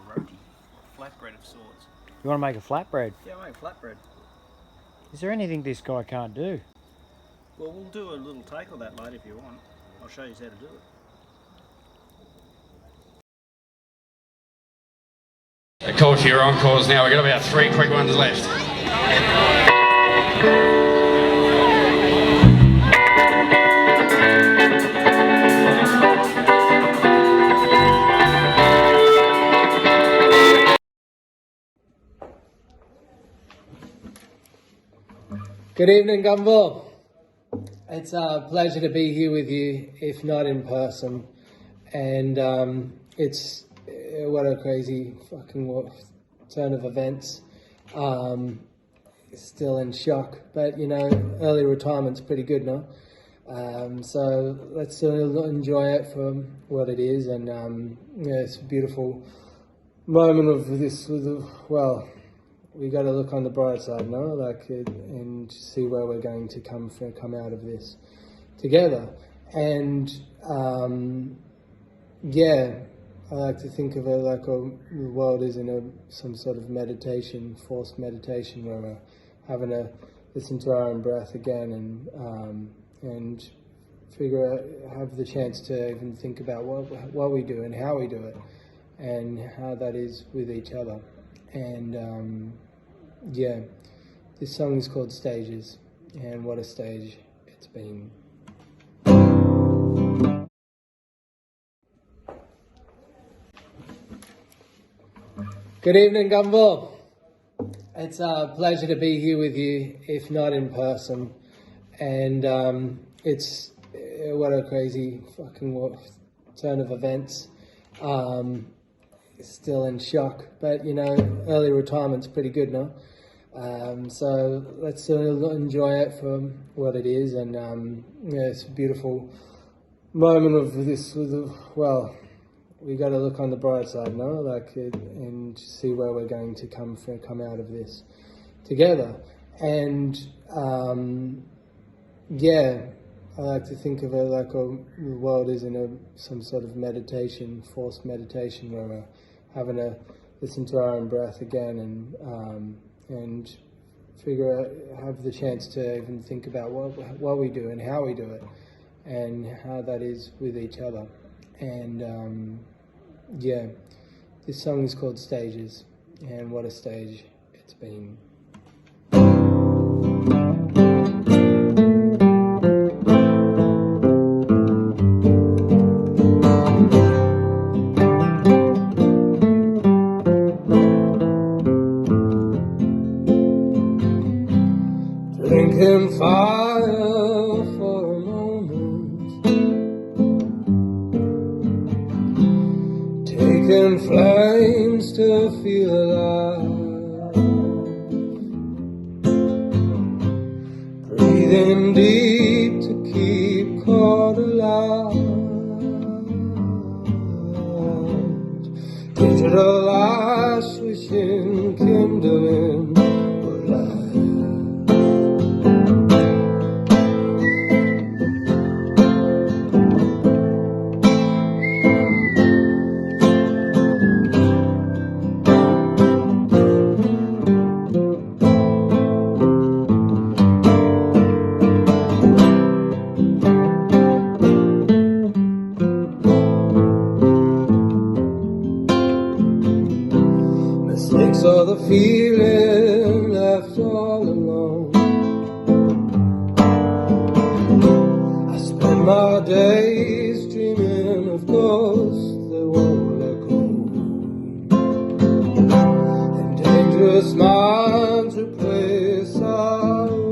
roti, flatbread of sorts. You want to make a flatbread? Yeah, make flatbread. Is there anything this guy can't do? Well, we'll do a little take on that later if you want. I'll show you how to do it. A call for your encores now. We've got about 3 quick ones left. Good evening, Gumball. It's a pleasure to be here with you, if not in person. And it's what a crazy fucking turn of events. Still in shock, but you know, early retirement's pretty good now. So let's enjoy it for what it is, and yeah, it's a beautiful moment of this. Well, we got to look on the bright side now, and see where we're going to come out of this together. And yeah, I like to think of it like the world is in some sort of meditation, forced meditation, where we're having to listen to our own breath again, and figure out, have the chance to even think about what we do and how we do it, and how that is with each other. And yeah, this song is called Stages, and what a stage it's been. Good evening, Gumball. It's a pleasure to be here with you, if not in person. And it's what a crazy fucking turn of events. Still in shock, but you know, early retirement's pretty good now. So let's enjoy it for what it is, and yeah, it's a beautiful moment of this. Well, we got to look on the bright side now, and see where we're going to come out of this together. And yeah, I like to think of it like the world is in some sort of meditation, forced meditation, where we're having to listen to our own breath again, and figure out, have the chance to even think about what we do and how we do it, and how that is with each other. And yeah, this song is called Stages, and what a stage it's been. Drinking fire for a moment, taking flames to feel alive, breathing deep to keep caught alive, digital eyes wishing kindling were light. Mistakes are the feeling left all alone. I spend my days dreaming of ghosts that won't let go, and dangerous minds replace our own.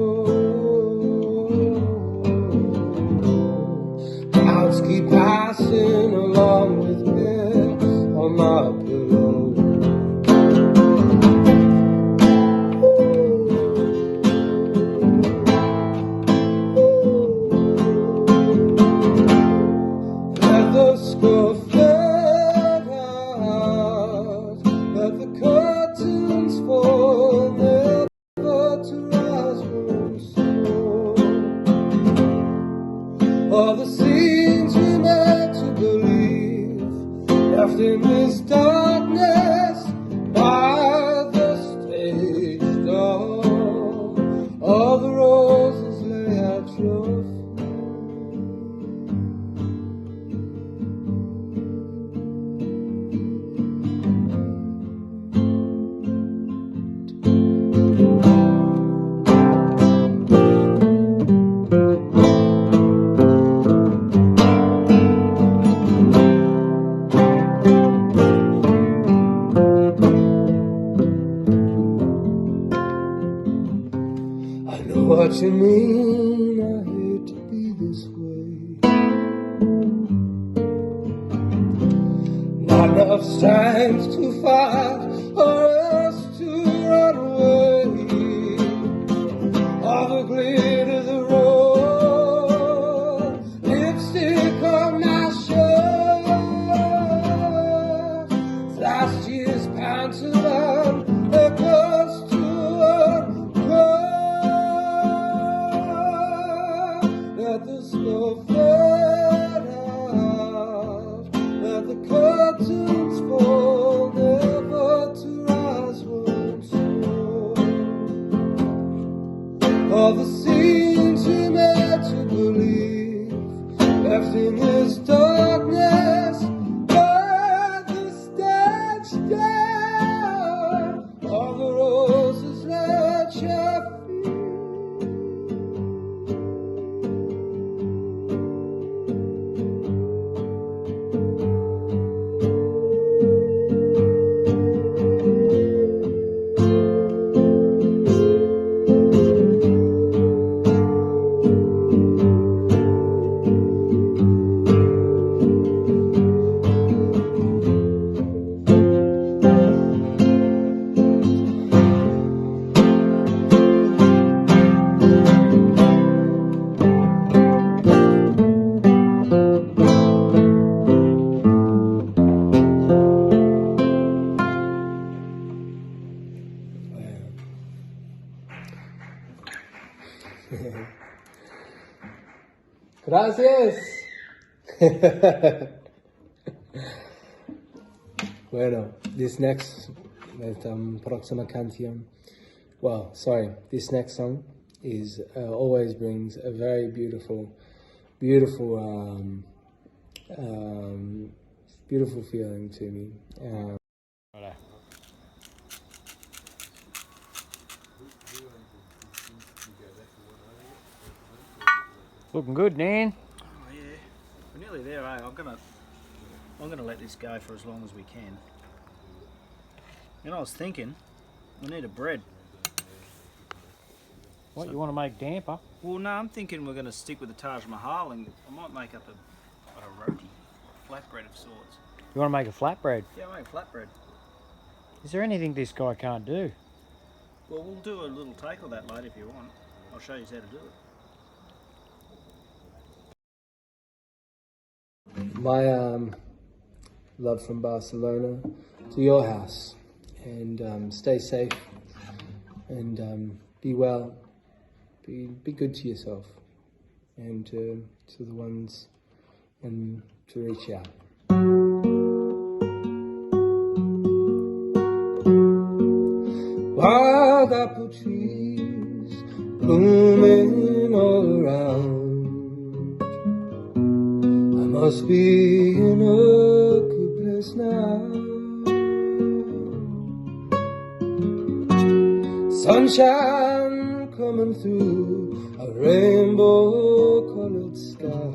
the curtains fall, never to rise once more. All the scenes we made to believe, left in this darkness by the stage door. All the roses lay at your feet. What you mean, I hate to be this way. Not enough strength to fight or else to run away. All the glitter, the road, lipstick on my shirt. Last year's pants around the close to let the snow fade out, let the curtains fall, never to rise once more. All the scenes we made to believe, left in this darkness, by the stage door. All the roses let your Gracias. Bueno, this next próxima canción. Well, sorry, this next song is always brings a very beautiful feeling to me. Looking good, Dan. Oh yeah, we're nearly there, eh? I'm gonna let this go for as long as we can. You know, I was thinking, we need a bread. What, you want to make damper? Well, no, I'm thinking we're gonna stick with the Taj Mahal, and I might make up a roti, flatbread of sorts. You want to make a flatbread? Yeah, I'll make flatbread. Is there anything this guy can't do? Well, we'll do a little take of that later if you want. I'll show you how to do it. My love from Barcelona to your house, and stay safe, and be well, be good to yourself, and to the ones, and to reach out. Wild apple trees blooming all around. Must be in a good place now. Sunshine coming through a rainbow-colored sky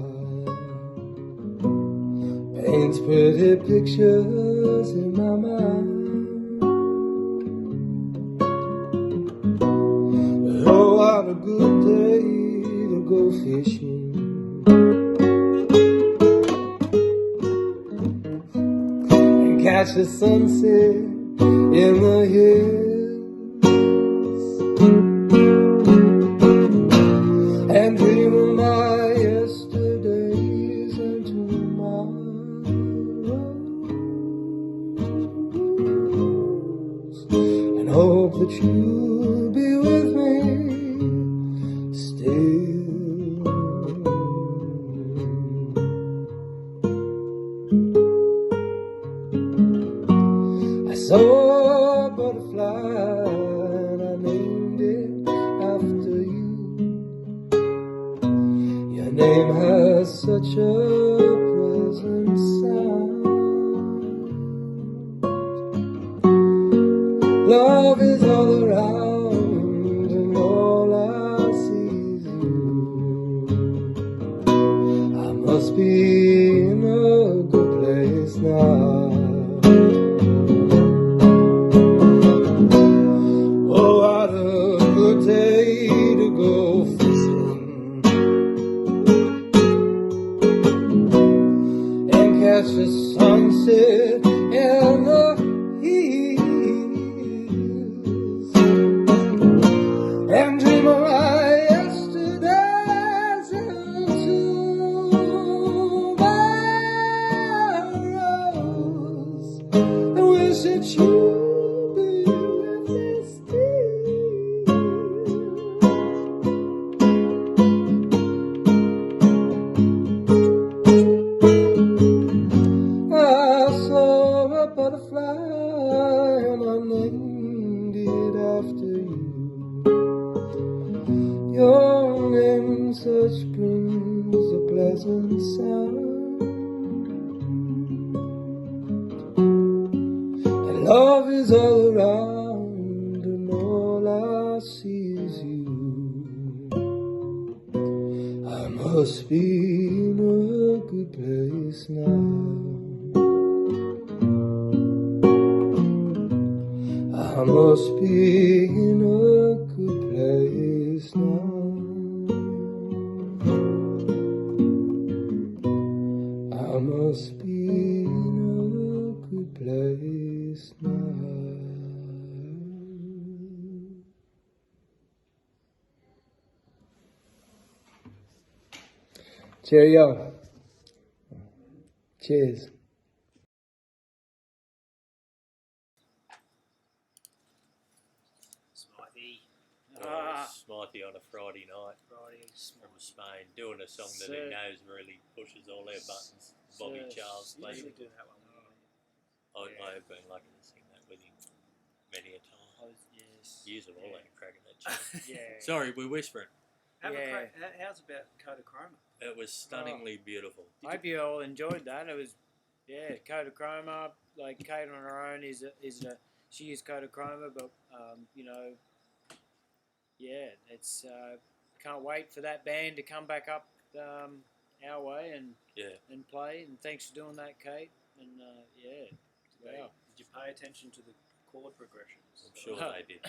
paints pretty pictures in my mind. Oh, what a good day to go fishing. Catch the sunset in the hills and dream of my yesterdays and tomorrow. hope that you'll be with me still. I saw a butterfly and I named it after you. Your name has such a pleasant sound. Love is all around and all I see is you. I must be in a good place now. Oh, what a good day to go fishing and catch the sunset and the and dream of my yesterdays into tomorrows. I wish that you'd be with me still. I saw a butterfly and I named it after you. Your name such brings a pleasant sound, and love is all around and all I see is you. I must be in a good place now. I must be in a good place now. I must be in a good place now. Cheerio. Cheers. Smithy on a Friday night from Spain, doing a song that he knows really pushes all our buttons. Bobby Charles, Usually do that one. I have been lucky to sing that with him many a time. Yes. Years of all that cracking that tune. Yeah. Sorry, we're whispering. How's about Kodachroma? It was stunningly beautiful. I hope you all enjoyed that. It was, Kodachroma, like Kate on her own she is Kodachroma, but it's can't wait for that band to come back up our way and play. And thanks for doing that, Kate. And Did you pay attention to the chord progressions? I'm sure they did.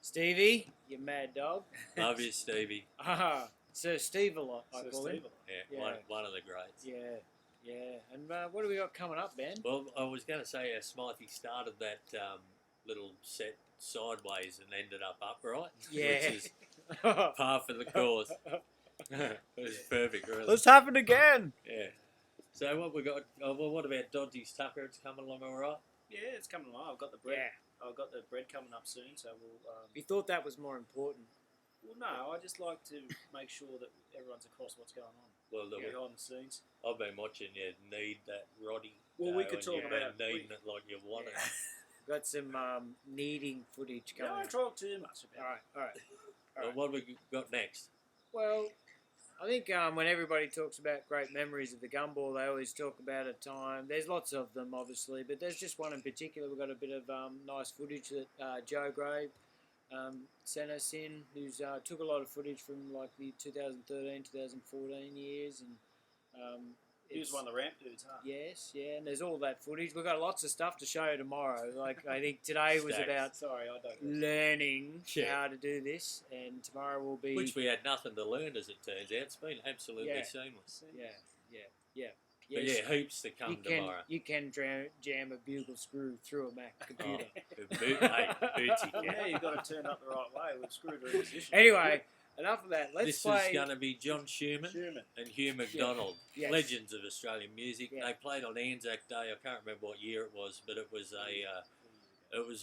Stevie, you mad dog. Love you, Stevie. Sir Steve a lot, I call him. Yeah, one of the greats. Yeah. And what do we got coming up, Ben? Well, I was going to say Smithy started that little set sideways and ended up upright, which is par for the course. It was perfect, really. Let's have it again. Yeah. So what we got? What about Dodgy's Tucker? It's coming along all right. Yeah, it's coming along. I've got the bread. Yeah. I've got the bread coming up soon, so we'll. You thought that was more important? Well, no. I just like to make sure that everyone's across what's going on. Well, behind the scenes. I've been watching you knead that Roddy. Well, we could talk about kneading it like you want it. Got some kneading footage coming. Don't talk too much about it. All right. Well, what have we got next? Well, I think when everybody talks about great memories of the gumball, they always talk about a time. There's lots of them, obviously, but there's just one in particular. We've got a bit of nice footage that Joe Gray sent us in, who's took a lot of footage from like the 2013, 2014 years, and he was one of the ramp dudes, huh? Yes, and there's all that footage. We've got lots of stuff to show tomorrow. Like I think today was about learning how to do this, and tomorrow will be which we had nothing to learn, as it turns out. It's been absolutely seamless. Yeah. But heaps to come tomorrow. You can jam a bugle screw through a Mac computer. Bootsy can. Yeah, you've got to turn up the right way with screw to position. Anyway, enough of that. This is going to be John Schumann and Hugh MacDonald, Yes. legends of Australian music. Yeah. They played on Anzac Day. I can't remember what year it was, but it was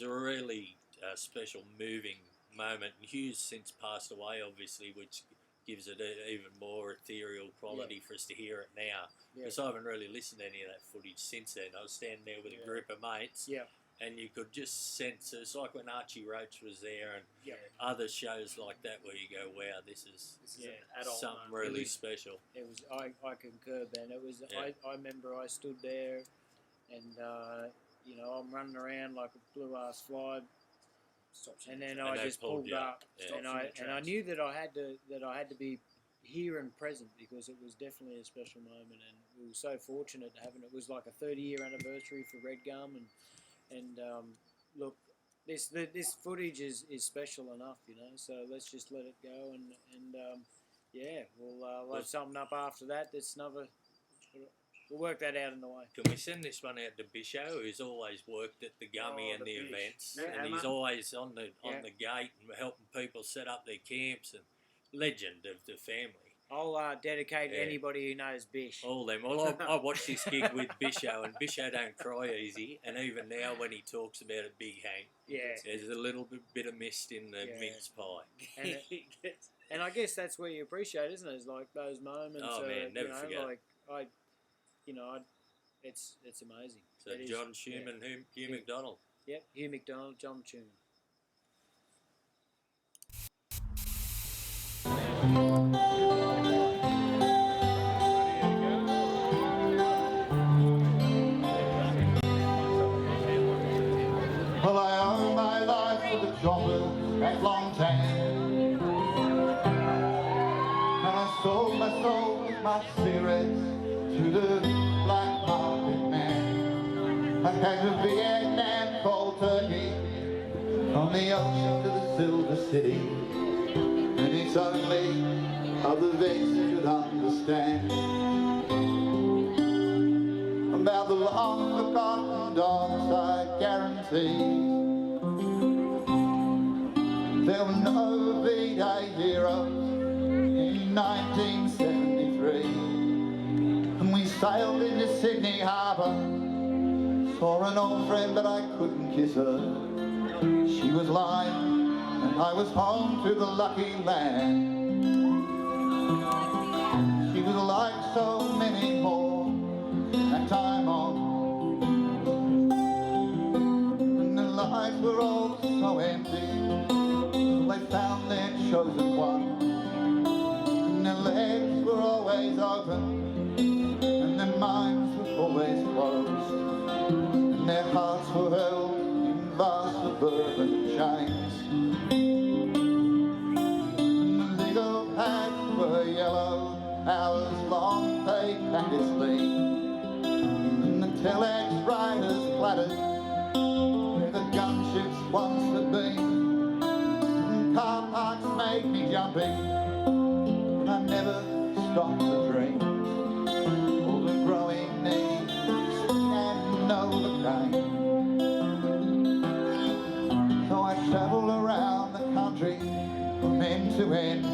a really special moving moment. And Hugh's since passed away, obviously, which gives it even more ethereal quality for us to hear it now. Because I haven't really listened to any of that footage since then. I was standing there with a group of mates, and you could just sense it's like when Archie Roach was there and other shows like that where you go, wow, this is an adult something moment. really special. It was. I concur, Ben. It was. I remember I stood there, and I'm running around like a blue ass fly. And then I just pulled up, and I knew that I had to be here and present because it was definitely a special moment, and we were so fortunate to have it. It was like a 30-year anniversary for Red Gum, and look, this footage is special enough, So let's just let it go, and we'll have something up after that. That's another. We'll work that out in the way. Can we send this one out to Bisho, who's always worked at the Gummy and the events, and he's always on the gate and helping people set up their camps, and legend of the family. I'll dedicate anybody who knows Bish. All them. Well, I watched this gig with Bisho, and Bisho don't cry easy, and even now when he talks about it, Big Hank, there's a little bit of mist in the mince pie. And I guess that's where you appreciate, isn't it? It's like those moments. Oh man, never forget. It's amazing. So John Schumann, Hugh McDonald. Yep, Hugh McDonald, John Schumann. Well, I owe my life to the choppers at Long Tan, and I sold my soul with my cigarettes to the black market man. I had a Vietnam cold turkey from the ocean to the Silver City, and it's only other vets should understand about the long forgotten dogs. I guarantee there were no V-Day heroes in 1973. And we sailed into Sydney Harbour, saw an old friend but I couldn't kiss her. She was lying and I was home to the lucky land. She was like so many more that time on, and their lives were all so empty. They found their chosen one, and their legs were always open, and their minds were always closed, and their hearts were held in vast suburban chains. And the little pads were yellow, hours long they packed sleep, and the telex riders clattered where the gunships once had been. Car parks made me jumpy, and I never stopped to dream. All the growing needs and Novocaine. So I travel around the country from end to end,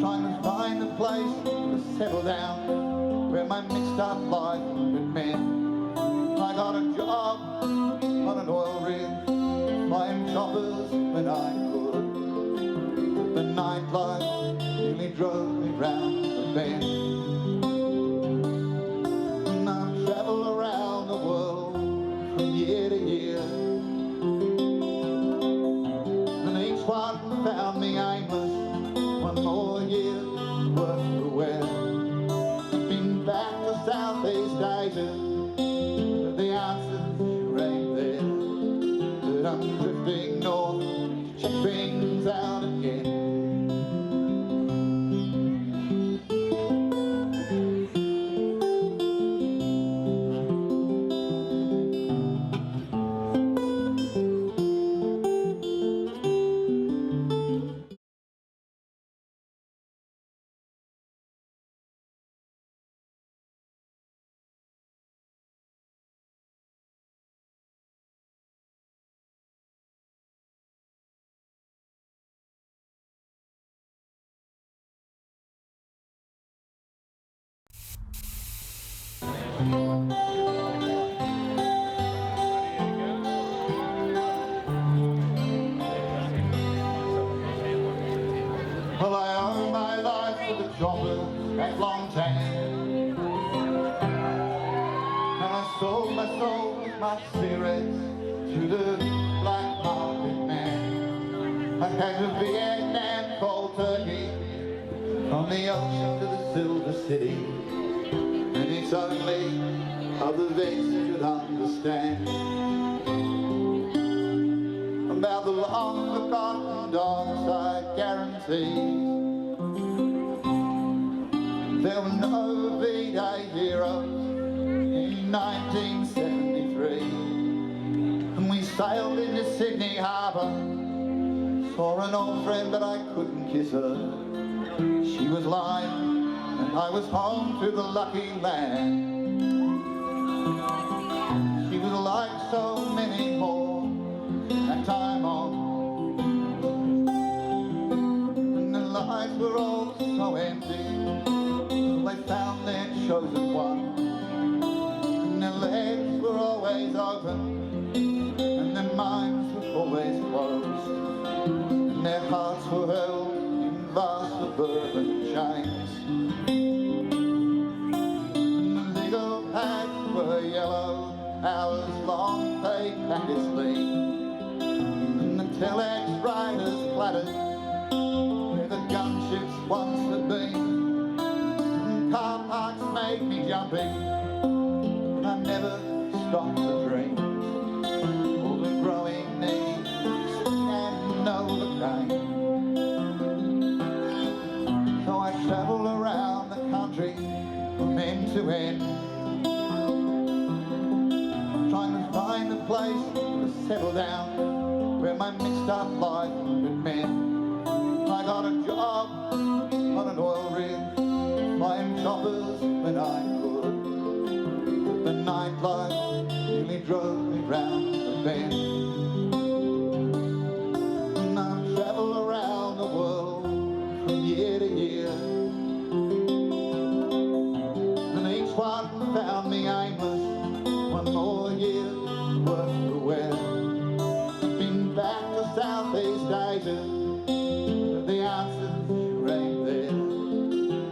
trying to find a place to settle down where my mixed up life had been. I got a job on an oil rig, flying choppers when I could. The nightlife nearly drove me round the bend. And I've travelled around the world from year to year, and each one found me aimless. One more year worth to wear. Been back to Southeast Asia, but the answers ain't there. But I'm drifting north to check things out again. at long tan. And I sold my soul, my cigarettes to the black market man. I had a Vietnam cold turkey from the ocean to the Silver City. And it's only other vets should understand about the long forgotten dark side guarantees. There were no V-Day heroes in 1973, and we sailed into Sydney Harbour, saw an old friend but I couldn't kiss her. She was lying and I was home to the lucky land. She was like so many more that time on, and their lives were all so empty. They found their chosen one, and their legs were always open, and their minds were always closed, and their hearts were held in vast suburban chains. And the legal pads were yellow, hours long paid packets lean, and the telex riders clattered where the gunships once had been. Car parks made me jumpy, and I never stopped to dream all the growing needs and overcame. So I travelled around the country from end to end, trying to find a place to settle down where my mixed up life had been. I got a job on an oil rig, flying choppers when I could. The nightlife nearly drove me round the bend. And I've travelled around the world from year to year, and each one found me aimless. One more year worth the wear. Been back to Southeast Asia, but the answers ain't there.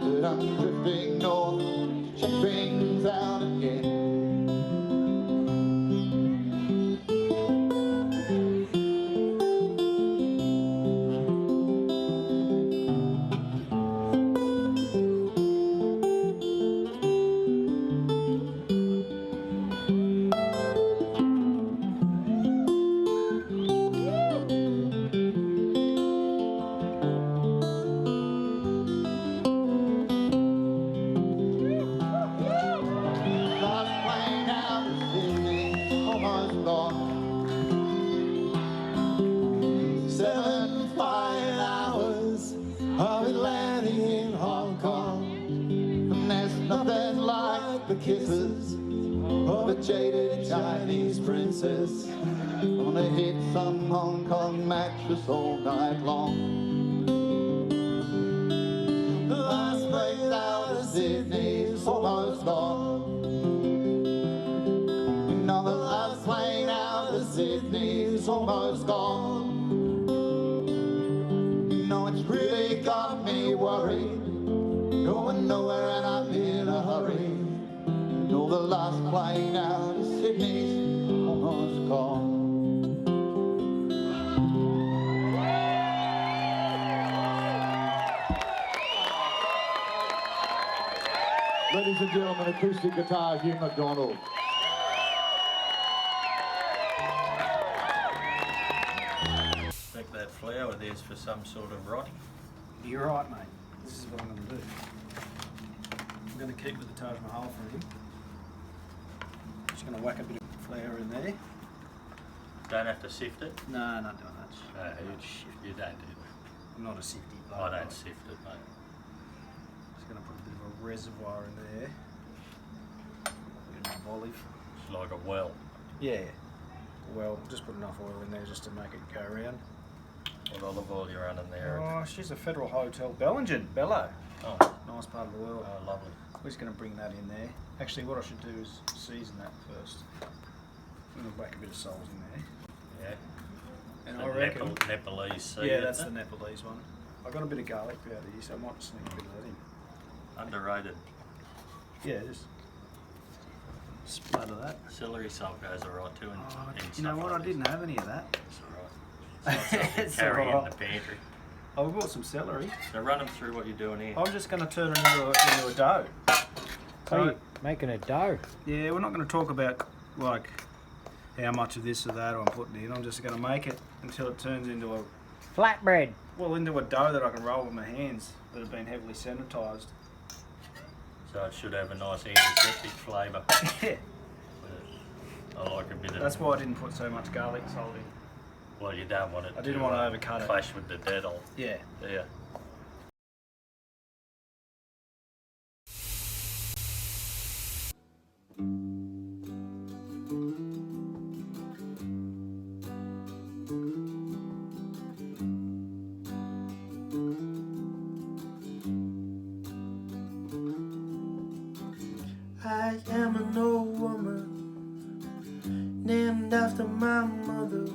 But I'm drifting north to check things out again. Kisses of a jaded Chinese princess on a hit some Hong Kong mattress all night long. The last place out of Sydney's almost gone. You know, the last plane out of Sydney's almost gone. You know, it's really got me worried, going nowhere and I'm in a hurry. No, the last plane out of Sydney's almost gone. Ladies and gentlemen, acoustic guitar, Hugh McDonald. I think that flower there's for some sort of rotting. You're right, mate. This is what I'm going to do. I'm going to keep with the Taj Mahal for him. Just going to whack a bit of flour in there. Don't have to sift it? No, not doing that. You don't do that. I'm not a sifty bloke. I don't sift it, mate. Just going to put a bit of a reservoir in there. A bit of olive. It's like a well. Yeah. Well, just put enough oil in there just to make it go around. What olive oil you're running there? Oh, she's a Federal Hotel Bellingen, Bello. Oh. Nice part of the world. Oh, lovely. We're just going to bring that in there. Actually, what I should do is season that first. I'm going to whack a bit of salt in there. Yeah. And the I reckon... Nepalese seed, yeah, that's the Nepalese one. I've got a bit of garlic powder here, so I might sneak a bit of that in. Underrated. Yeah, just splatter that. Celery salt goes alright too. You know what? I didn't have any of that. It's alright. It's Carry in alright. the pantry. Oh, we bought some celery. So run them through what you're doing here. I'm just going to turn it into a dough. So you're making a dough? Yeah, we're not going to talk about like how much of this or that I'm putting in. I'm just going to make it until it turns into a flatbread. Well, into a dough that I can roll with my hands that have been heavily sanitised. So it should have a nice antiseptic flavour. Yeah. I like a bit of... That's why I didn't put so much garlic salt in. Well, you don't want it I didn't want to overcut it. clash with the deadle. Yeah. Yeah. I am an old woman named after my mother.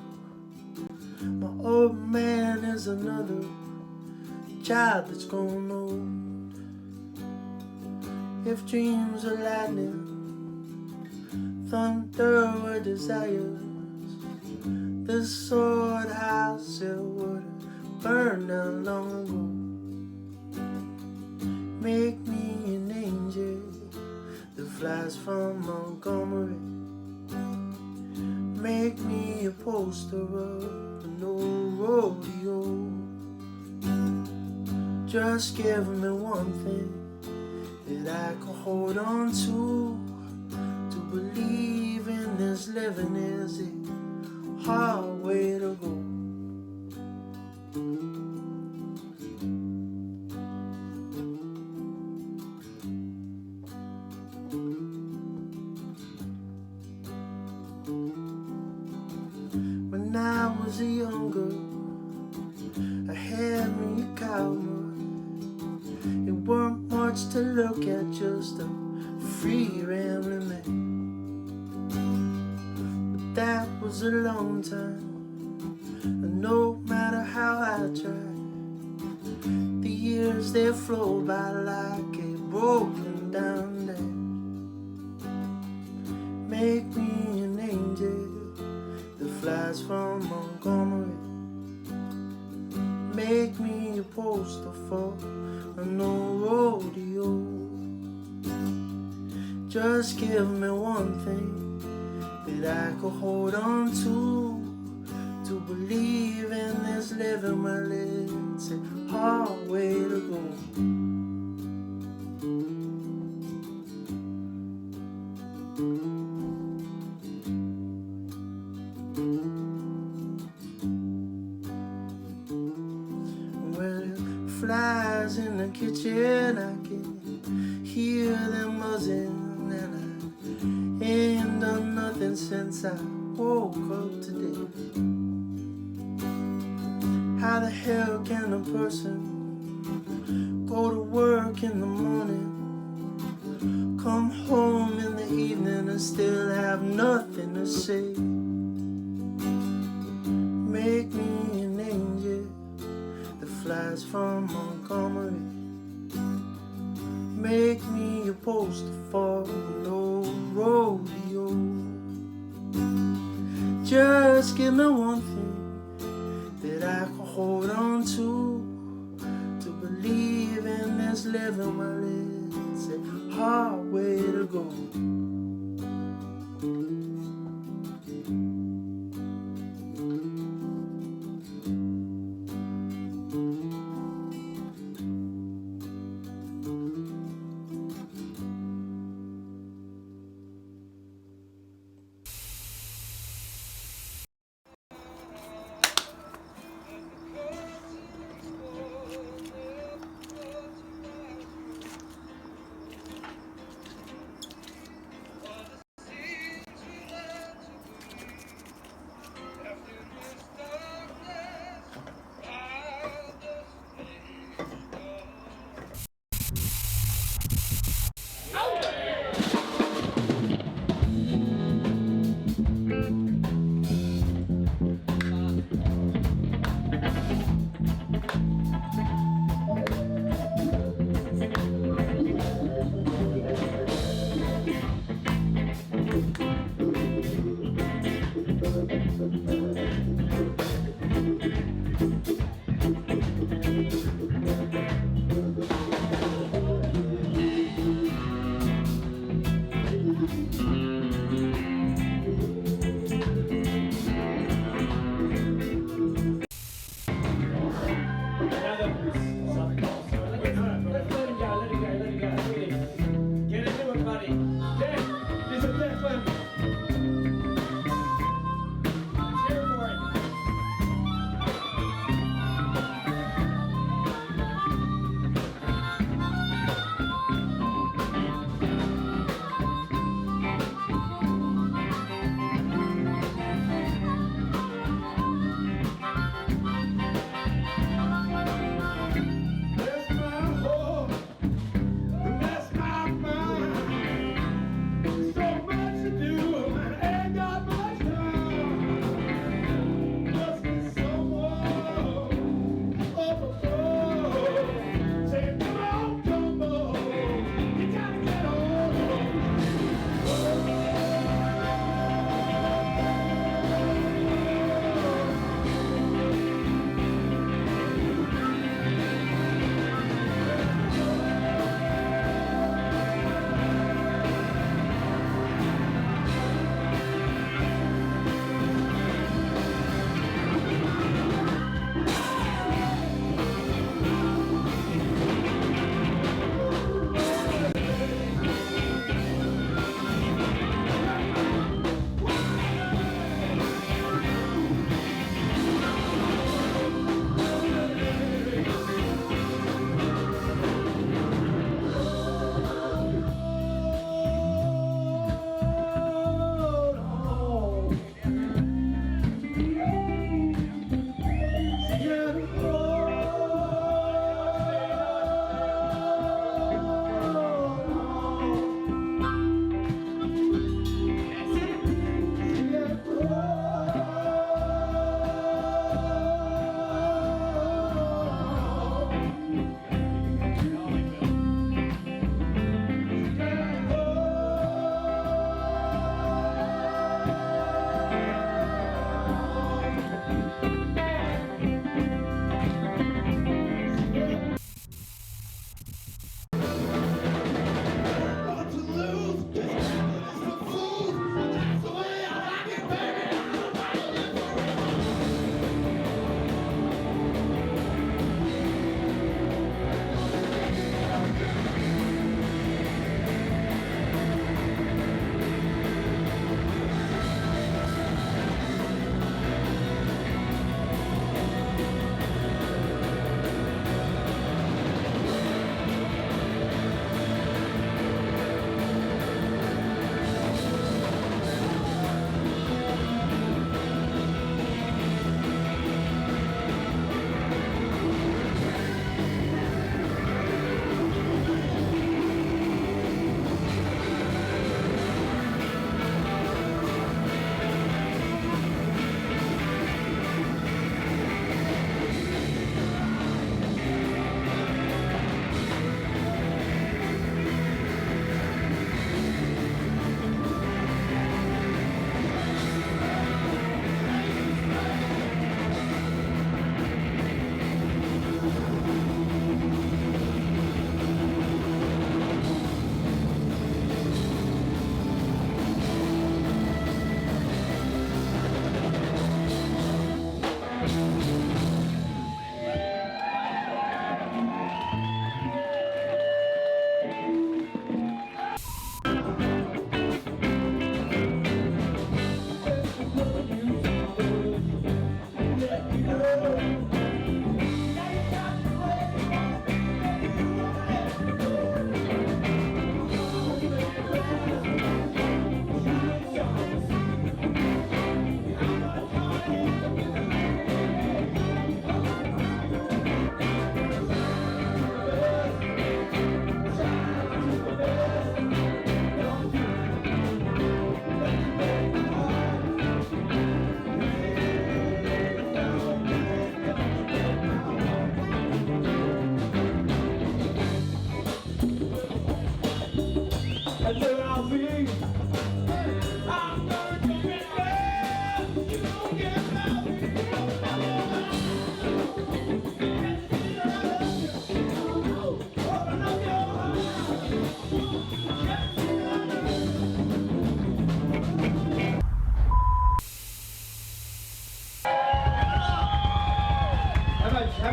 My old man is another child that's grown old. If dreams are lightning, thunder were desires, this sword house it would have burned down long ago. Make me an angel that flies from Montgomery. Make me a poster of an old rodeo. Just give me one thing that I can hold on to believe in this living is a hard way to go. When I was a young girl, I had me a cowboy. It weren't much to look at, just a free rambling man. But that was a long time, and no matter how I tried, the years they flow by like a broken down dam. Make me an angel that flies from Montgomery. Make me a poster for an old rodeo. Just give me one thing that I could hold on to believe in this living. Well, it's a hard way to go. Flies in the kitchen, I can hear them buzzing, and I ain't done nothing since I woke up today. How the hell can a person go to work in the morning, come home in the evening and still have nothing to say? Make me an angel that flies from Montgomery. Make me a poster for an old rodeo. Just give me one thing that I can hold on to believe in this living. Well, it's a hard way to go.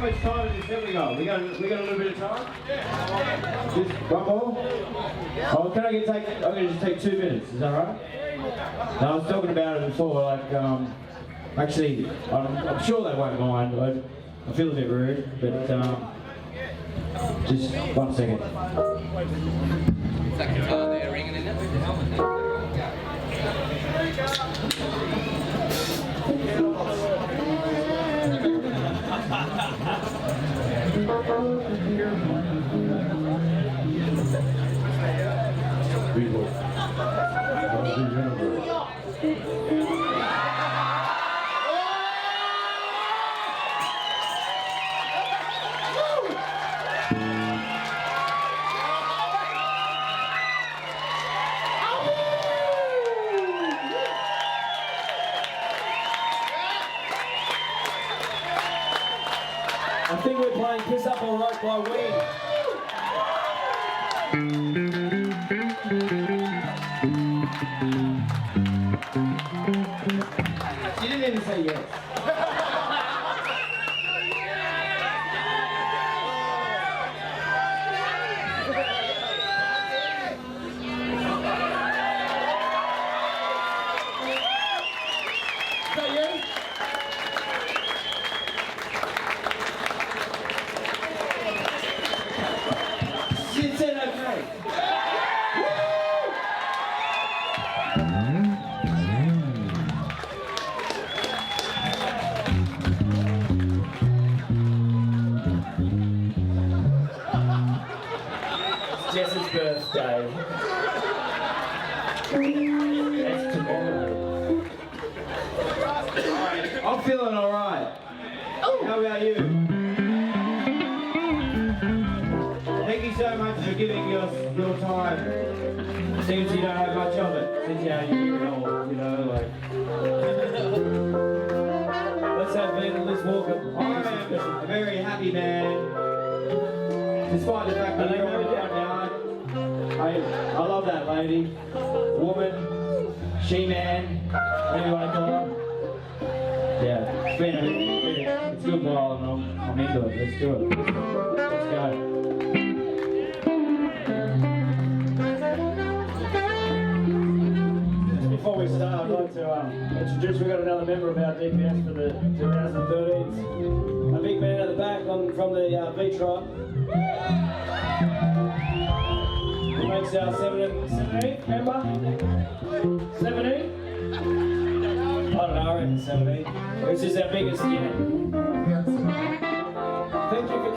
much time have we got? We got a little bit of time? Just one more? Oh, can I I'm gonna just take 2 minutes, is that right? No, I was talking about it before, like, actually, I'm sure they won't mind. I feel a bit rude, but just 1 second. Is that guitar there ringing in it? I think we're playing Kiss Up All Right by Ween. She didn't even say yes. Is that you? She said okay. It's Jess's birthday. It's tomorrow. I'm feeling alright. How about you? Thank you so much for giving your time. Seems you don't have much of it. Since you're old, you know, like. Let's have Ben, let's welcome. I am a very happy man. Despite the fact that you're on the yard. I love that lady. Woman. She-man. Whatever you want to call her. Yeah. It's been it's a good while and I'm into it. Let's do it. Let's go. Before we start, I'd like to introduce, we've got another member of our DPS for the 2013s. A big man at the back from the V-Tribe. He makes our 17th member. 17? I don't know, I reckon 17. This is our biggest yet. Thank you for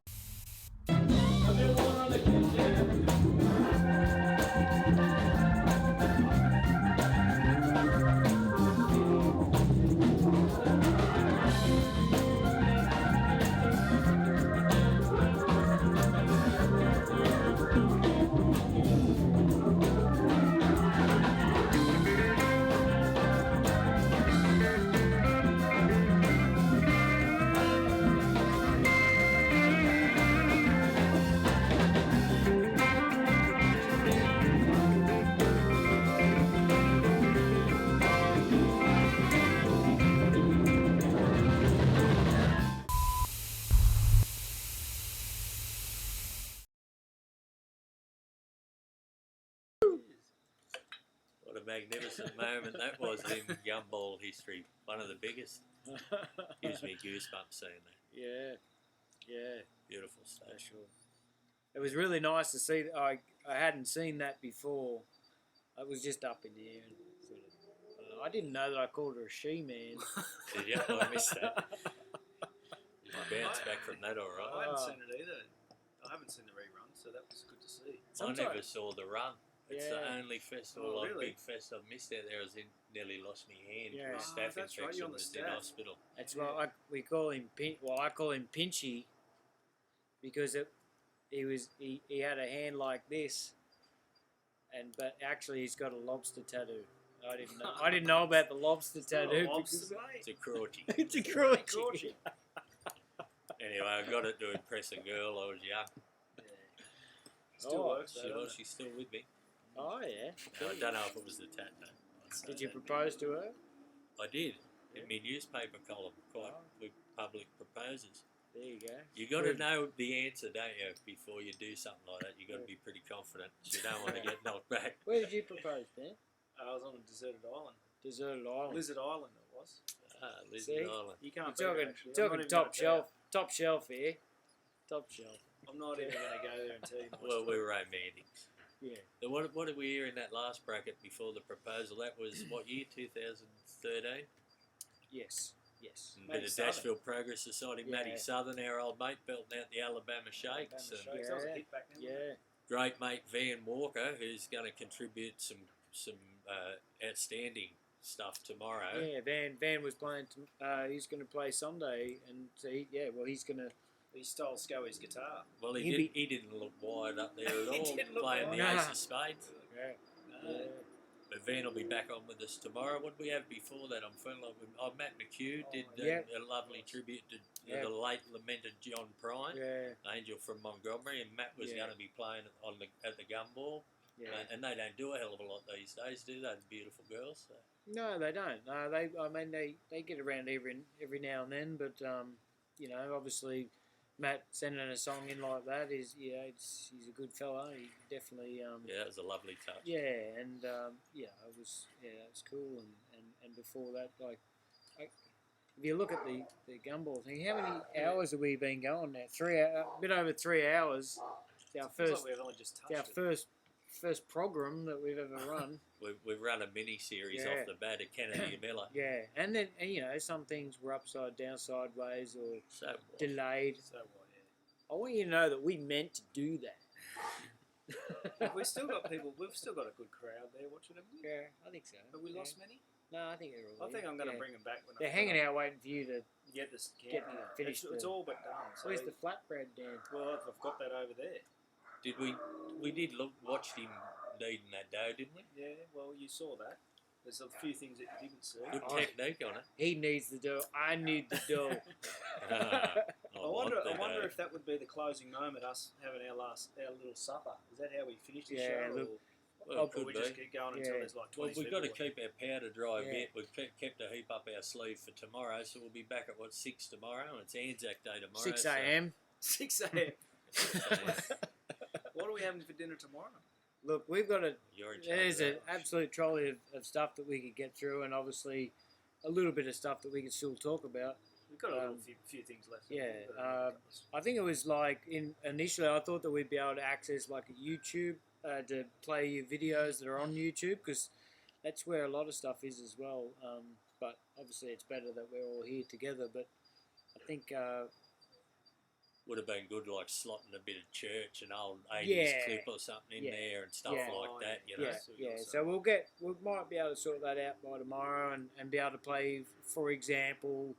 What a magnificent moment that was in gumball history. One of the biggest. Gives me goosebumps seeing that. Yeah. Beautiful stuff. Special. It was really nice to see. I hadn't seen that before. It was just up in the air. And sort of, I didn't know that I called her a she-man. Did you? I missed that. Did you bounce back from that all right? I haven't seen it either. I haven't seen the rerun, so that was good to see. I never saw the run. It's the only festival, really? big fest I've missed out there. I nearly lost my hand to a Yeah. staph That's right, infection. you're on the Was in staff. hospital. That's why we call him I call him Pinchy because he had a hand like this, but actually he's got a lobster tattoo. I didn't know about the lobster tattoo. Lobster, mate. It's a crotchy. It's a crotchy. Anyway, I got it to impress a girl. I was young. Still works, though, doesn't it? She's still with me. Oh yeah. I don't know if it was the tattoo. Did you propose to her? I did. In my newspaper column, quite with public proposals. There you go. You got to know the answer, don't you, before you do something like that? You got to be pretty confident. You don't want to get knocked back. Where did you propose, Dan? I was on a deserted island. Deserted island. Lizard Island it was. Lizard Island. You can't You're beat it, actually. I'm not talking even gonna top shelf here. Top shelf. I'm not even going to go there and tell you. Well, we're romantics. Yeah. So what did we hear in that last bracket before the proposal? That was what year? 2013. Yes. Yes. And a bit of Dashville Progress Society. Yeah. Matty Southern, our old mate, belting out the Alabama Shakes. That was a hit back then. Yeah. Great mate Van Walker, who's going to contribute some outstanding stuff tomorrow. Yeah, Van was playing. He's going to play Sunday, and so he's going to. He stole Scoey's guitar. Well, he didn't look wide up there at all, playing the Ace of Spades. Yeah. But Van will be back on with us tomorrow. What did we have before that? I'm feeling like Matt McHugh did a lovely tribute to the late lamented John Prine, Angel from Montgomery, and Matt was going to be playing at the Gumball. Yeah. And they don't do a hell of a lot these days, do they? The beautiful girls. So. No, they don't. No, they get around every now and then, but obviously. Matt sending a song in like that he's a good fella. He definitely that was a lovely touch. Yeah, and it was cool. And before that, if you look at the Gumball thing, how many hours have we been going now? A bit over 3 hours. It's our first. Like we've only just touched first program that we've ever run. We've run a mini series off the bat at Kennedy Miller. Yeah, and then some things were upside down, sideways, or delayed. So what? I want you to know that we meant to do that. We've still got people. We've still got a good crowd there watching them. Yeah, I think so. Have we lost many? No, I think they're all. I think I'm going to bring them back. They're hanging out waiting for you to get this. Finish. It's all but done. So where's the flatbread, Dan? Well, I've got that over there. Did we did watch him needing that dough, didn't we? Yeah. Well, you saw that. There's a few things that you didn't see. Good technique on it. He needs the dough. I need the dough. I wonder if that would be the closing moment, us having our little supper. Is that how we finish the show? Or we just keep going until there's like 20 Well, we've got to keep our powder dry a bit. We've kept a heap up our sleeve for tomorrow, so we'll be back at 6 tomorrow, and it's Anzac Day tomorrow. 6 a.m. 6 a.m. What are we having for dinner tomorrow? Look, we've got there's an that. absolute trolley of stuff that we could get through, and obviously a little bit of stuff that we can still talk about. We've got a few things left. Yeah, I think it was initially I thought that we'd be able to access like a YouTube to play your videos that are on YouTube, because that's where a lot of stuff is as well. But obviously it's better that we're all here together. But I think would have been good, like slotting a bit of church and old 80s clip or something in there and stuff like that. You know. So we might be able to sort that out by tomorrow and be able to play, for example,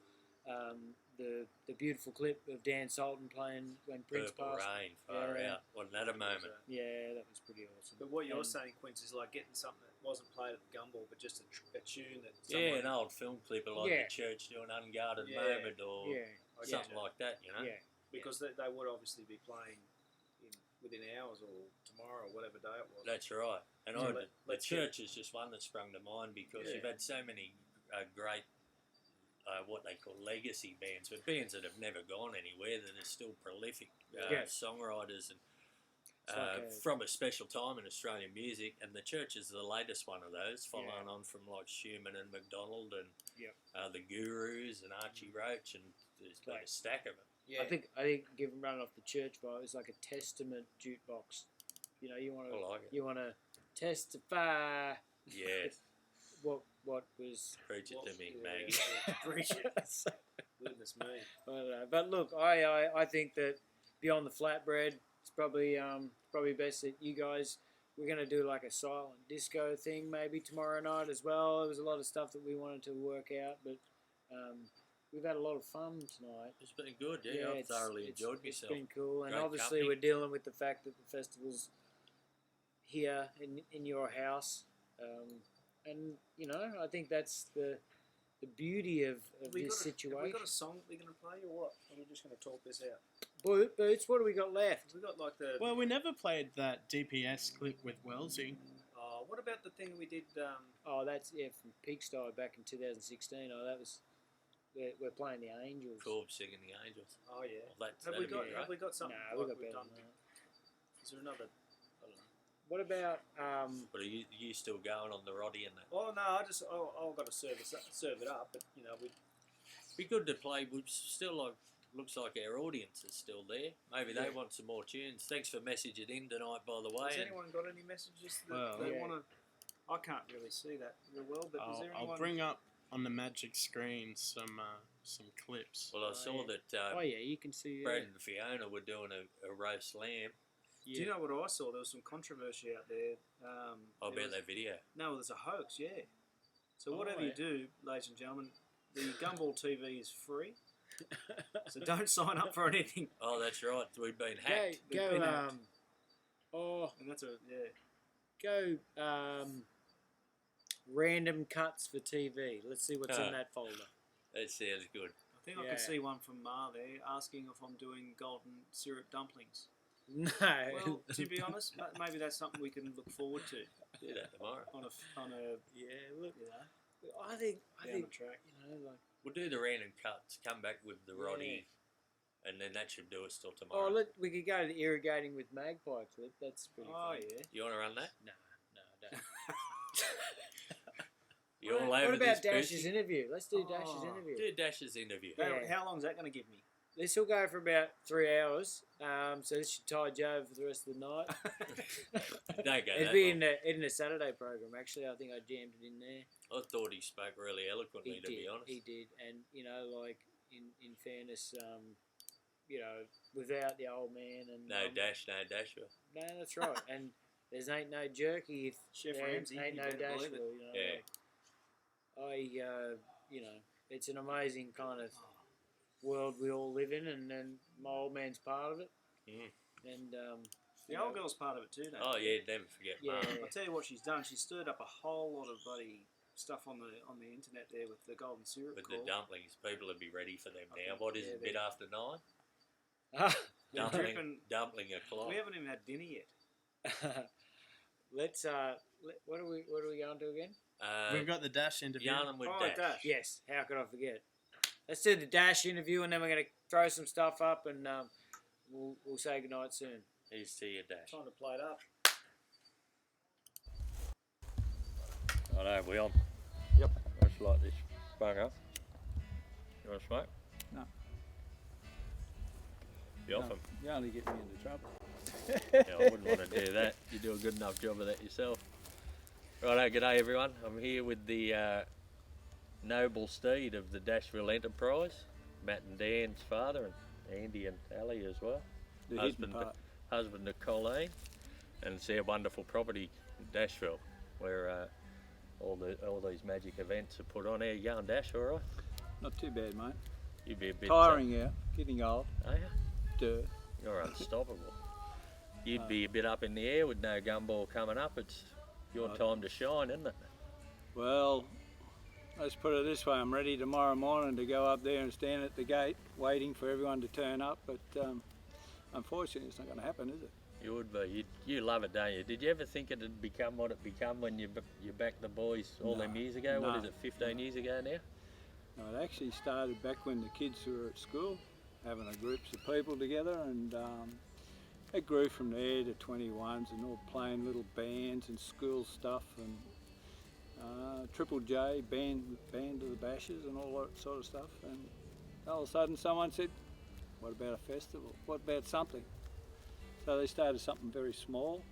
the beautiful clip of Dan Sultan playing when Prince Purple passed. Rain, far out. Wasn't that a moment? Yeah, that was pretty awesome. But what you're saying, Quince, is like getting something that wasn't played at the Gumball, but just a tune that. Yeah, an old film clip of like the church doing Unguarded Moment or something like that, you know. Yeah. Because they would obviously be playing within hours or tomorrow or whatever day it was. That's right. And the church is just one that sprung to mind because you've had so many great, what they call legacy bands, but bands that have never gone anywhere that are still prolific songwriters and from a special time in Australian music. And the church is the latest one of those, following on from like Schumann and McDonald and the Gurus and Archie Roach, and there's been a stack of it. Yeah. I think given running off the church vibe, it's like a testament jukebox. You know, you want to testify. Yeah. what was preach it to me, Maggie. Preach it. Goodness me. But look, I think that beyond the flatbread, it's probably best that you guys. We're gonna do like a silent disco thing maybe tomorrow night as well. There was a lot of stuff that we wanted to work out, but. We've had a lot of fun tonight. It's been good, I've thoroughly enjoyed myself. It's been cool, and great obviously company. we're dealing with the fact that the festival's here in your house, and I think that's the beauty of this situation. Have we got a song we're going to play, or what? Or are we just going to talk this out? Boots, what do we got left? We got like the. Well, we never played that DPS clip with Wellesley. What about the thing we did? That's from Peak Style back in 2016. we're playing the Angels. Forbes singing the Angels. Oh yeah. Well, that's, Have we got? right. Have we got something? No, we've got better done? than that. Is there another? I don't know. What about But are you still going on the Roddy and that? Oh no, I've got to serve it up, but you know we. Be good to play. We still looks like our audience is still there. Maybe they want some more tunes. Thanks for messaging in tonight, by the way. Has anyone got any messages that Well, they want to? I can't really see that real well, but is there anyone? I'll bring up on the magic screen some clips. Well, I saw that. oh yeah, you can see. Brad and Fiona were doing a roast lamb. Do you know what I saw? There was some controversy out there. About that video. No, there's a hoax. Yeah. So whatever you do, ladies and gentlemen, the Gumball TV is free. So don't sign up for anything. Oh, that's right. We've been hacked. Go and that's random cuts for TV. Let's see what's in that folder. That sounds good. I think I can see one from Ma there asking if I'm doing golden syrup dumplings. No. Well, to be honest, maybe that's something we can look forward to. Do that tomorrow. On a look. You know, I think down the track. You know, like. We'll do the random cuts. Come back with the Roddy, and then that should do us till tomorrow. Oh, we could go to the irrigating with magpie clip. That's pretty. Oh fun. yeah. You want to run that? No, don't. You all over what about this Dash's pussy? interview? Let's do Dash's interview. Do Dash's interview. How long's that going to give me? This will go for about 3 hours. So this should tide you over for the rest of the night. Don't go It'd that be long. in the Saturday program. Actually, I think I jammed it in there. I thought he spoke really eloquently, to be honest. He did, and you know, like in fairness, you know, without the old man and No Dash. No, that's right. And there's ain't no jerky if Chef there Ramsay, ain't you no better Dash. believe it. You know, Yeah. like, you know, it's an amazing kind of world we all live in, and my old man's part of it. And The old girl's part of it too, don't Oh yeah, never forget. Yeah. Mum. I'll tell you what she's done. She's stirred up a whole lot of bloody stuff on the internet there with the golden syrup. With call. the dumplings, people would be ready for them now. What is it? A bit after 9? They're dripping- Dumpling o'clock. We haven't even had dinner yet. Let's what are we going to again? We've got the Dash interview. Yarning with Oh, Dash. Yes, how could I forget? Let's do the Dash interview, and then we're going to throw some stuff up, and we'll say goodnight soon. Here's to your Dash. Time to play it up. Righto, we on? Yep. Let's light this bung up. You want to smoke? No. You off 'em? You only get me into trouble. Yeah, I wouldn't want to do that. You do a good enough job of that yourself. Righto, g'day everyone. I'm here with the noble steed of the Dashville Enterprise, Matt and Dan's father, and Andy and Ali as well. The hidden part. Husband to Colleen, and it's our wonderful property in Dashville, where all these magic events are put on. How you going, Dash? All right? Not too bad, mate. You'd be a bit Tiring out, getting old. Are you? Dirt. You're unstoppable. You'd be a bit up in the air with no gumball coming up. It's your time to shine, isn't it? Well, let's put it this way. I'm ready tomorrow morning to go up there and stand at the gate waiting for everyone to turn up, but unfortunately it's not going to happen, is it? You would be. You love it, don't you? Did you ever think it'd become what it become when you backed the boys all them years ago? No, What is it, 15 years ago now? No, it actually started back when the kids were at school, having a groups of people together, and it grew from there to 21s and all playing little bands and school stuff, and Triple J, band of the Bashers and all that sort of stuff. And all of a sudden someone said, what about a festival? What about something? So they started something very small,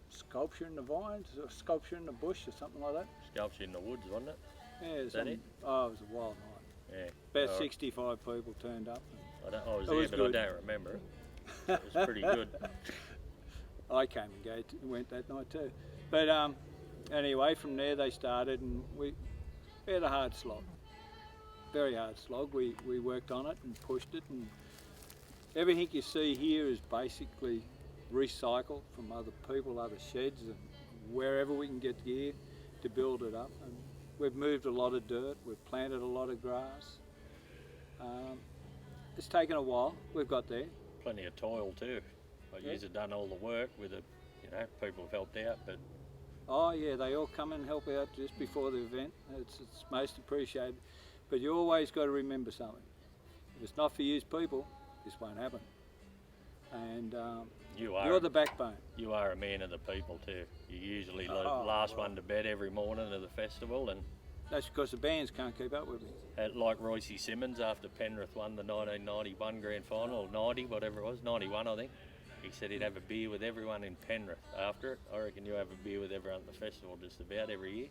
sculpture in the vines, or sculpture in the bush or something like that. Sculpture in the woods, wasn't it? Yeah, Is that it? Oh, it was a wild night. Yeah. About All right. 65 people turned up. I was It there, was but good. I don't remember it. It was pretty good. I came and went that night too. But anyway, from there they started, and we had a hard slog, very hard slog. We worked on it and pushed it, and everything you see here is basically recycled from other people, other sheds, and wherever we can get gear to build it up. And we've moved a lot of dirt, we've planted a lot of grass. It's taken a while, we've got there. Plenty of toil too. Like Yeah. yous have done all the work with it. You know, people have helped out, but Oh yeah, they all come and help out just before the event. It's most appreciated. But you always got to remember something. If it's not for you people, this won't happen. And you're the backbone. You are a man of the people too. You're usually the last one to bed every morning of the festival, and that's because the bands can't keep up with me. Like Royce Simmons after Penrith won the 1991 grand final, or 90, whatever it was, 91 I think. He said he'd have a beer with everyone in Penrith after it. I reckon you have a beer with everyone at the festival just about every year.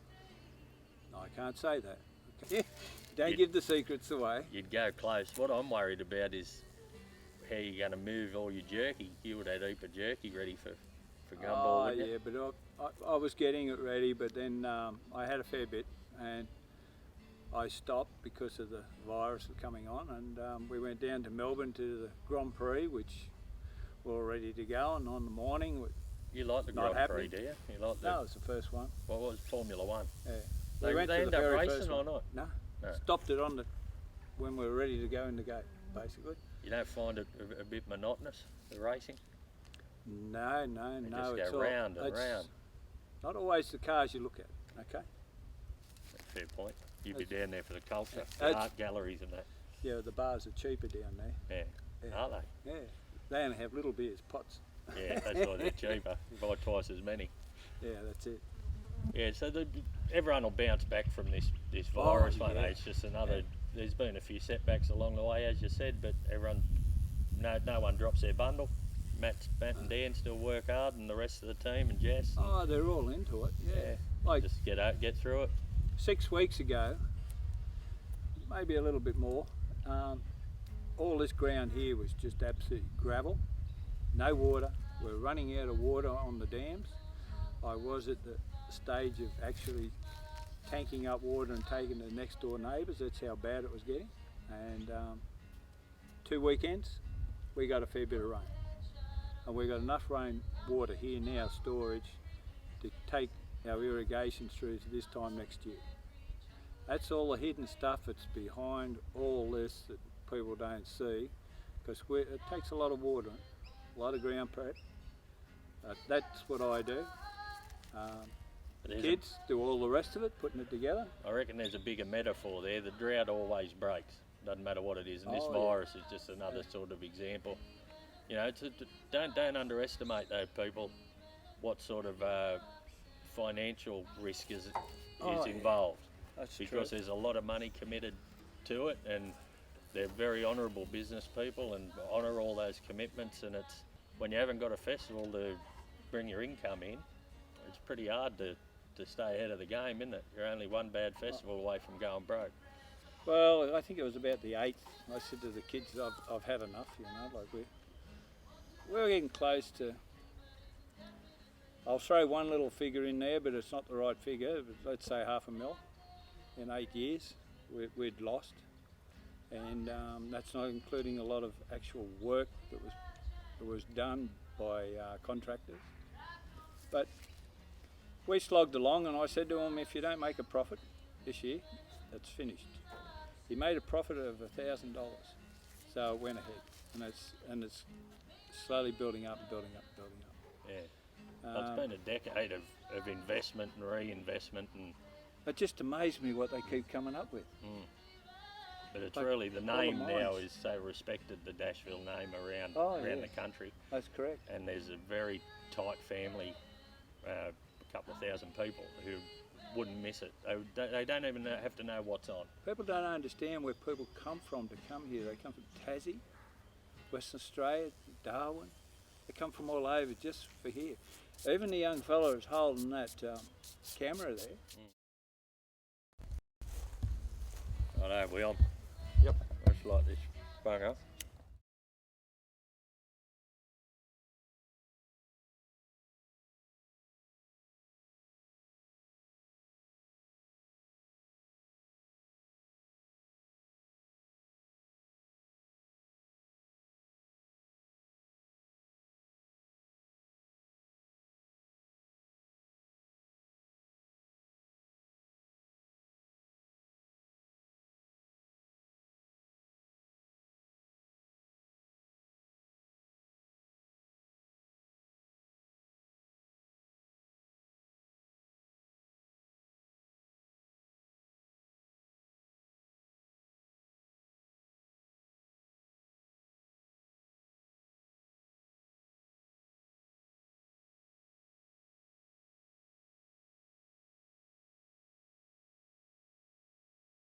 I can't say that. Okay. Don't give the secrets away. You'd go close. What I'm worried about is how you're going to move all your jerky. You would have a heap of jerky ready for gumball, wouldn't you? But I was getting it ready, but then I had a fair bit, and I stopped because of the virus coming on, and we went down to Melbourne to the Grand Prix, which we're all ready to go, and on the morning... You like the Grand Prix, do you? No, it's the first one. What was Formula One? Yeah. They went end to the up very racing first or one. not? No. No. Stopped it when we were ready to go in the gate, basically. You don't find it a bit monotonous, the racing? No. Just go round and round. Not always the cars you look at, okay? Fair point. You'd be down there for the culture, the art galleries and that. Yeah, the bars are cheaper down there. Yeah. Are they? Yeah. They only have little beers, pots. Yeah, that's why they're cheaper. You buy twice as many. Yeah, that's it. Yeah, so everyone will bounce back from this virus, won't they? It's just another. There's been a few setbacks along the way, as you said, but no one drops their bundle. Matt and Dan still work hard, and the rest of the team and Jess. They're all into it. Yeah. Like just get through it. 6 weeks ago, maybe a little bit more. All this ground here was just absolute gravel, no water. We're running out of water on the dams. I was at the stage of actually tanking up water and taking to next door neighbours. That's how bad it was getting. And 2 weekends, we got a fair bit of rain. And we got enough rain water here now, storage, to take our irrigation through to this time next year. That's all the hidden stuff that's behind all this that people don't see, because it takes a lot of water, a lot of ground prep. That's what I do. Kids do all the rest of it, putting it together. I reckon there's a bigger metaphor there. The drought always breaks. Doesn't matter what it is, and this virus is just another sort of example. You know, don't underestimate though, people, what sort of financial risk is involved. That's because true. There's a lot of money committed to it, and they're very honourable business people and honour all those commitments. And it's when you haven't got a festival to bring your income in, it's pretty hard to stay ahead of the game, isn't it? You're only one bad festival away from going broke. Well, I think it was about the 8th. I said to the kids, I've had enough, you know, like we're getting close to, I'll throw one little figure in there, but it's not the right figure. Let's say $500,000 in 8 years we'd lost. And that's not including a lot of actual work that was done by contractors. But we slogged along, and I said to him, if you don't make a profit this year, that's finished. He made a profit of $1,000, so it went ahead, and it's slowly building up. Yeah, it's been a decade of investment and reinvestment, and it just amazed me what they keep coming up with. But it's really the name now is so respected, the Dashville name around the country. That's correct. And there's a very tight family, a couple of thousand people who wouldn't miss it. They don't even have to know what's on. People don't understand where people come from to come here. They come from Tassie, Western Australia, Darwin. They come from all over just for here. Even the young fella is holding that camera there. I know, we on. Yep. Much like this bugger.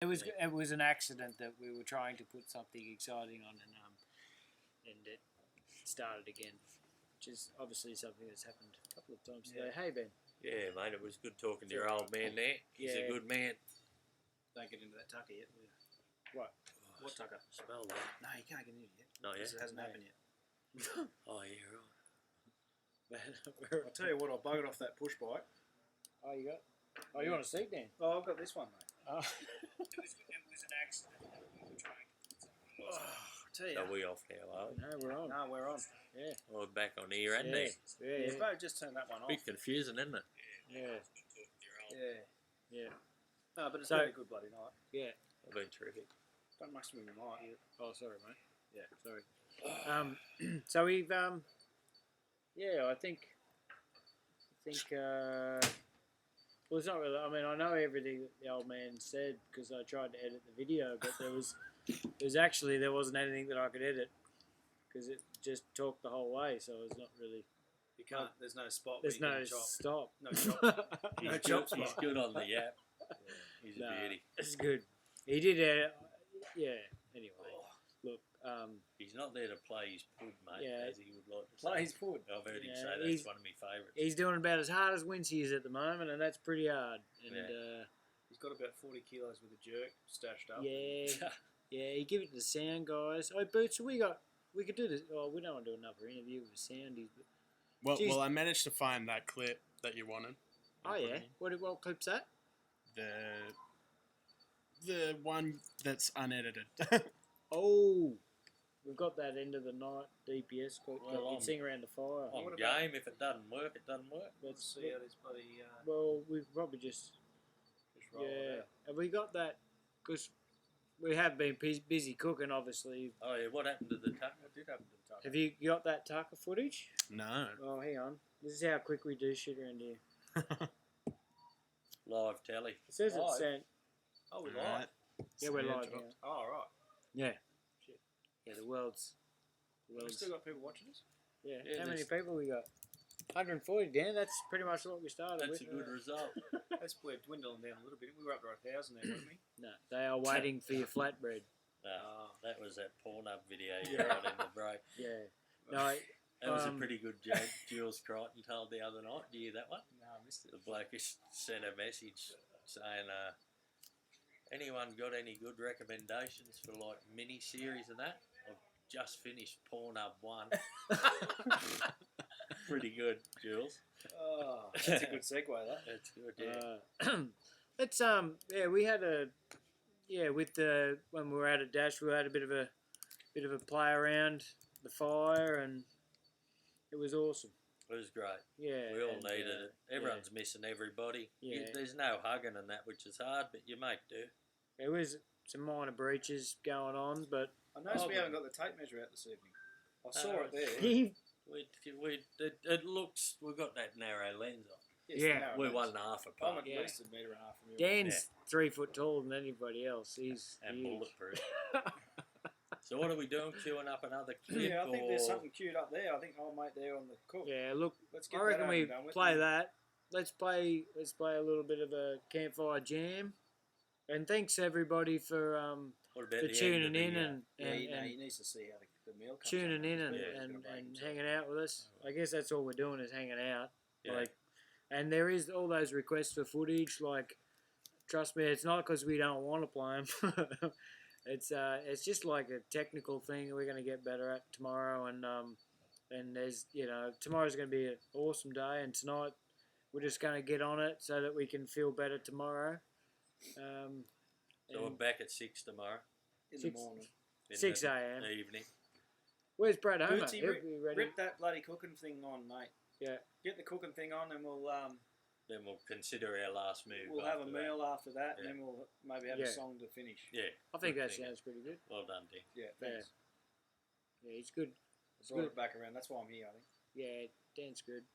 It was an accident that we were trying to put something exciting on, and it started again, which is obviously something that's happened a couple of times today. Hey Ben. Yeah, mate, it was good talking to your old man there. He's a good man. Don't get into that tucker yet. What? What tucker? Smell that. No, you can't get into it yet. Not yet? Because it hasn't happened yet. Oh, yeah, right. I'll tell you what, I buggered off that push bike. Oh, you got? Oh, you want a seat, Dan? Oh, I've got this one, mate. Oh. it was an accident. We were trying to tell you. Are we off now, are we? No, we're on. No, we're on. Yeah. We're back on here, and Yeah. there. Yeah. You've both just turned that one off. Bit confusing, isn't it? Yeah. Yeah. No, but it's So- been a good bloody night. Yeah. I've been terrific. Don't mess with me, mate. Oh, sorry, mate. Yeah. Sorry. So we've yeah, I think well, it's not really. I mean, I know everything that the old man said because I tried to edit the video, but there wasn't anything that I could edit because it just talked the whole way, so it's not really. You can't. There's no spot. There's where you no can chop. stop. No chop. No chop spot. He's good on the yap. He's a beauty. It's good. He did edit. Yeah. Anyway, look. He's not there to play his pud, mate, Yeah. as he would like to Play say. his pud. I've heard him Yeah, say he's- that's one of my favourites. He's doing about as hard as Wincy is at the moment, and that's pretty hard. And He's got about 40 kilos with a jerk stashed up. yeah, yeah. You give it to the sound guys. Oh, Boots, we could do this. Oh, we don't want to do another interview with soundies. But Well, I managed to find that clip that you wanted. oh yeah, what clip's that? The one that's unedited. Oh, we've got that end of the night DPS clip that Well, you sing around the fire. On game, if it doesn't work, it doesn't work. Let's See how this bloody. Well, we've probably just roll it yeah. out. Have we got that? Because we have been busy cooking, obviously. Oh, yeah, what happened to the tucker? What did happen to the tucker? Have you got that Tucker footage? No. Oh, hang on. This is how quick we do shit around here. Live telly. It says Live? it's sent. Oh, we're Alright. live. Yeah, we're Yeah, live dropped. now. Oh, right. Yeah. Yeah, the world's. We've still got people watching us. Yeah. Yeah, How many there's- people we got? 140, Dan. That's pretty much what we started That's with. a good result. We're dwindling down a little bit. We were up to 1,000 there, weren't we? No, they are waiting for your flatbread. No, that was that Pornhub video you had in the break. Yeah. No, That was a pretty good joke Jules Crichton told the other night. Do you hear that one? No, I missed it. The bloke has sent a message saying, anyone got any good recommendations for like mini series and that? I've just finished Pornhub 1. Pretty good, Jules. Oh, that's a good segue, that. That's good, yeah. It's yeah, we had with the when we were out at Dash, we had a bit of a play around the fire, and it was awesome. It was great. Yeah, We all and, needed it. Everyone's missing everybody. Yeah. There's no hugging and that, which is hard, but you make do. There was some minor breaches going on, but I noticed we haven't got the tape measure out this evening. I saw it there. It looks, we've got that narrow lens on. Yes, Yeah. the narrow We're lens. 1.5 I'm apart. at least a metre and a half from you. Dan's 3 foot taller than anybody else. He's And huge. bulletproof. So what are we doing? Queuing up another clip? Yeah, I think there's or- something queued up there. I think I'll mate there on the cook. Yeah, look, Let's get I reckon that we over and done with. play that. Let's play a little bit of a campfire jam, and thanks everybody for What about for the tuning end of in the, and he needs to see how the meal comes tuning out. in and, He's and, gonna break and himself. hanging out with us. I guess that's all we're doing is hanging out. Yeah. Like, and there is all those requests for footage. Like, trust me, it's not because we don't want to play them. It's just like a technical thing that we're going to get better at tomorrow. And there's tomorrow's going to be an awesome day, and tonight we're just going to get on it so that we can feel better tomorrow. So we're back at 6 tomorrow. In Six- the morning. in 6 the a.m. Evening. Where's Brad Homer? Bootsy, He'll be ready. rip that bloody cooking thing on, mate. Yeah. Get the cooking thing on, and we'll Then we'll consider our last move. we'll have a after that. meal after that, Yeah. and then we'll maybe have Yeah. a song to finish. Yeah. I think good that thinking. sounds pretty good. Well done, Dick. Yeah, thanks. Yeah, he's good. Brought good. it back around. That's why I'm here, I think. Yeah, Dan's good.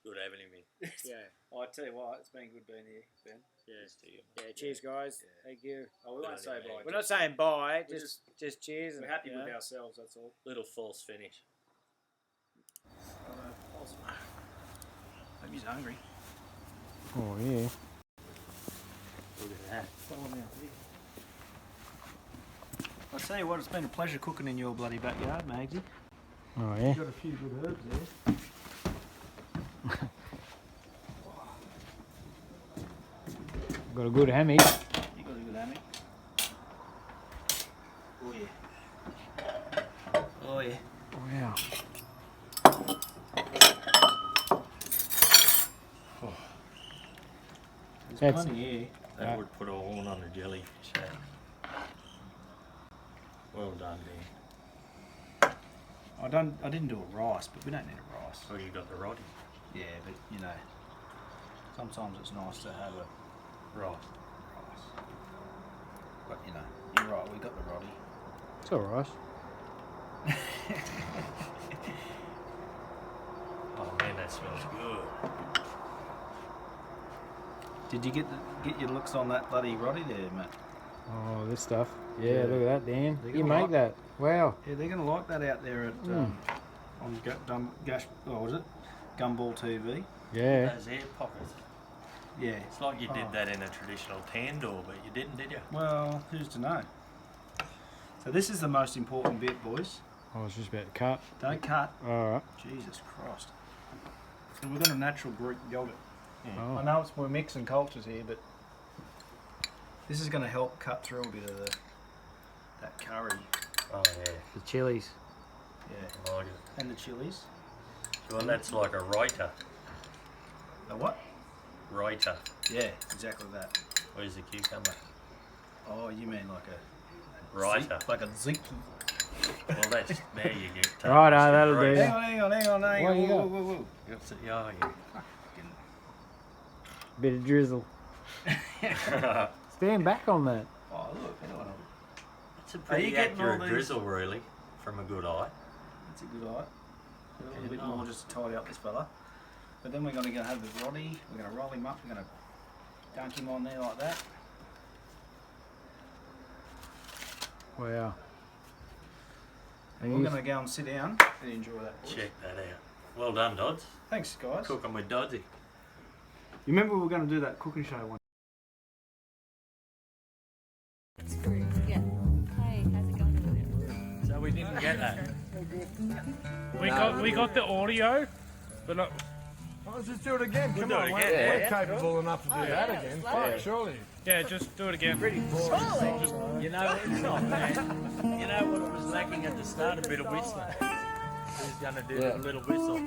Good having him here. Yeah. I tell you what, it's been good being here, Ben. Yeah. Cheers to you. Yeah, cheers, guys. Yeah. Thank you. Oh, we Good won't on say you, bye. mate. We're not saying bye, We're just cheers. We're and, happy you know. with ourselves, that's all. Little false finish. Hope he's hungry. Oh yeah. Look at that. I tell you what, it's been a pleasure cooking in your bloody backyard, Magsy. Oh yeah. You've got a few good herbs there. Got a good hammock. You got a good hammock. Oh yeah. Oh yeah. Wow. There's That's- plenty here. That would put a horn on a jellyfish. Eh? Well done, Dan. I didn't do a rice, but we don't need a rice. Oh, you got the roddy. Yeah, but you know, sometimes it's nice to have a Right. rice. But you know, you're right. We got the roddy. It's all right. Oh man, that smells good. Did you get your looks on that bloody roddy there, Matt? Oh, this stuff. Yeah, Yeah. look at that, Dan. They're You gonna make like- that. Wow. Yeah, they're going to like that out there at on what was it? Gumball TV. Yeah. Those air pockets. Yeah. It's like you did Oh. that in a traditional tan door, but you didn't, did you? Well, who's to know? So this is the most important bit, boys. I was just about to cut. Don't cut. All right. Jesus Christ. So we've got a natural Greek yogurt. Oh. I know we're mixing cultures here, but this is going to help cut through a bit of that curry. Oh yeah. The chilies. Yeah. I like it. And the chilies. Well, that's like a raita. A what? Raita. Yeah, exactly that. Where's the cucumber? Oh, you mean like a Raita. like a ziki. Well, that's there you get. Right, that'll do. Hang on. Hang What on. you got? Whoa. That's it. Oh, yeah. Bit of drizzle. Stand back on that. Oh, look. Hang on. It's a Are you pretty getting all accurate these? drizzle, really, from a good eye. That's a good eye. A little Yeah, bit more nice. just to tidy up this fella. But then we're going to have the roddy. We're going to roll him up. We're going to dunk him on there like that. Wow. And we're going to go and sit down and enjoy that. boys. Check that out. Well done, Dodds. Thanks, guys. Cooking with Doddsy. You remember we were going to do that cooking show one? Yeah. Hey, how's it going? So we didn't get that. We got the audio, but not. Let's just do it again. We'll Come do on, it we're, again. we're Yeah. capable enough to do that again. Fuck, surely. Yeah, just do it again. You know, it's not bad. You know what it was lacking at the start? A bit of whistling. Who's going to do a little whistle?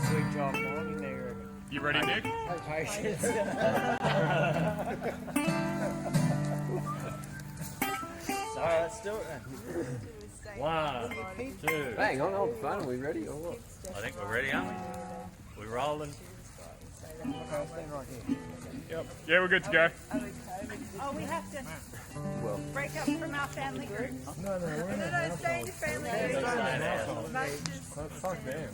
Sweet job morning there. You ready, Nick? Patience. So let's do it then. 1, 2. Hang on, hold the phone. Are we ready or what? I think we're ready, aren't we? We're rolling. Yep. Yeah, we're good to go. Oh, we have to Well, break up from our family group. No, we're in a household. Stay in family Stay in group. a household. Fuck them.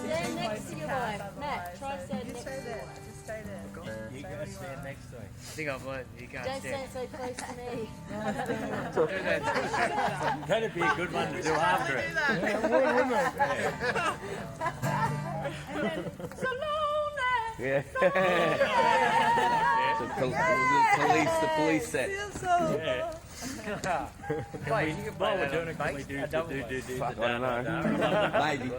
Stand next to your wife. Matt, try stand next to your wife. Just stay there. You go stand next to him. I think I've learned you can't Don't stand. stand so close to me. That'd be a good one to do after it. So lonely. yeah. The police set. Yeah. While we're doing it, can we do Fuck, I don't know. Maybe.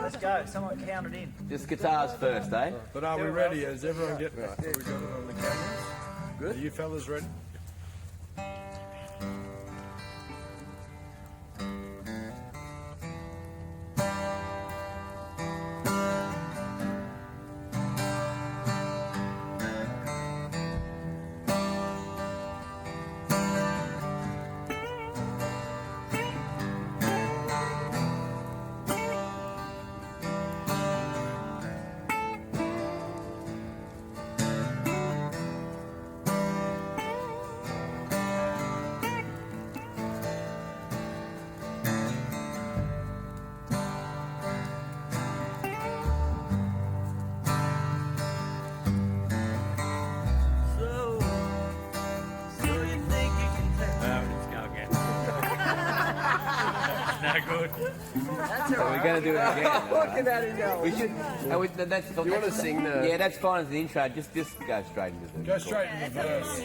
Let's go. Someone count it in. Just guitars first, eh? But are we ready? Is everyone getting it? Have we got it on the cameras? Good. Are you fellas ready? no good. So we're going to do it again. Look at that him go. We should. That's, You want to sing the? Yeah, that's fine as the intro. Just go straight into the. Go straight into the verse.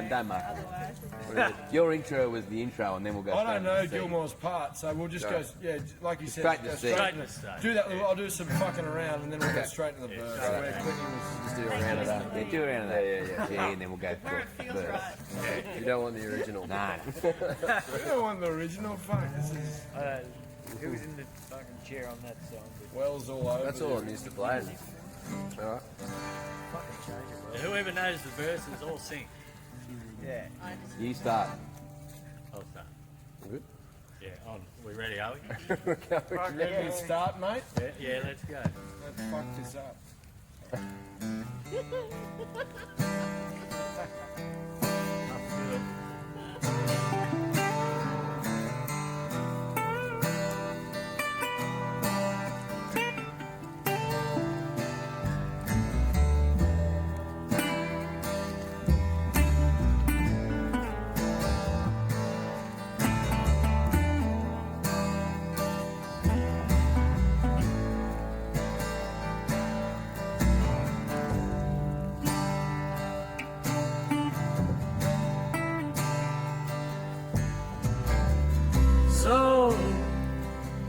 Don't muck. Your intro was the intro, and then we'll go. I straight don't know into the Gilmore's part, so we'll just go. Yeah, like you said, Straight go to straight. straight. Do that. I'll do some fucking around, and then we'll go straight into the verse. Right. Where Quinny was Just do a round of that. Yeah, do a round of that. Yeah, and then we'll go for verse. You don't want the original. Nah. We don't want the original. Fuck, this is. Who was in the fucking chair on that song? Wells all over. That's all I'm used to playing. All right. Fucking change it, bro. Whoever knows the verses all sing. Yeah. You start. I'll start. Good. Yeah, on. We ready, are we? Fuck, ready to start, mate? Yeah, let's go. Let's fuck this up.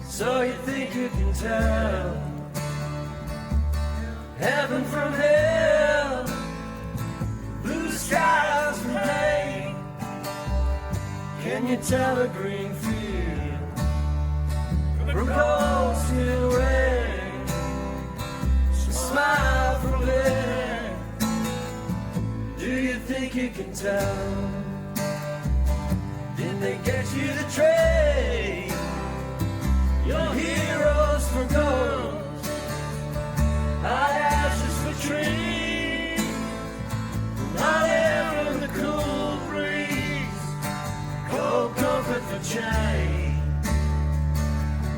So you think you can tell heaven from hell, blue skies from pain? Can you tell a green field from cold steel rain? So smile from there. Do you think you can tell? Did they get you the trade? Your heroes for gold, hot ashes for trees, hot air from the cool breeze, cold comfort for change.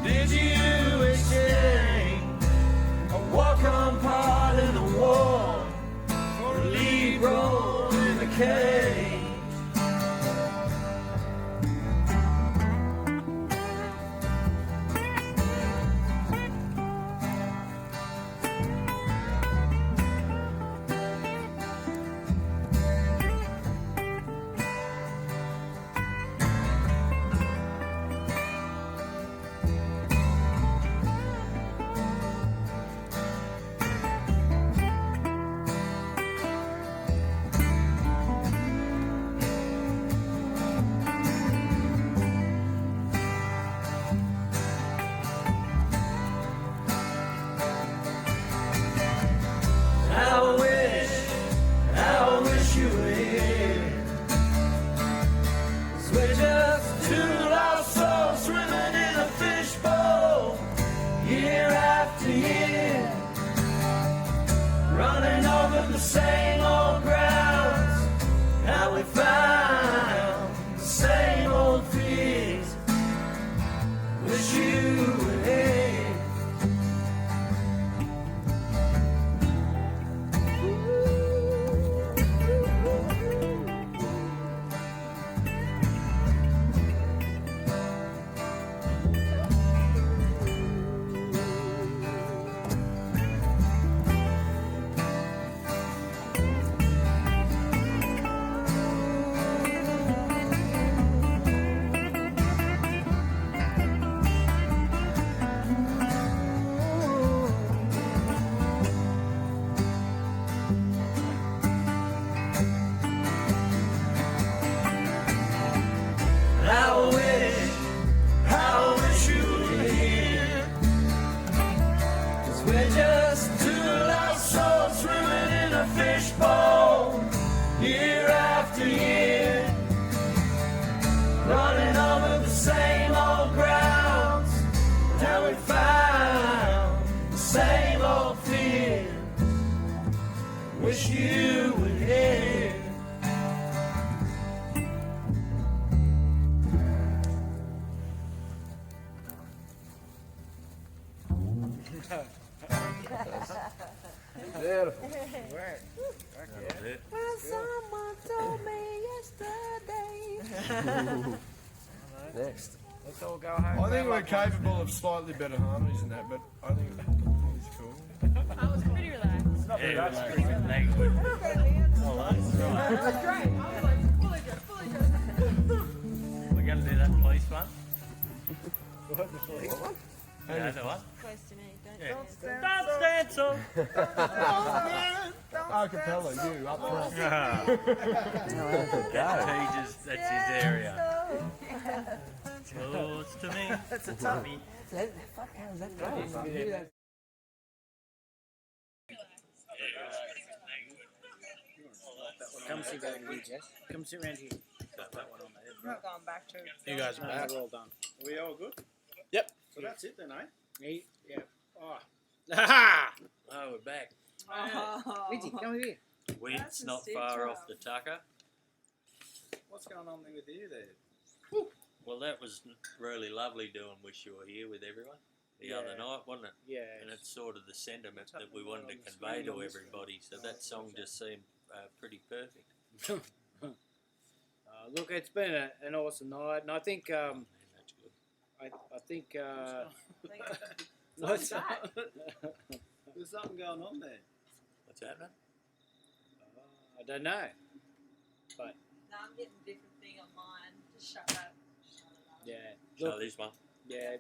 Did you exchange a walk-on part in the war for a lead role in the cage? How I wish you were here. 'Cause we're just two lost souls swimming in a fishbowl, year after year, running over the same old grounds. How we found the same old fears. Wish you were here. How I wish you were here. 'Cause we're just two lost souls swimming in a fishbowl, year after year, running over the same old grounds. Now we found the same old fear. Wish you were here. Beautiful. Well, someone told me yesterday. Next. Let's all go home. I think we're capable of slightly better harmonies than that, but I think it's cool. I was pretty relaxed. Yeah, That's pretty relaxed. That's great. I was like fully dressed. We're going to do that police one? What, the police one? Yeah, the one? Close to me. Yeah. Don't stand so. Acapella, you up front. That's his area. Close to me. That's a tummy. Fuck, how's that going? Come sit down here, Jess. Come sit around here. We're not going back to. You guys are back. We're all done. We all good? Yep. So that's it then, eh? Yeah. Oh. Ha! Oh, we're back. Richie, come here. Wind's not far off the tucker. What's going on there with you there? Well, that was really lovely doing Wish You Were Here with everyone the other night, wasn't it? Yeah. And it's sort of the sentiment that we wanted to convey to everybody, so that song just seemed pretty perfect. Look, it's been an awesome night, and I think That's good. I think What's that? There's something going on there. What's happening? I don't know, but No, I'm getting a different thing on mine. Just shut up. yeah. So Look, this one. yeah.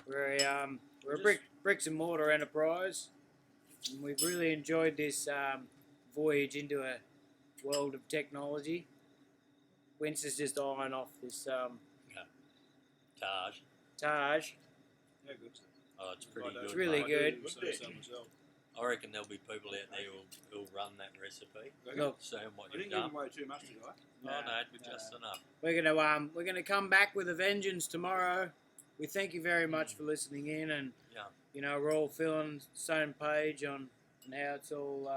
We're a bricks and mortar enterprise, and we've really enjoyed this voyage into a world of technology. Wince is just eyeing off this Taj. Taj. Yeah, good. Oh, it's pretty good. It's really mate. good. I reckon there'll be people out there who'll run that recipe. Look, Seeing what We you've didn't give done. away too much, did I? Oh no, but just enough. we're gonna come back with a vengeance tomorrow. We thank you very much for listening in, and Yeah. you know we're all feeling the same page on how it's all.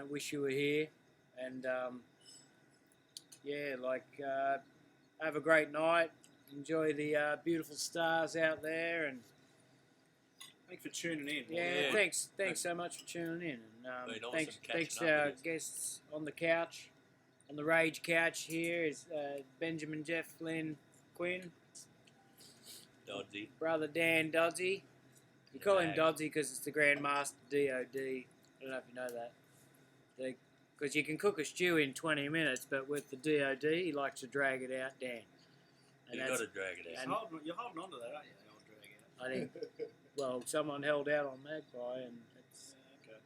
Wish you were here, and have a great night. Enjoy the beautiful stars out there, and Thanks for tuning in. yeah, thanks so much for tuning in, and Been awesome thanks catching to up our with you. guests on the couch, on the Rage couch here is Benjamin Jeff Flynn Quinn, Dodgy. brother Dan Doddsy. We call him Nice. Doddsy because it's the Grandmaster DOD. I don't know if you know that. Because you can cook a stew in 20 minutes, but with the DOD, he likes to drag it out, Dan. You've got to drag it out. You're holding on to that, aren't you? The old drag out. I think, well, someone held out on Magpie, and it's Okay.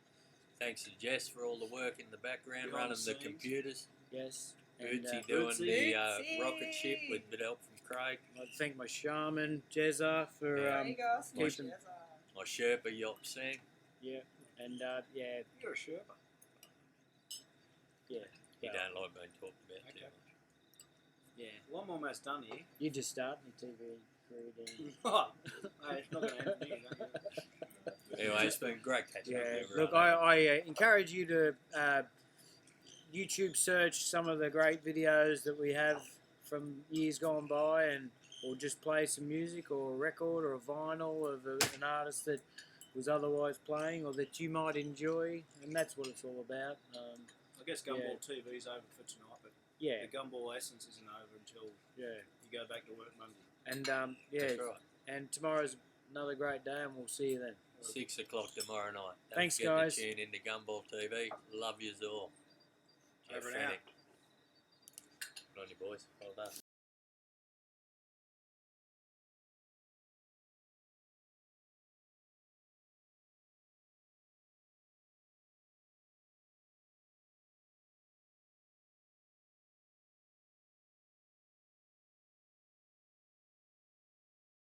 Thanks to Jess for all the work in the background, Behind running the the scenes. computers. yes. Bootsy doing Bootsy. the rocket ship with a bit of help from Craig. I'd like to thank my shaman, Jezza, for There you go. Some keeping, jazz. My Sherpa Yop Singh. yeah, and yeah, You're a Sherpa. yeah, He well, don't like being talked about too Okay. much. yeah. Well, I'm almost done here. You just starting your TV career, Dan. Oh, hey, it's not going to end for me. Anyway, it's been great catching up Yeah, with everyone. look, I encourage you to YouTube search some of the great videos that we have from years gone by, and or just play some music or a record or a vinyl of an artist that was otherwise playing or that you might enjoy, and that's what it's all about. I guess Gumball TV's over for tonight, but Yeah, the Gumball essence isn't over until yeah, you go back to work Monday. and yeah, That's right. and tomorrow's another great day, and we'll see you then. 6 o'clock tomorrow night. Don't Thanks, forget guys. to tune in to Gumball TV. Love yous all. Over Jeff and out. Fennick. Good on you, boys. Well done.